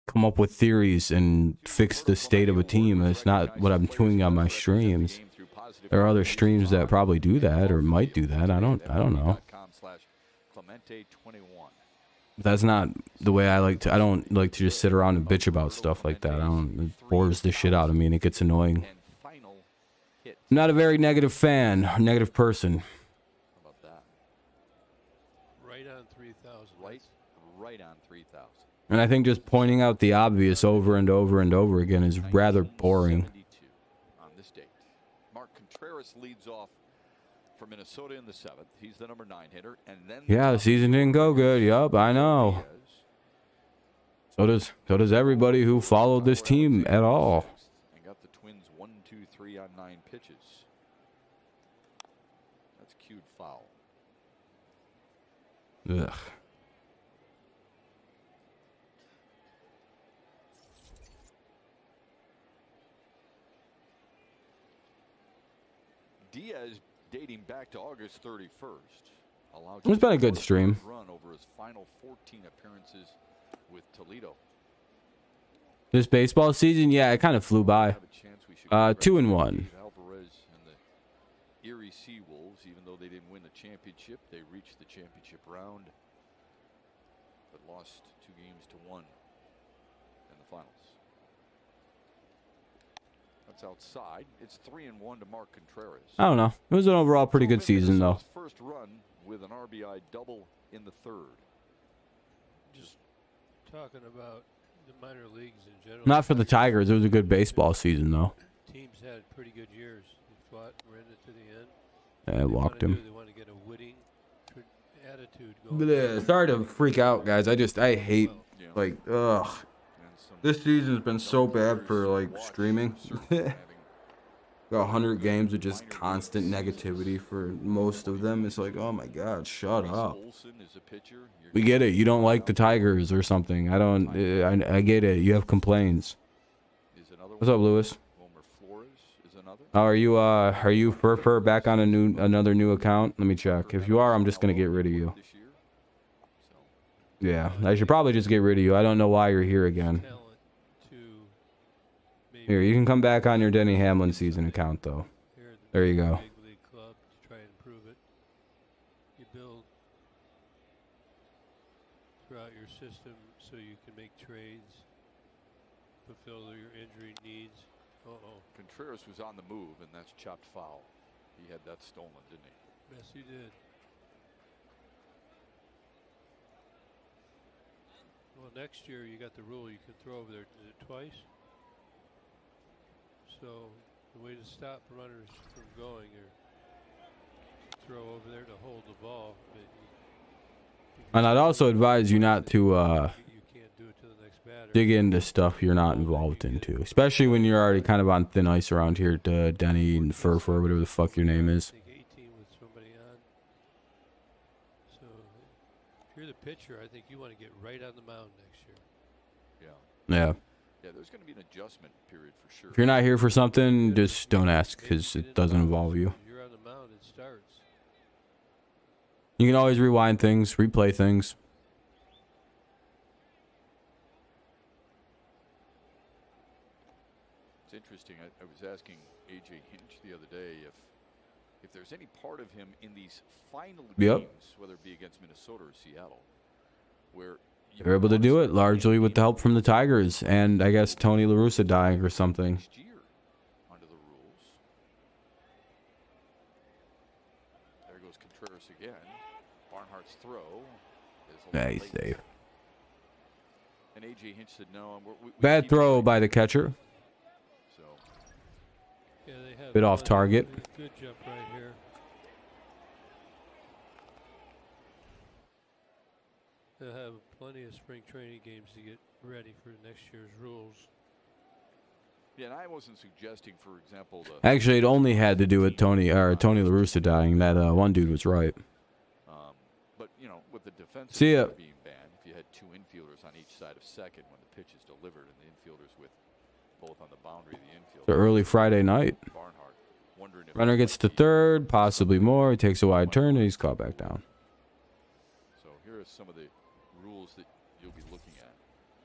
come up with theories and fix the state of a team. That's not what I'm doing on my streams. There are other streams that probably do that or might do that. I don't know. That's not the way I like to. I don't like to just sit around and bitch about stuff like that. It bores the shit out of me and it gets annoying. I'm not a very negative fan, or negative person. How about that? Right on 3,000. Right on 3,000. And I think just pointing out the obvious over and over and over again is rather boring. 1972 on this date. Mark Contreras leads off for Minnesota in the 7th. He's the number 9 hitter, and then Yeah, the season didn't go good. Yup, I know. So does everybody who followed this team at all. And got the Twins 1, 2, 3 on 9 pitches. That's cued foul. Ugh. Diaz, dating back to August 31st, allowed It's been a good stream. run over his final 14 appearances with Toledo. This baseball season, yeah, it kind of flew by. Have a chance we should 2-1. Steve Alvarez and the Erie Seawolves, even though they didn't win the championship, they reached the championship round, but lost 2 games to 1 in the finals. That's outside. It's 3-1 to Mark Contreras. I don't know. It was an overall pretty good season, though. Minnesota's first run with an RBI double in the 3rd. Just talking about the minor leagues in general. Not for the Tigers. It was a good baseball season, though. Teams had pretty good years. They fought, ran it to the end. Yeah, I walked him. They want to get a winning attitude But, going. sorry to freak out, guys. I hate, Yeah. like, ugh. And some This season's been so bad for, like, streaming. Got 100 games of just constant negativity for most of them. It's like, oh my god, shut up. Olsen is a pitcher. We get it. You don't like the Tigers or something. I don't. I get it. You have complaints. Is another What's up, Lewis? Wilmer Flores is another. Oh, are you Fur back on another new account? Let me check. If you are, I'm just gonna get rid of you. This year. So Yeah, I should probably just get rid of you. I don't know why you're here again. Talent to maybe Here, you can come back on your Denny Hamlin season account though. here in the There you go. big league club to try and improve it. You build throughout your system so you can make trades, fulfill your injury needs. Contreras was on the move, and that's chopped foul. He had that stolen, didn't he? Yes, you did. Well, next year you got the rule you can throw over there twice. So the way to stop runners from going or throw over there to hold the ball. But And I'd also advise you not to you can't do it to the next batter. dig into stuff you're not involved into, especially when you're already kind of on thin ice around here. Denny and Fur, whatever the fuck your name is. I think 18 with somebody on. So if you're the pitcher, I think you want to get right on the mound next year. Yeah. Yeah. Yeah, there's going to be an adjustment period for sure. If you're not here for something, just don't ask because it doesn't involve you. If you're on the mound, it starts. You can always rewind things, replay things. It's interesting. I was asking AJ Hinch the other day if there's any part of him in these final Yep. games, whether it be against Minnesota or Seattle, where They're able to do it largely with the help from the Tigers and I guess Tony La Russa dying or something. next year under the rules. There goes Contreras again. Barnhart's throw is a Yeah, little he's late. safe. And AJ Hinch said no. We Bad keep throw trying. by the catcher. So Yeah, they have Bit off target. Good jump right here. They'll have plenty of spring training games to get ready for next year's rules. yeah, and I wasn't suggesting, for example, the Actually, it only had to do with Tony La Russa dying. That one dude was right. but you know, with the defense See ya. being banned, if you had 2 infielders on each side of second when the pitch is delivered, and the infielders with both on the boundary of the infield. The early Friday night. Barnhart wondering if Runner gets to third, possibly more. He takes a wide turn, and he's caught back down. So here are some of the rules that you'll be looking at.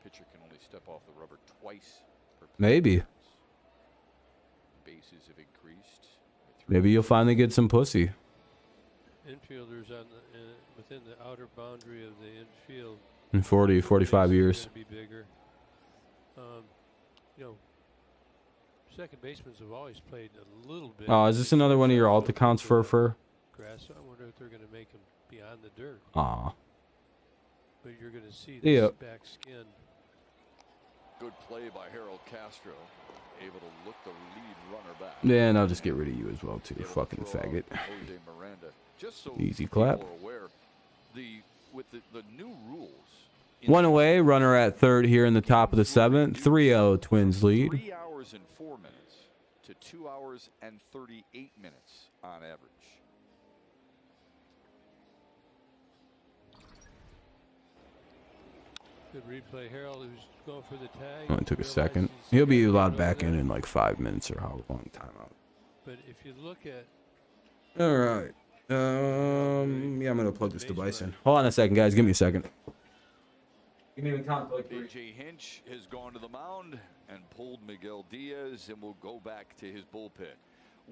Pitcher can only step off the rubber twice per play. Maybe. Bases have increased. Maybe you'll finally get some pussy. Infielders on within the outer boundary of the infield. In 40, 45 years. Be bigger. You know, second basemen have always played a little bit. Oh, is this another one of your alt accounts for? Grass. I wonder if they're going to make him beyond the dirt. Aw. But you're going to see Yeah. this back skin. Good play by Harold Castro. Able to look the lead runner back. Yeah, and I'll just get rid of you as well, too. Able to Fucking throw faggot. Jose Miranda. Just so Easy people clap. are aware, with the new rules. One away, runner at third here in the top of the seventh. 3-0 Twins lead. 3 hours and 4 minutes to 2 hours and 38 minutes on average. Good replay. Harold, who's going for the tag. Only took a realizes second. he's He'll be got allowed it back over in there. like 5 minutes or how long timeout. But if you look at All right. Yeah, I'm gonna plug this device in. Hold on a second, guys. Give me a second. You can even count like 3. A.J. Hinch has gone to the mound and pulled Miguel Diaz and will go back to his bullpen.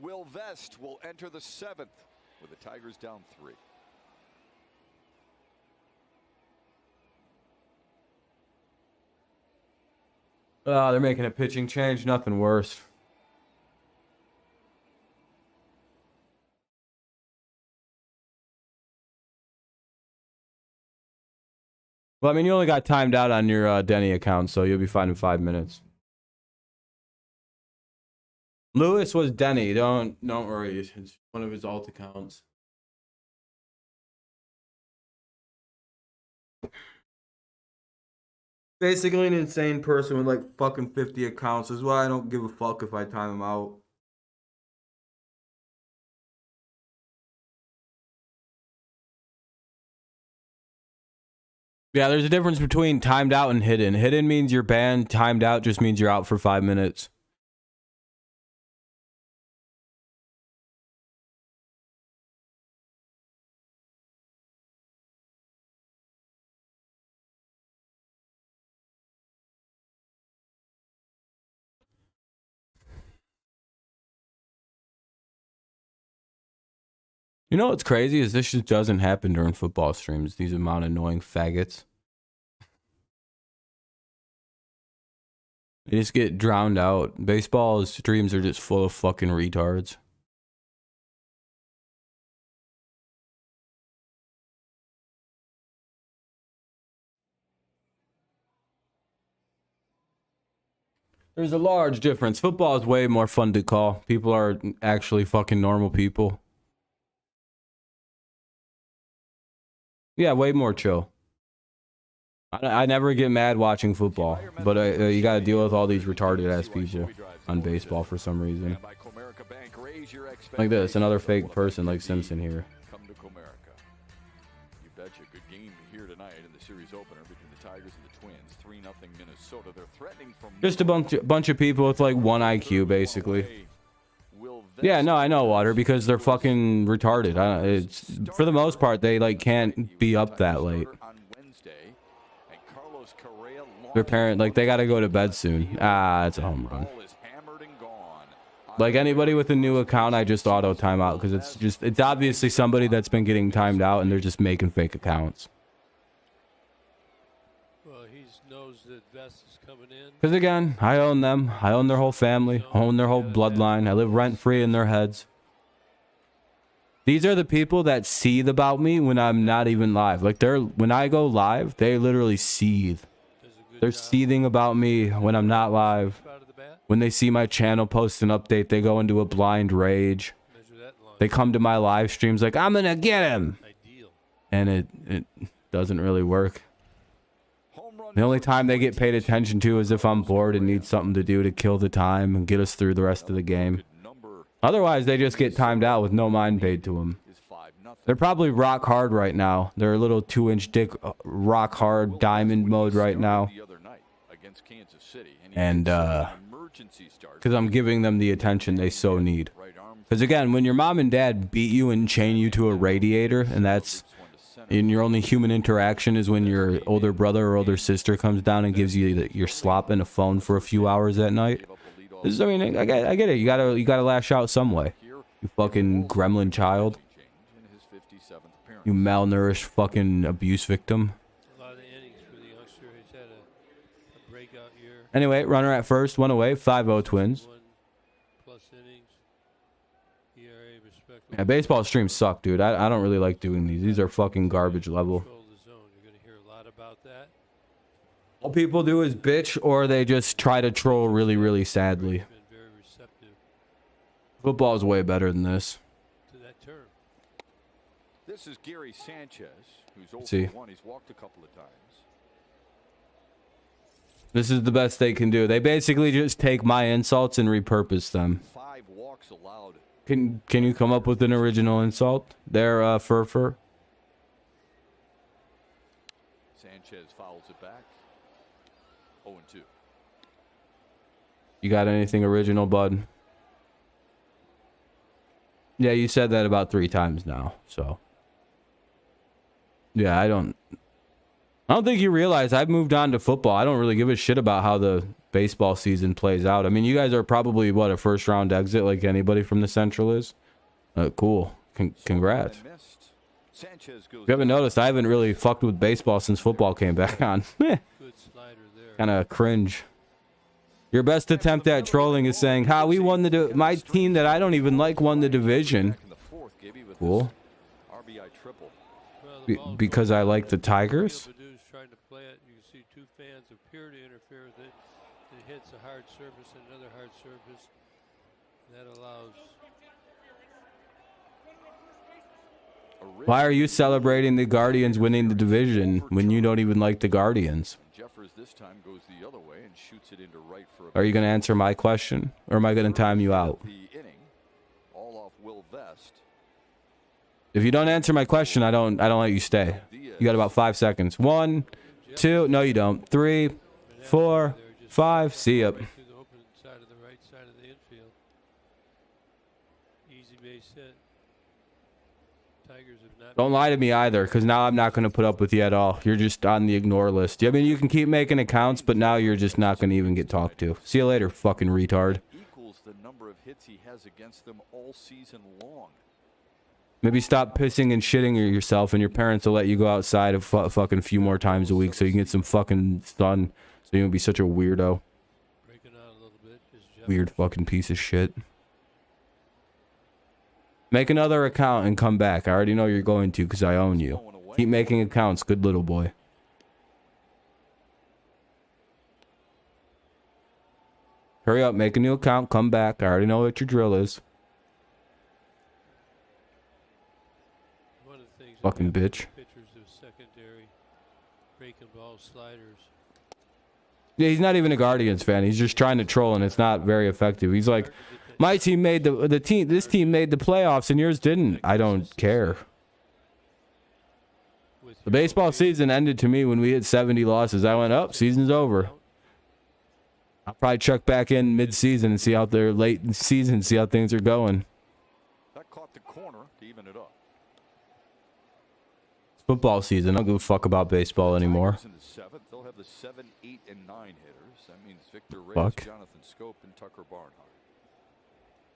Will Vest will enter the 7th with the Tigers down 3. Oh, they're making a pitching change. Nothing worse. Well, I mean, you only got timed out on your Denny account, so you'll be fine in 5 minutes. Lewis was Denny. Don't worry. It's one of his alt accounts. Basically an insane person with like fucking 50 accounts. Is why I don't give a fuck if I time him out. Yeah, there's a difference between timed out and hidden. Hidden means you're banned. Timed out just means you're out for 5 minutes. You know what's crazy is this just doesn't happen during football streams. These amount of annoying faggots. They just get drowned out. Baseball streams are just full of fucking retards. There's a large difference. Football is way more fun to call. People are actually fucking normal people. Yeah, way more chill. I never get mad watching football, but you got to deal with all these retarded ass people on baseball for some reason. Like this, another fake person like Simpson here. Come to Comerica. You betcha. Good game here tonight in the series opener between the Tigers and the Twins. 3-0 Minnesota. They're threatening from Just a bunch of people with like 1 IQ, basically. Yeah, no, I know, Water, because they're fucking retarded. It's for the most part they like can't be up that late. Their parent, like, they gotta go to bed soon. Ah, it's a home run. Like anybody with a new account, I just auto timeout because it's obviously somebody that's been getting timed out and they're just making fake accounts. Well, he knows that Vest is coming in. Because again, I own them. I own their whole family. I own their whole bloodline. I live rent free in their heads. These are the people that seethe about me when I'm not even live. Like when I go live, they literally seethe. They're seething about me when I'm not live. When they see my channel post an update, they go into a blind rage. They come to my live streams like, I'm gonna get him. And it doesn't really work. The only time they get paid attention to is if I'm bored and need something to do to kill the time and get us through the rest of the game. Otherwise, they just get timed out with no mind paid to them. They're probably rock hard right now. They're a little 2-inch dick rock hard diamond mode right now. And because I'm giving them the attention they so need. Because again, when your mom and dad beat you and chain you to a radiator, and that's in your only human interaction is when your older brother or older sister comes down and gives you your slop and a phone for a few hours at night. I mean, I get it. You gotta lash out some way. You fucking gremlin child. You malnourished fucking abuse victim. A lot of innings for the youngster. He's had a breakout year. Anyway, runner at first, one away, 5-0 Twins. 1+ innings. ERA respectable. Yeah, baseball streams suck, dude. I don't really like doing these. These are fucking garbage level. Control the zone. You're gonna hear a lot about that. All people do is bitch, or they just try to troll really, really sadly. Been very receptive Football is way better than this. to that term. This is Gary Sanchez, who's over See. 1. He's walked a couple of times. This is the best they can do. They basically just take my insults and repurpose them. 5 walks allowed. Can you come up with an original insult? There, Furfur. Sanchez fouls it back. 0-2. You got anything original, bud? Yeah, you said that about 3 times now, so. Yeah, I don't think you realize I've moved on to football. I don't really give a shit about how the baseball season plays out. I mean, you guys are probably, what, a first-round exit like anybody from the Central is? Cool. Congrats. Sanchez goes. If you haven't noticed, I haven't really fucked with baseball since football came back on. Good slider there. Kind of cringe. Your best attempt at trolling is saying, "Ha, we won my team that I don't even like won the division." Back in the 4th, Gibby, with Cool. his RBI triple. Well, the ball's Because I like the Tigers. Badu's trying to play it. You can see 2 fans appear to interfere with it. It hits a hard surface and another hard surface. That allows. Why are you celebrating the Guardians winning the division when you don't even like the Guardians? Jeffers this time goes the other way and shoots it into right for a Are you going to answer my question, or am I going to time you out? the inning. All off Will Vest. If you don't answer my question, I don't let you stay. You got about 5 seconds. 1, 2, no you don't. 3, 4, 5. See ya. Right through the open side of the right side of the infield. Easy base hit. Tigers have not. Don't lie to me either, because now I'm not going to put up with you at all. You're just on the ignore list. I mean, you can keep making accounts, but now you're just not going to even get talked to. See you later, fucking retard. Equals the number of hits he has against them all season long. Maybe stop pissing and shitting yourself, and your parents will let you go outside a fucking few more times a week so you can get some fucking sun. So you won't be such a weirdo. Breaking out a little bit is Jeffers. Weird fucking piece of shit. Make another account and come back. I already know you're going to because I own you. Keep making accounts, good little boy. Hurry up, make a new account, come back. I already know what your drill is. One of the things Fucking bitch. pitchers of secondary breaking ball sliders. Yeah, he's not even a Guardians fan. He's just trying to troll, and it's not very effective. He's like, my team made the team. This team made the playoffs, and yours didn't. I don't care. The baseball season ended to me when we hit 70 losses. I went, oh, season's over. I'll probably check back in mid-season and see how they're late in season, see how things are going. That caught the corner to even it up. It's football season. I don't give a fuck about baseball anymore. Tigers in the 7th. They'll have the 7, 8, and 9 hitters. That means Victor Reyes, Fuck. Jonathan Scope, and Tucker Barnhart.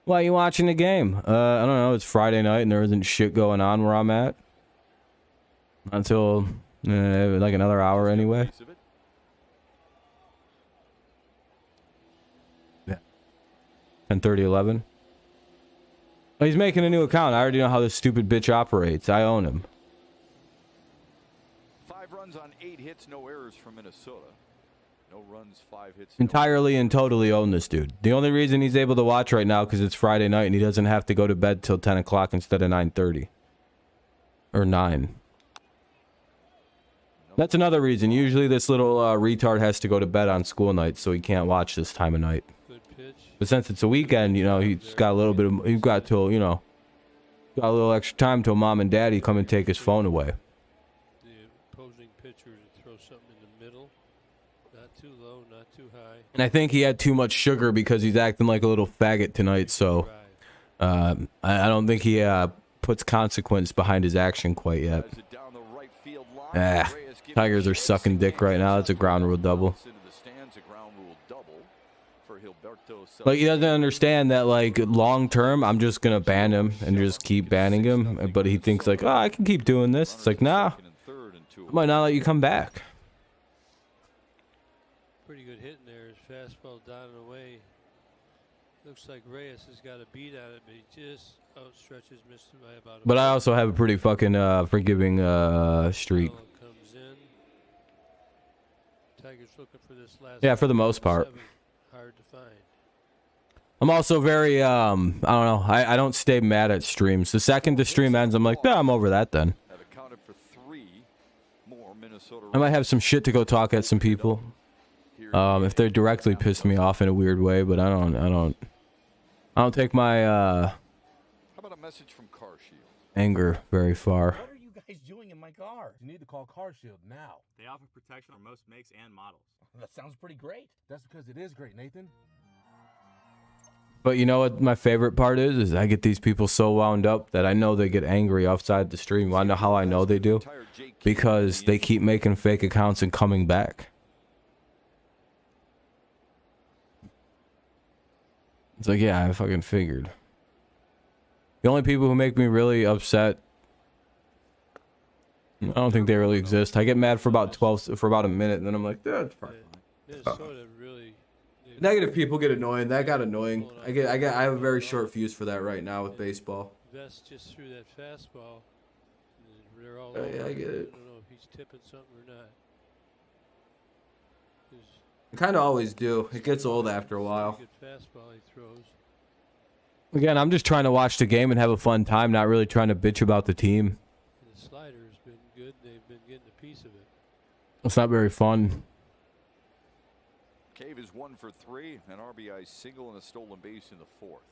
Why are you watching the game? I don't know. It's Friday night and there isn't shit going on where I'm at. Until like another hour anyway. Piece of it. Yeah. 10:30, 11. Oh, he's making a new account. I already know how this stupid bitch operates. I own him. 5 runs on 8 hits, no errors from Minnesota. No runs, 5 hits. no Entirely and totally own this dude. The only reason he's able to watch right now because it's Friday night and he doesn't have to go to bed till 10 o'clock instead of 9:30. Or 9. That's another reason. Usually this little retard has to go to bed on school nights, so he can't watch this time of night. Good pitch. But since it's a weekend, you know, he's got a little bit of, he's got till, you know, got a little extra time till mom and daddy come and take his phone away. The opposing pitcher to throw something in the middle. Not too low, not too high. And I think he had too much sugar because he's acting like a little faggot tonight, so Drive. I don't think he puts consequence behind his action quite yet. Tigers are sucking dick right now. It's a ground rule double. Like, he doesn't understand that, like, long term, I'm just gonna ban him and just keep banning him. But he thinks like, oh, I can keep doing this. It's like, nah, I might not let you come back. Pretty good hit in there. His fastball down and away. Looks like Reyes has got a beat at it, but he just outstretches Mr. by about. But I also have a pretty fucking forgiving streak. Comes in. Tigers looking for this last. Yeah, for the most part. Hard to find. I'm also very I don't know. I don't stay mad at streams. The second the stream ends, I'm like, yeah, I'm over that then. I might have some shit to go talk at some people. If they directly piss me off in a weird way, but I don't take my How about a message from CarShield? Anger very far. What are you guys doing in my car? You need to call CarShield now. They offer protection on most makes and models. That sounds pretty great. That's because it is great, Nathan. But you know what my favorite part is I get these people so wound up that I know they get angry outside the stream. Well, I know how I know they do? Because they keep making fake accounts and coming back. It's like, yeah, I fucking figured. The only people who make me really upset, I don't think they really exist. I get mad for about a minute, and then I'm like, yeah, it's fine. Minnesota really. Negative people get annoying. That got annoying. I have a very short fuse for that right now with baseball. Vest just threw that fastball. They're all Yeah, I get it. I don't know if he's tipping something or not. I kind of always do. It gets old after a while. Good fastball he throws. Again, I'm just trying to watch the game and have a fun time, not really trying to bitch about the team. And the slider's been good. They've been getting a piece of it. It's not very fun. Cave is 1 for 3, an RBI single and a stolen base in the 4th.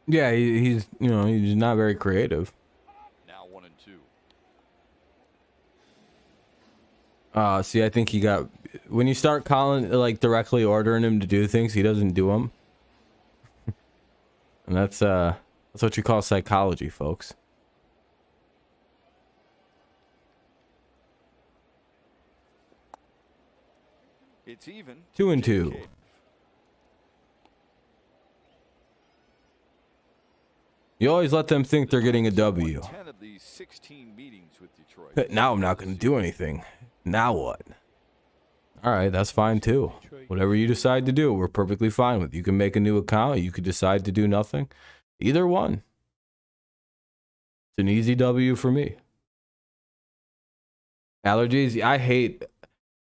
Yeah, he's he's not very creative. Now 1 and 2. See, I think he got when you start calling like directly ordering him to do things, he doesn't do them. And that's what you call psychology, folks. It's even. 2 and 2. You always let them think they're getting a W. 10 of these 16 meetings with Detroit. Now I'm not going to do anything. Now what? All right, that's fine too. Whatever you decide to do, we're perfectly fine with. You can make a new account. You could decide to do nothing. Either one. It's an easy W for me. Allergies, I hate.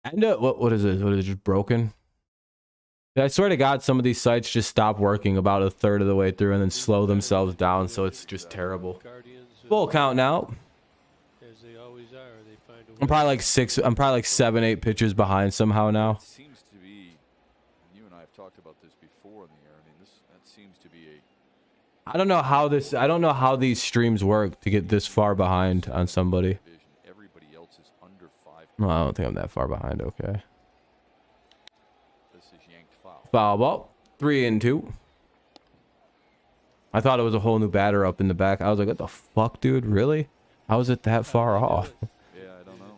And what is it? What is it? Just broken? I swear to God, some of these sites just stop working about a third of the way through and then slow themselves down, so it's just terrible. Full count now. As they always are, they find a way. I'm probably like 7, 8 pitches behind somehow now. It seems to be, you and I have talked about this before in the air. I mean, that seems to be a. I don't know how these streams work to get this far behind on somebody. Everybody else is under 5. No, I don't think I'm that far behind. Okay. This is yanked foul. Foul ball. 3 and 2. I thought it was a whole new batter up in the back. I was like, what the fuck, dude? Really? How is it that far off? Yeah, I don't know.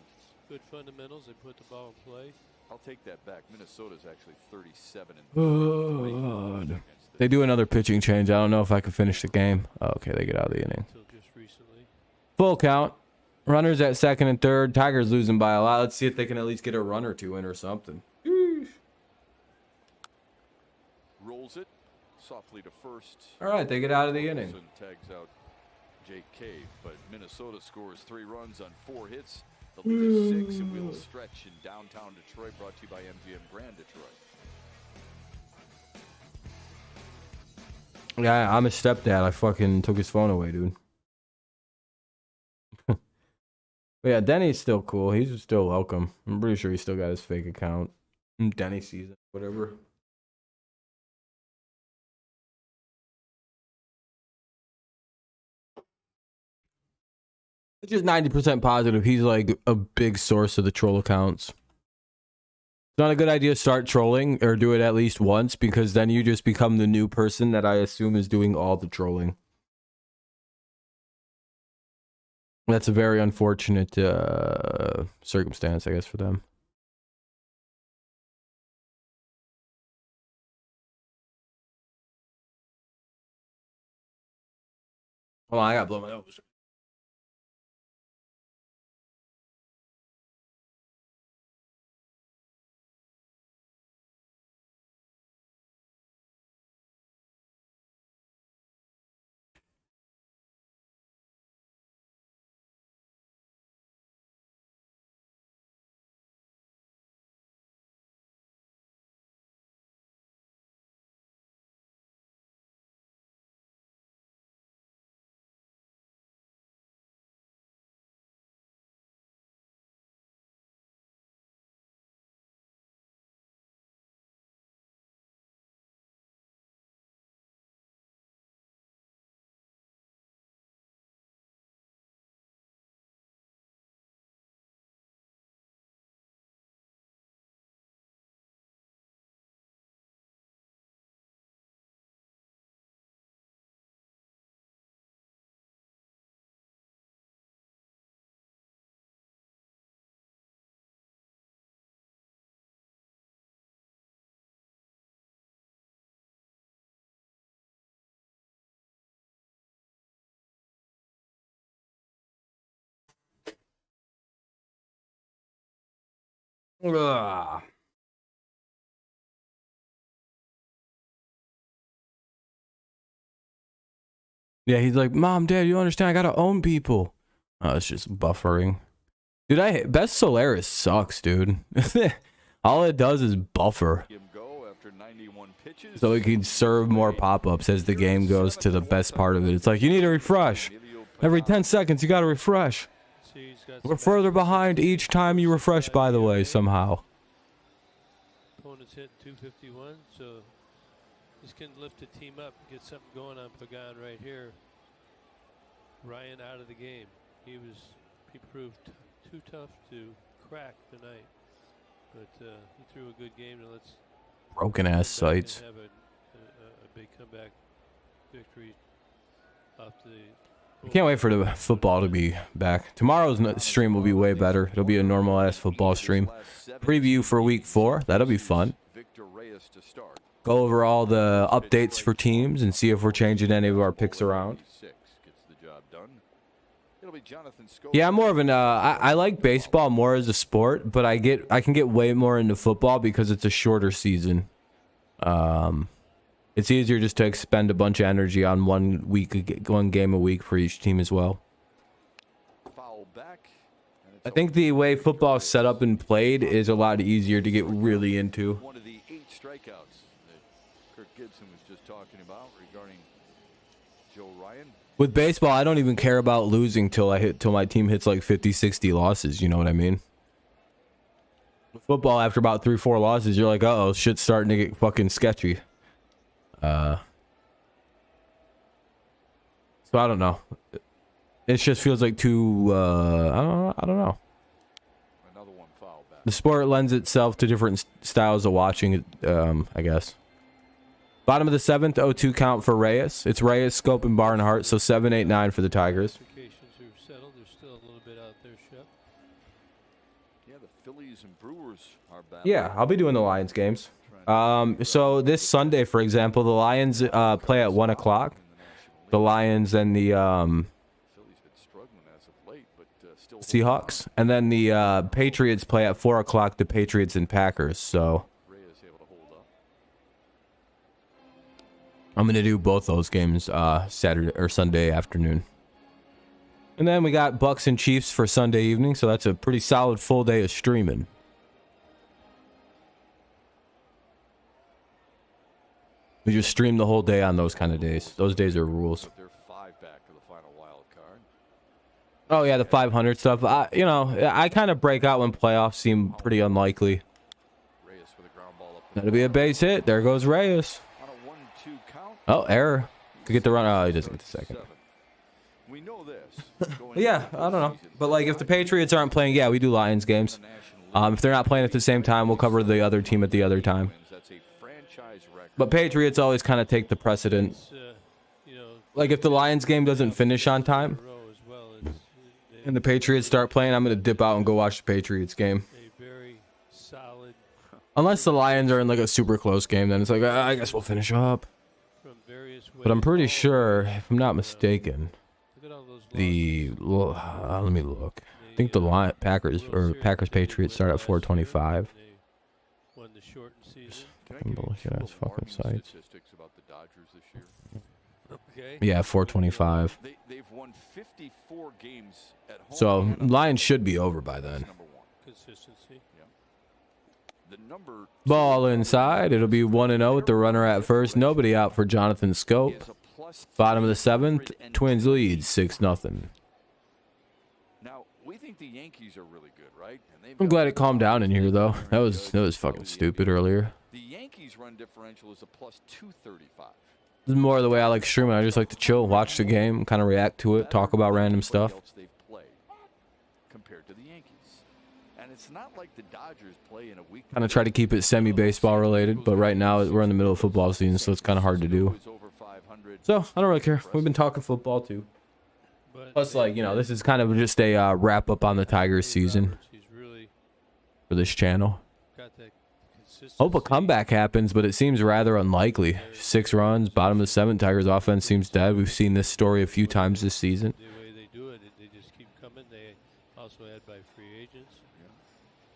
Good fundamentals. They put the ball in play. I'll take that back. Minnesota's actually 37 and 30. They do another pitching change. I don't know if I can finish the game. Oh, okay, they get out of the inning. Until just recently. Full count. Runners at second and third. Tigers losing by a lot. Let's see if they can at least get a run or two in or something. Rolls it softly to first. All right, they get out of the inning. Tags out Jake Cave, but Minnesota scores 3 runs on 4 hits. The lead is 6, and we'll stretch in downtown Detroit. Brought to you by MGM Grand Detroit. Yeah, I'm his stepdad. I fucking took his phone away, dude. But yeah, Denny's still cool. He's still welcome. I'm pretty sure he still got his fake account. Denny season, whatever. It's just 90% positive. He's like a big source of the troll accounts. It's not a good idea to start trolling or do it at least once, because then you just become the new person that I assume is doing all the trolling. That's a very unfortunate circumstance, I guess, for them. Hold on, I gotta blow my nose. Ugh. Yeah, he's like, Mom, Dad, you understand? I gotta own people. Oh, it's just buffering. Dude, Best Solaris sucks, dude. All it does is buffer. So it can serve more pop-ups as the game goes to the best part of it. It's like, you need to refresh. Every 10 seconds, you gotta refresh. We're further behind each time you refresh, by the way, somehow. Opponent's hitting 251, so this can lift the team up, get something going on Pagan right here. Ryan out of the game. He proved too tough to crack tonight, but he threw a good game. And let's broken ass sights. Have a big comeback victory off the. I can't wait for the football to be back. Tomorrow's stream will be way better. It'll be a normal ass football stream. Preview for week 4. That'll be fun. Go over all the updates for teams and see if we're changing any of our picks around. Yeah, I'm more of an I like baseball more as a sport, but I can get way more into football because it's a shorter season. It's easier just to expend a bunch of energy on one game a week for each team as well. I think the way football is set up and played is a lot easier to get really into. One of the 8 strikeouts that Kirk Gibson was just talking about regarding Joe Ryan. With baseball, I don't even care about losing till my team hits like 50, 60 losses. You know what I mean? With football, after about 3-4 losses, you're like, uh-oh, shit's starting to get fucking sketchy. So I don't know. It just feels like too. I don't know. Another one foul back. The sport lends itself to different styles of watching it. I guess. Bottom of the 7th, 0-2 count for Reyes. It's Reyes, Scope, and Barnhart. So 7, 8, 9 for the Tigers. Are settled. There's still a little bit out there, Shep. Yeah, the Phillies and Brewers are back. Yeah, I'll be doing the Lions games. So this Sunday, for example, the Lions play at 1 o'clock. The Lions and the Seahawks, and then the Patriots play at 4 o'clock. The Patriots and Packers. So I'm gonna do both those games Saturday or Sunday afternoon, and then we got Bucks and Chiefs for Sunday evening. So that's a pretty solid full day of streaming. We just stream the whole day on those kind of days. Those days are rules. Oh yeah, the 500 stuff. I kind of break out when playoffs seem pretty unlikely. That'll be a base hit. There goes Reyes. Oh, error. Could get the run. Oh, he doesn't get the second. We know this. Yeah, I don't know. But like, if the Patriots aren't playing, yeah, we do Lions games. If they're not playing at the same time, we'll cover the other team at the other time. But Patriots always kind of take the precedent. Like if the Lions game doesn't finish on time, and the Patriots start playing, I'm gonna dip out and go watch the Patriots game. a very solid Unless the Lions are in like a super close game, then it's like I guess we'll finish up. from various But I'm ways. pretty All sure, ways. if I'm not mistaken, Look at all those the losses. let me look. I think the Packers or Packers Patriots start at 425. They won the shortened season. Can I give you Bullshit two ass fucking alarming sites. statistics about the Dodgers this year? Okay. Yeah, 425. They've won 54 games at home. So and on Lions the should be road. over by That's then. number one. Consistency. The number Ball inside. It'll be 1-0 with the runner at first. Nobody out for Jonathan Scope. is a plus Bottom of the seventh, 310. Twins lead 6-0. Now, we think the Yankees are really good, right? And they've I'm got glad a it calmed down in here though. That was fucking stupid earlier. The Yankees run differential is a plus 235. This is more of the way I like streaming. I just like to chill, watch the game, kind of react to it, talk about random stuff. Else they've played compared to the Yankees. And it's not like the Dodgers play in a week. Kind of try to keep it semi-baseball related, but right now we're in the middle of football season, so it's kind of hard to do. So I don't really care. We've been talking football too. But Plus, like, you know, this is kind of just a wrap up on the Tigers season He's really for this channel. got that consistency. Hope a comeback happens, but it seems rather unlikely. 6 runs, bottom of the 7th. Tigers offense seems dead. We've seen this story a few times this season. The way they do it, they just keep coming. They also add by free agents.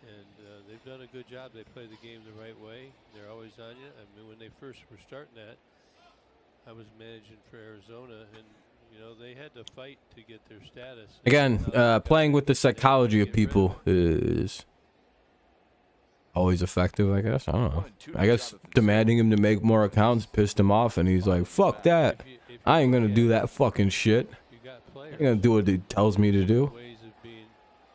And they've done a good job. They play the game the right way. They're always on you. I mean, when they first were starting that, I was managing for Arizona, and you know they had to fight to get their status. Again, playing with the psychology of people is always effective, I guess. I don't know. I guess demanding him to make more accounts pissed him off, and he's like, fuck that. I ain't gonna do that fucking shit. You got players. I'm gonna do what he tells me to do. Ways of being.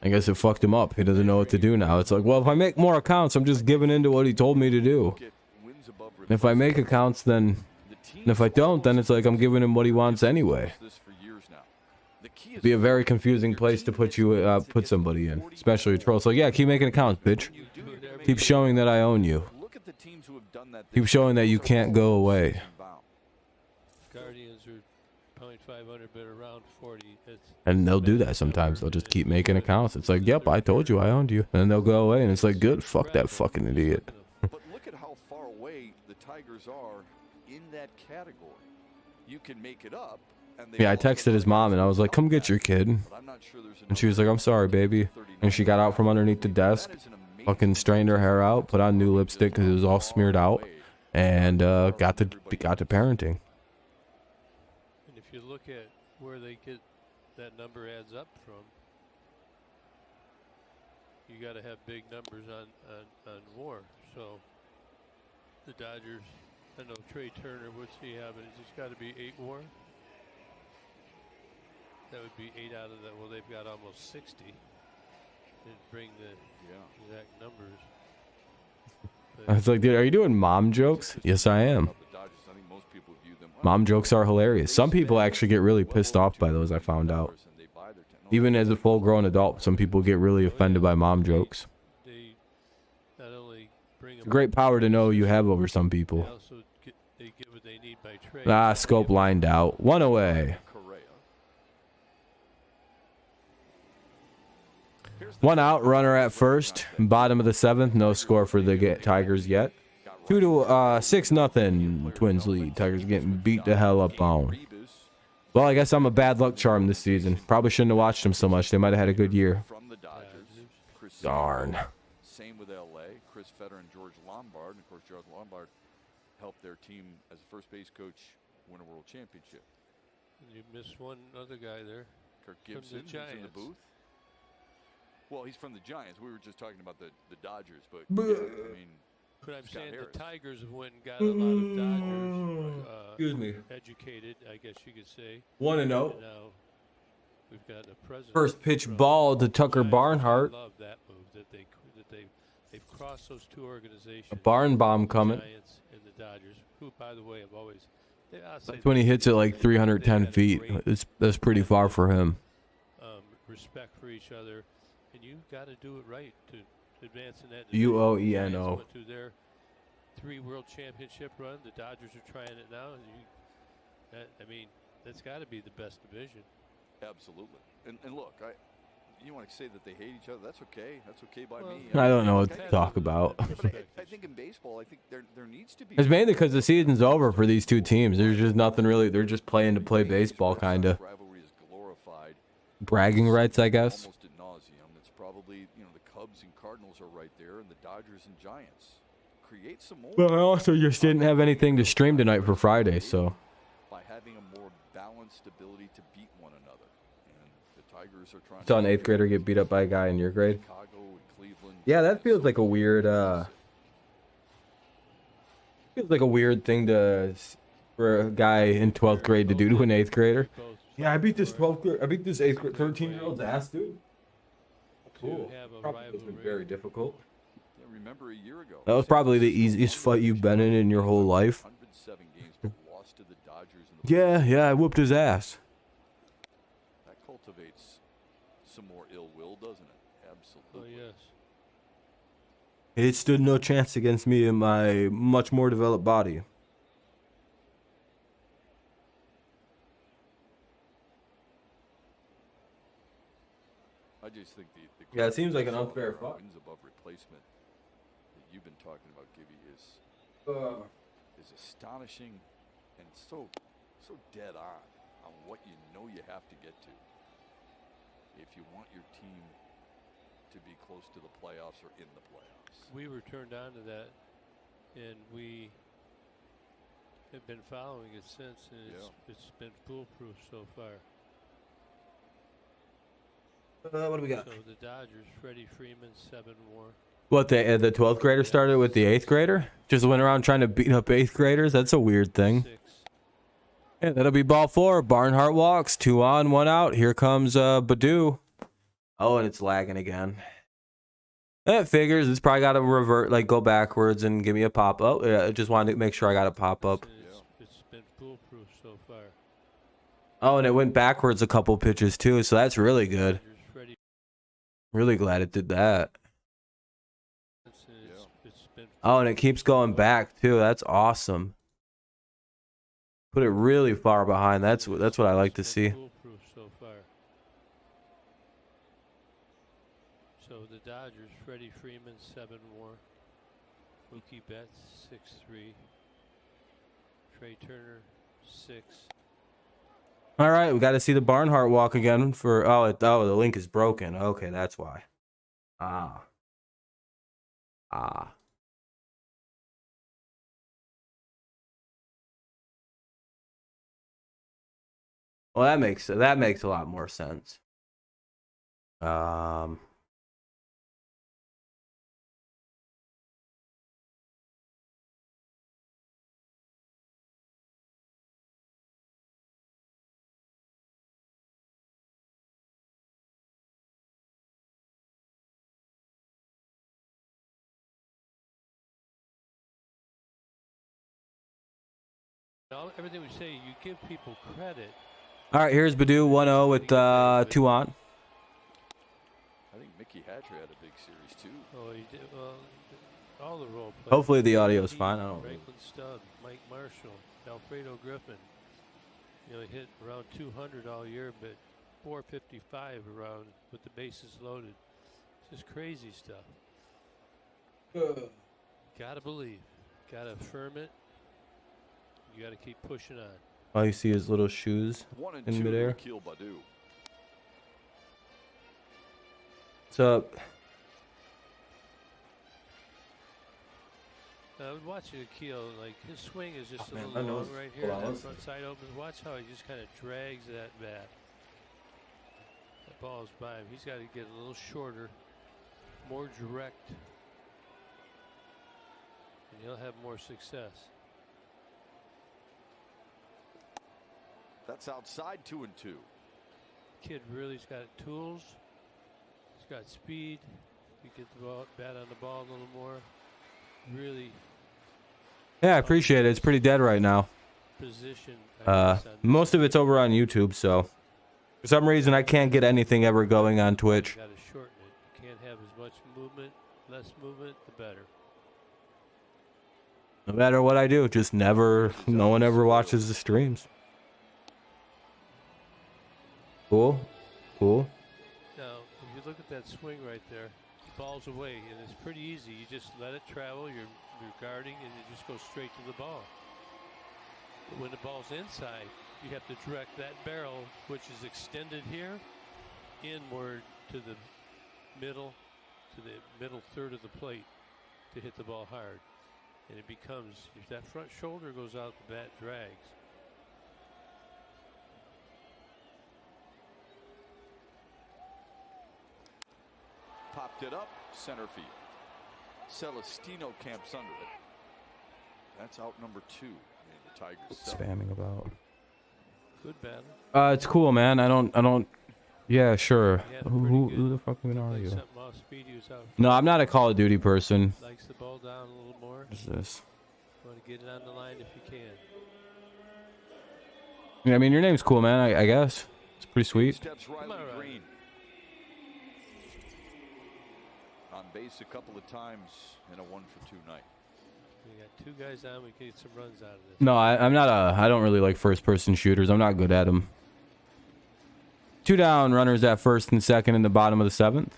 I guess it fucked him up. He doesn't know what to do now. It's like, well, if I make more accounts, I'm just giving in to what he told me to do. And if I make accounts, then... And if I don't, then it's like I'm giving him what he wants anyway. It'd be a very confusing place to put you, put somebody in, especially a troll. So yeah, keep making accounts, bitch. Keep showing that I own you. Keep showing that you can't go away. Guardians are .500, but around 40. And they'll do that sometimes. They'll just keep making accounts. It's like, yep, I told you I owned you. And then they'll go away, and it's like, good, fuck that fucking idiot. But look at how far away the Tigers are in that category. You can make it up. And Yeah, I texted his mom, and I was like, come get your kid. And she was like, I'm sorry, baby. And she got out from underneath the desk, fucking strained her hair out, put on new lipstick because it was all smeared out, and got to parenting. And if you look at where they get that number adds up from, you got to have big numbers on WAR. So the Dodgers, I know Trey Turner, what's he having? It's got to be 8 WAR. That would be 8 out of that. Well, they've got almost 60. They'd bring the exact numbers. I was like, dude, are you doing mom jokes? Yes, I am. Mom jokes are hilarious. Some people actually get really pissed off by those, I found out. Even as a full-grown adult, some people get really offended by mom jokes. They not only bring It's a great power to know you have over some they people. also they get what they need by trade. Ah, Scope lined out. 1 away. 1 out, runner at first. Bottom of the 7th, no score for the Tigers yet. 6-0. Twins lead. Tigers getting beat the hell up on. Well, I guess I'm a bad luck charm this season. Probably shouldn't have watched them so much. They might have had a good year. Darn. Same with LA. Chris Fetter and George Lombard. And of course, George Lombard helped their team as a first base coach win a world championship. You missed one other guy there. Kirk From the Gibson, who's in the Giants. booth. Well, he's from the Giants. We were just talking about the Dodgers, but yeah, I mean, But I'm Scott saying Harris. the Tigers have went and got a lot of Dodgers Excuse me. educated, I guess you could say. 1-0. And now we've got a president. First pitch from ball to Tucker Giants. Barnhart. I love that move that they've crossed those two organizations. A barn bomb coming. Giants and the Dodgers, who by the way have always. I'll say That's when he hits it like they've 310 had a feet. great, That's pretty far for him. respect for each other, and you got to do it right to advance in that. UOENO. Giants went through their 3 World Championship run. The Dodgers are trying it now. And I mean, that's got to be the best division. absolutely. And look, you want to say that they hate each other. That's okay. That's okay by me. I don't know what to talk about. Yeah, but I think in baseball, I think there needs to be. It's mainly because the season's over for these two teams. There's just nothing really. They're just playing to play baseball, kind of. Rivalry is glorified. Bragging rights, I guess. Almost ad nauseum. It's probably, you know, the Cubs and Cardinals are right there, and the Dodgers and Giants. Create some more. Well, I also just didn't have anything to stream tonight for Friday, so. By having a more balanced ability to beat one another, and the Tigers are trying. Saw an 8th grader get beat up by a guy in your grade. Chicago and Cleveland. Yeah, that feels like a weird. Feels like a weird thing for a guy in 12th grade to do to an 8th grader. Yeah, I beat this 8th grade 13-year-old's ass, dude. Cool. Probably has been very difficult. Yeah, remember a year ago. That was probably the easiest fight you've been in your whole life. 107 games, but lost to the Dodgers in the Yeah, I whooped his ass. That cultivates some more ill will, doesn't it? Absolutely. Oh, yes. It stood no chance against me and my much more developed body. I just think the Yeah, it seems like an unfair fight. wins above replacement that you've been talking about, Gibby, is astonishing and so dead on what you know you have to get to if you want your team to be close to the playoffs or in the playoffs. We were turned on to that, and we have been following it since, and it's been foolproof so far. What do we got? So the Dodgers, Freddie Freeman, 7 WAR. What, the 12th grader started with the 8th grader? Just went around trying to beat up 8th graders? That's a weird thing. 6. Yeah, that'll be ball 4. Barnhart walks. 2 on, 1 out. Here comes Badu. Oh, and it's lagging again. That figures. It's probably got to revert, like go backwards and give me a pop. Oh, yeah, I just wanted to make sure I got a pop up. It's been foolproof so far. Oh, and it went backwards a couple pitches too, so that's really good. Dodgers, Freddie, Really glad it did that. it's been Oh, and it keeps going back too. That's awesome. Put it really far behind. That's what I like to see. foolproof so far. So the Dodgers, Freddie Freeman, 7 WAR. Mookie Betts, 6-3. Trey Turner, 6. All right, we got to see the Barnhart walk again for the link is broken. Okay, that's why. Ah. Well, that makes a lot more sense. Everything we say, you give people credit. All right, here's Badu 1-0 with 2 on. I think Mickey Hatcher had a big series too. Oh, he did. Well, all the role players. Hopefully the audio is fine. I don't know. Franklin Stubb, Mike Marshall, Alfredo Griffin. You know, he hit around 200 all year, but 455 around with the bases loaded. It's just crazy stuff. Gotta believe. Gotta affirm it. You gotta keep pushing on. All you see is little shoes 1 and in 2 midair. Akil Badu. What's up? I was watching Akil, like his swing is just man, a I little know long it's right here. full That out. front side opens. Watch how he just kind of drags that bat. That ball's by him. He's got to get a little shorter, more direct, and he'll have more success. That's outside 2 and 2. Kid really's got tools. He's got speed. You get the ball, bat on the ball a little more. Really. Yeah, I appreciate it. It's pretty dead right now. Position. Most of it's over on YouTube, so for some reason I can't get anything ever going on Twitch. You got to shorten it. You can't have as much movement. Less movement, the better. No matter what I do, just never. No one ever watches the streams. Cool. Now, you look at that swing right there, the ball's away, and it's pretty easy. You just let it travel. You're guarding, and you just go straight to the ball. But when the ball's inside, you have to direct that barrel, which is extended here, inward to the middle third of the plate to hit the ball hard. And it becomes, if that front shoulder goes out, the bat drags. Popped it up, center field. Celestino camps under it. That's out number 2. And the Tigers Spamming about. Good battle. It's cool, man. I don't. Yeah, sure. He had a Who the fuck even are like you? something off speed. He was out. No, I'm not a Call of Duty person. Likes the ball down a little more. What is this? Want to get it on the line if you can. Yeah, I mean, your name's cool, man. I guess it's pretty sweet. Steps Riley Come on, Riley. Green. On base a couple of times in a 1-for-2 night. We got 2 guys on. We can get some runs out of this. No, I'm not I don't really like first-person shooters. I'm not good at them. 2 down, runners at first and second in the bottom of the 7th.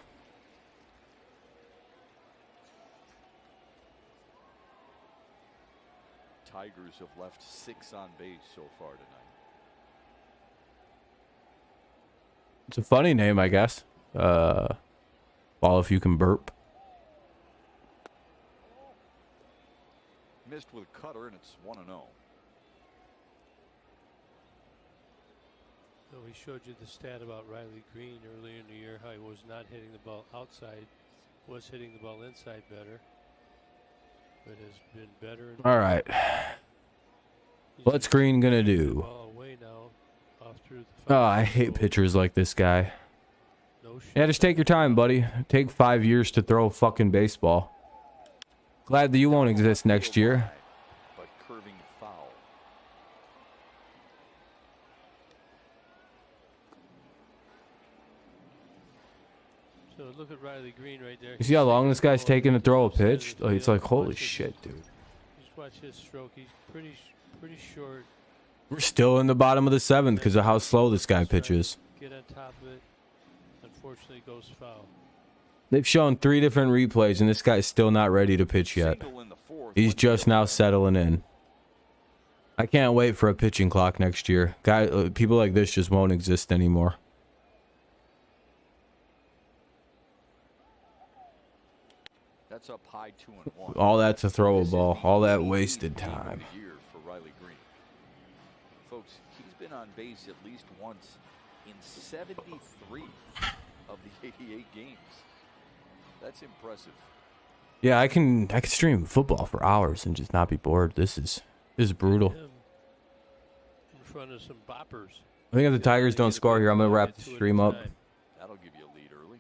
Tigers have left 6 on base so far tonight. It's a funny name, I guess. Ball if you can burp. Missed with a cutter, and it's 1-0. So we showed you the stat about Riley Green earlier in the year, how he was not hitting the ball outside, was hitting the ball inside better, but has been better. And All right. he's What's Green gonna the do? ball away now, off through the Oh, I foul. hate pitchers like this guy. No Yeah, just take your time, buddy. Take 5 years to throw a fucking baseball. Glad that you won't exist next year. But curving foul. So look at Riley Green right there. You see how long this guy's taking to throw a pitch? Like, it's like, holy shit, dude. Just watch his stroke. He's pretty short. We're still in the bottom of the 7th because of how slow this guy pitches. Get on top of it. Unfortunately, goes foul. They've shown 3 different replays, and this guy's still not ready to pitch yet. Single in the 4th. He's just now settling in. I can't wait for a pitching clock next year. People like this just won't exist anymore. That's up high 2-1. All that to throw a This is ball. the All that 18th wasted game of time. the year for Riley Green. Folks, he's been on base at least once in 73 of the 88 games. That's impressive. Yeah, I can stream football for hours and just not be bored. This is brutal. Him in front of some boppers. I think if the Tigers don't score here, I'm gonna wrap the stream up. That'll give you a lead early.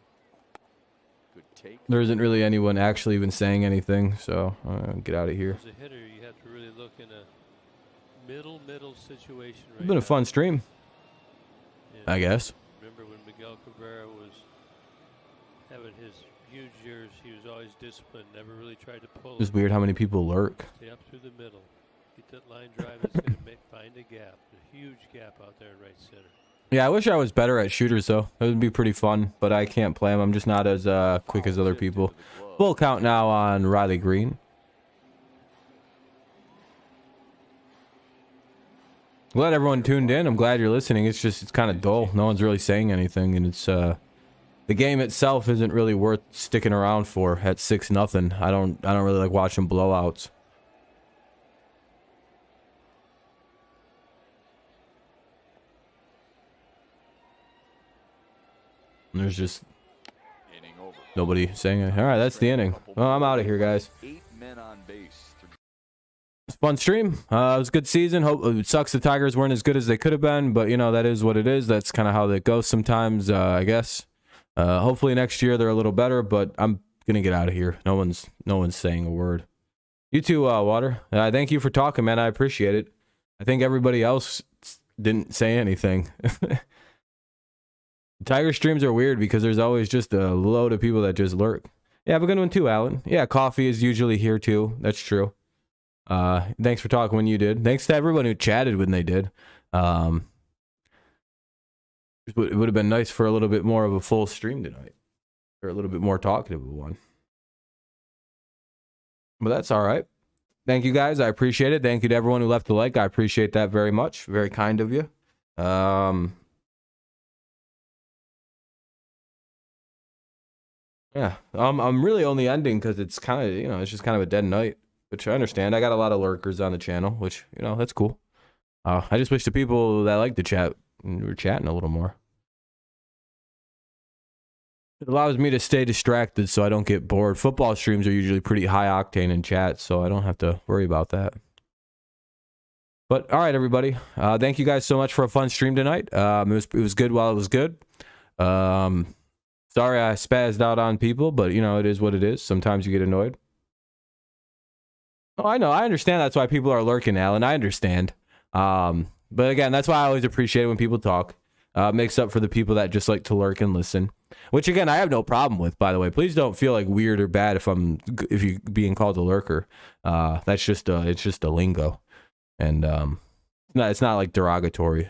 Good take. There isn't really anyone actually even saying anything, so get out of here. As a hitter, you have to really look in a middle situation right It's been a now. fun stream, Yeah. I guess. Remember when Miguel Cabrera was having his huge years, he was always disciplined, never really tried to pull It's it. weird how many people lurk. Stay up through the middle. Get that line drive, it's going to find a gap. A huge gap out there in right center. Yeah, I wish I was better at shooters though. It would be pretty fun, but I can't play them. I'm just not as quick as other people. Full count now on Riley Green. Glad everyone tuned in. I'm glad you're listening. It's kind of dull. No one's really saying anything, and it's the game itself isn't really worth sticking around for at 6-0. I don't really like watching blowouts. And there's just Inning over. nobody saying it. All right, that's the inning. Well, I'm out of here, guys. 8 men on base. It's a fun stream. It was a good season. It sucks the Tigers weren't as good as they could have been, but you know that is what it is. That's kind of how that goes sometimes, I guess. Hopefully next year they're a little better, but I'm gonna get out of here. No one's saying a word. You too, Water. Thank you for talking, man. I appreciate it. I think everybody else didn't say anything. Tiger streams are weird because there's always just a load of people that just lurk. Yeah, have a good one too, Alan. Yeah, coffee is usually here too. That's true. Thanks for talking when you did. Thanks to everyone who chatted when they did. It would have been nice for a little bit more of a full stream tonight. They're a little bit more talkative one. But that's all right. Thank you guys. I appreciate it. Thank you to everyone who left a like. I appreciate that very much. Very kind of you. Yeah. I'm really only ending because it's kind of, it's just kind of a dead night, which I understand. I got a lot of lurkers on the channel, which, that's cool. I just wish the people that like to chat were chatting a little more. It allows me to stay distracted so I don't get bored. Football streams are usually pretty high octane in chat, so I don't have to worry about that. But all right, everybody. Thank you guys so much for a fun stream tonight. It was good while it was good. Sorry I spazzed out on people, but it is what it is. Sometimes you get annoyed. Oh, I know. I understand that's why people are lurking, Alan. I understand. But again, that's why I always appreciate it when people talk. Makes up for the people that just like to lurk and listen. Which again, I have no problem with, by the way. Please don't feel like weird or bad if you being called a lurker. That's just it's just a lingo. And it's not like derogatory.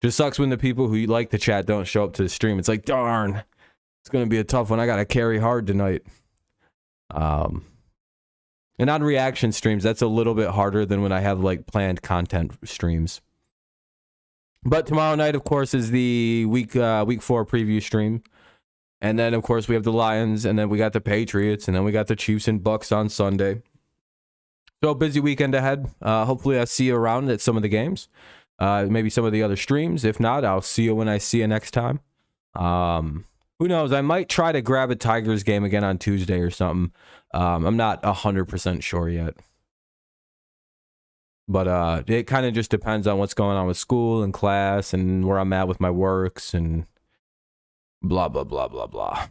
Just sucks when the people who like the chat don't show up to the stream. It's like, darn, it's gonna be a tough one. I gotta carry hard tonight. And on reaction streams, that's a little bit harder than when I have like planned content streams. But tomorrow night, of course, is the week 4 preview stream. And then, of course, we have the Lions, and then we got the Patriots, and then we got the Chiefs and Bucks on Sunday. So busy weekend ahead. Hopefully I'll see you around at some of the games. Maybe some of the other streams. If not, I'll see you when I see you next time. Who knows? I might try to grab a Tigers game again on Tuesday or something. I'm not 100% sure yet. But it kind of just depends on what's going on with school and class and where I'm at with my works and blah, blah, blah, blah, blah.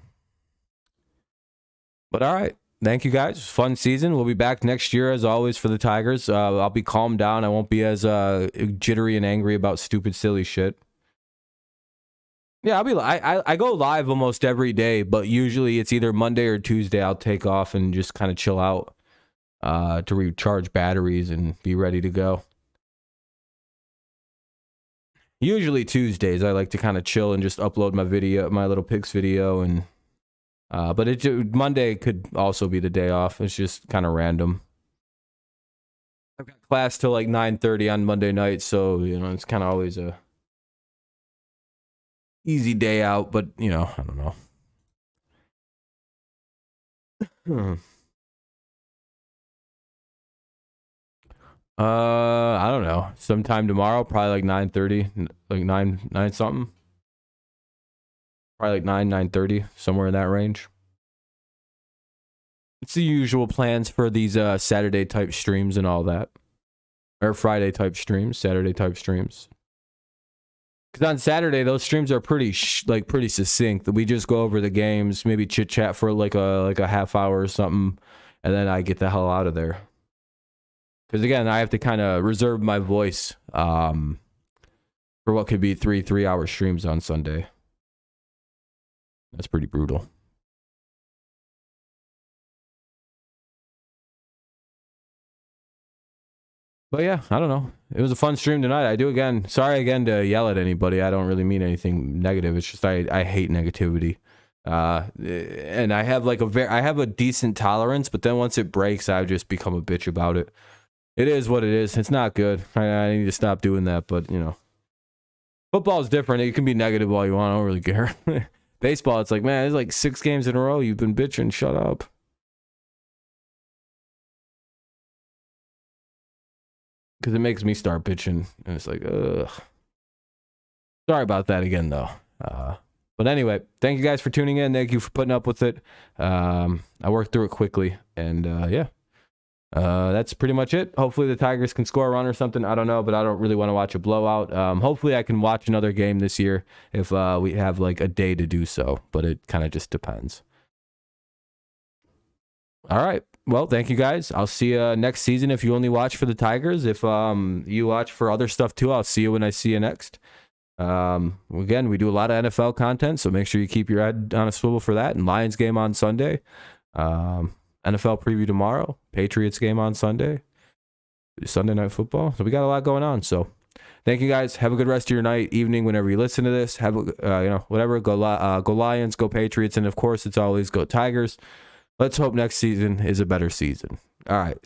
But all right. Thank you guys. Fun season. We'll be back next year as always for the Tigers. I'll be calmed down. I won't be as jittery and angry about stupid, silly shit. Yeah, I go live almost every day, but usually it's either Monday or Tuesday. I'll take off and just kind of chill out. To recharge batteries and be ready to go. Usually Tuesdays, I like to kind of chill and just upload my little pics video, and but Monday could also be the day off. It's just kind of random. I've got class till like 9:30 on Monday night, so it's kind of always a easy day out. But I don't know. I don't know. Sometime tomorrow, probably like 9:30, like 9 something. Probably like 9:30, somewhere in that range. It's the usual plans for these Saturday type streams and all that. Or Friday type streams, Saturday type streams. Because on Saturday, those streams are pretty succinct. We just go over the games, maybe chit chat for like a half hour or something, and then I get the hell out of there. Because again, I have to kind of reserve my voice for what could be 3-hour streams on Sunday. That's pretty brutal. But yeah, I don't know. It was a fun stream tonight. I do again. Sorry again to yell at anybody. I don't really mean anything negative. It's just I hate negativity. And I have like I have a decent tolerance, but then once it breaks, I just become a bitch about it. It is what it is. It's not good. I need to stop doing that, but football is different. You can be negative all you want. I don't really care. Baseball, it's like, man, it's like 6 games in a row. You've been bitching. Shut up. Because it makes me start bitching. And it's like, ugh. Sorry about that again, though. But anyway, thank you guys for tuning in. Thank you for putting up with it. I worked through it quickly. And yeah. That's pretty much it. Hopefully the Tigers can score a run or something. I don't know, but I don't really want to watch a blowout. Hopefully I can watch another game this year if we have like a day to do so, but it kind of just depends. All right. Well, thank you guys. I'll see you next season if you only watch for the Tigers. If you watch for other stuff too, I'll see you when I see you next. Again, we do a lot of NFL content, so make sure you keep your head on a swivel for that. And Lions game on Sunday. NFL preview tomorrow, Patriots game on Sunday, Sunday Night Football. So we got a lot going on. So Thank you guys. Have a good rest of your night, evening, whenever you listen to this. Have whatever. Go Lions, go Patriots, and of course, it's always go Tigers. Let's hope next season is a better season. All right.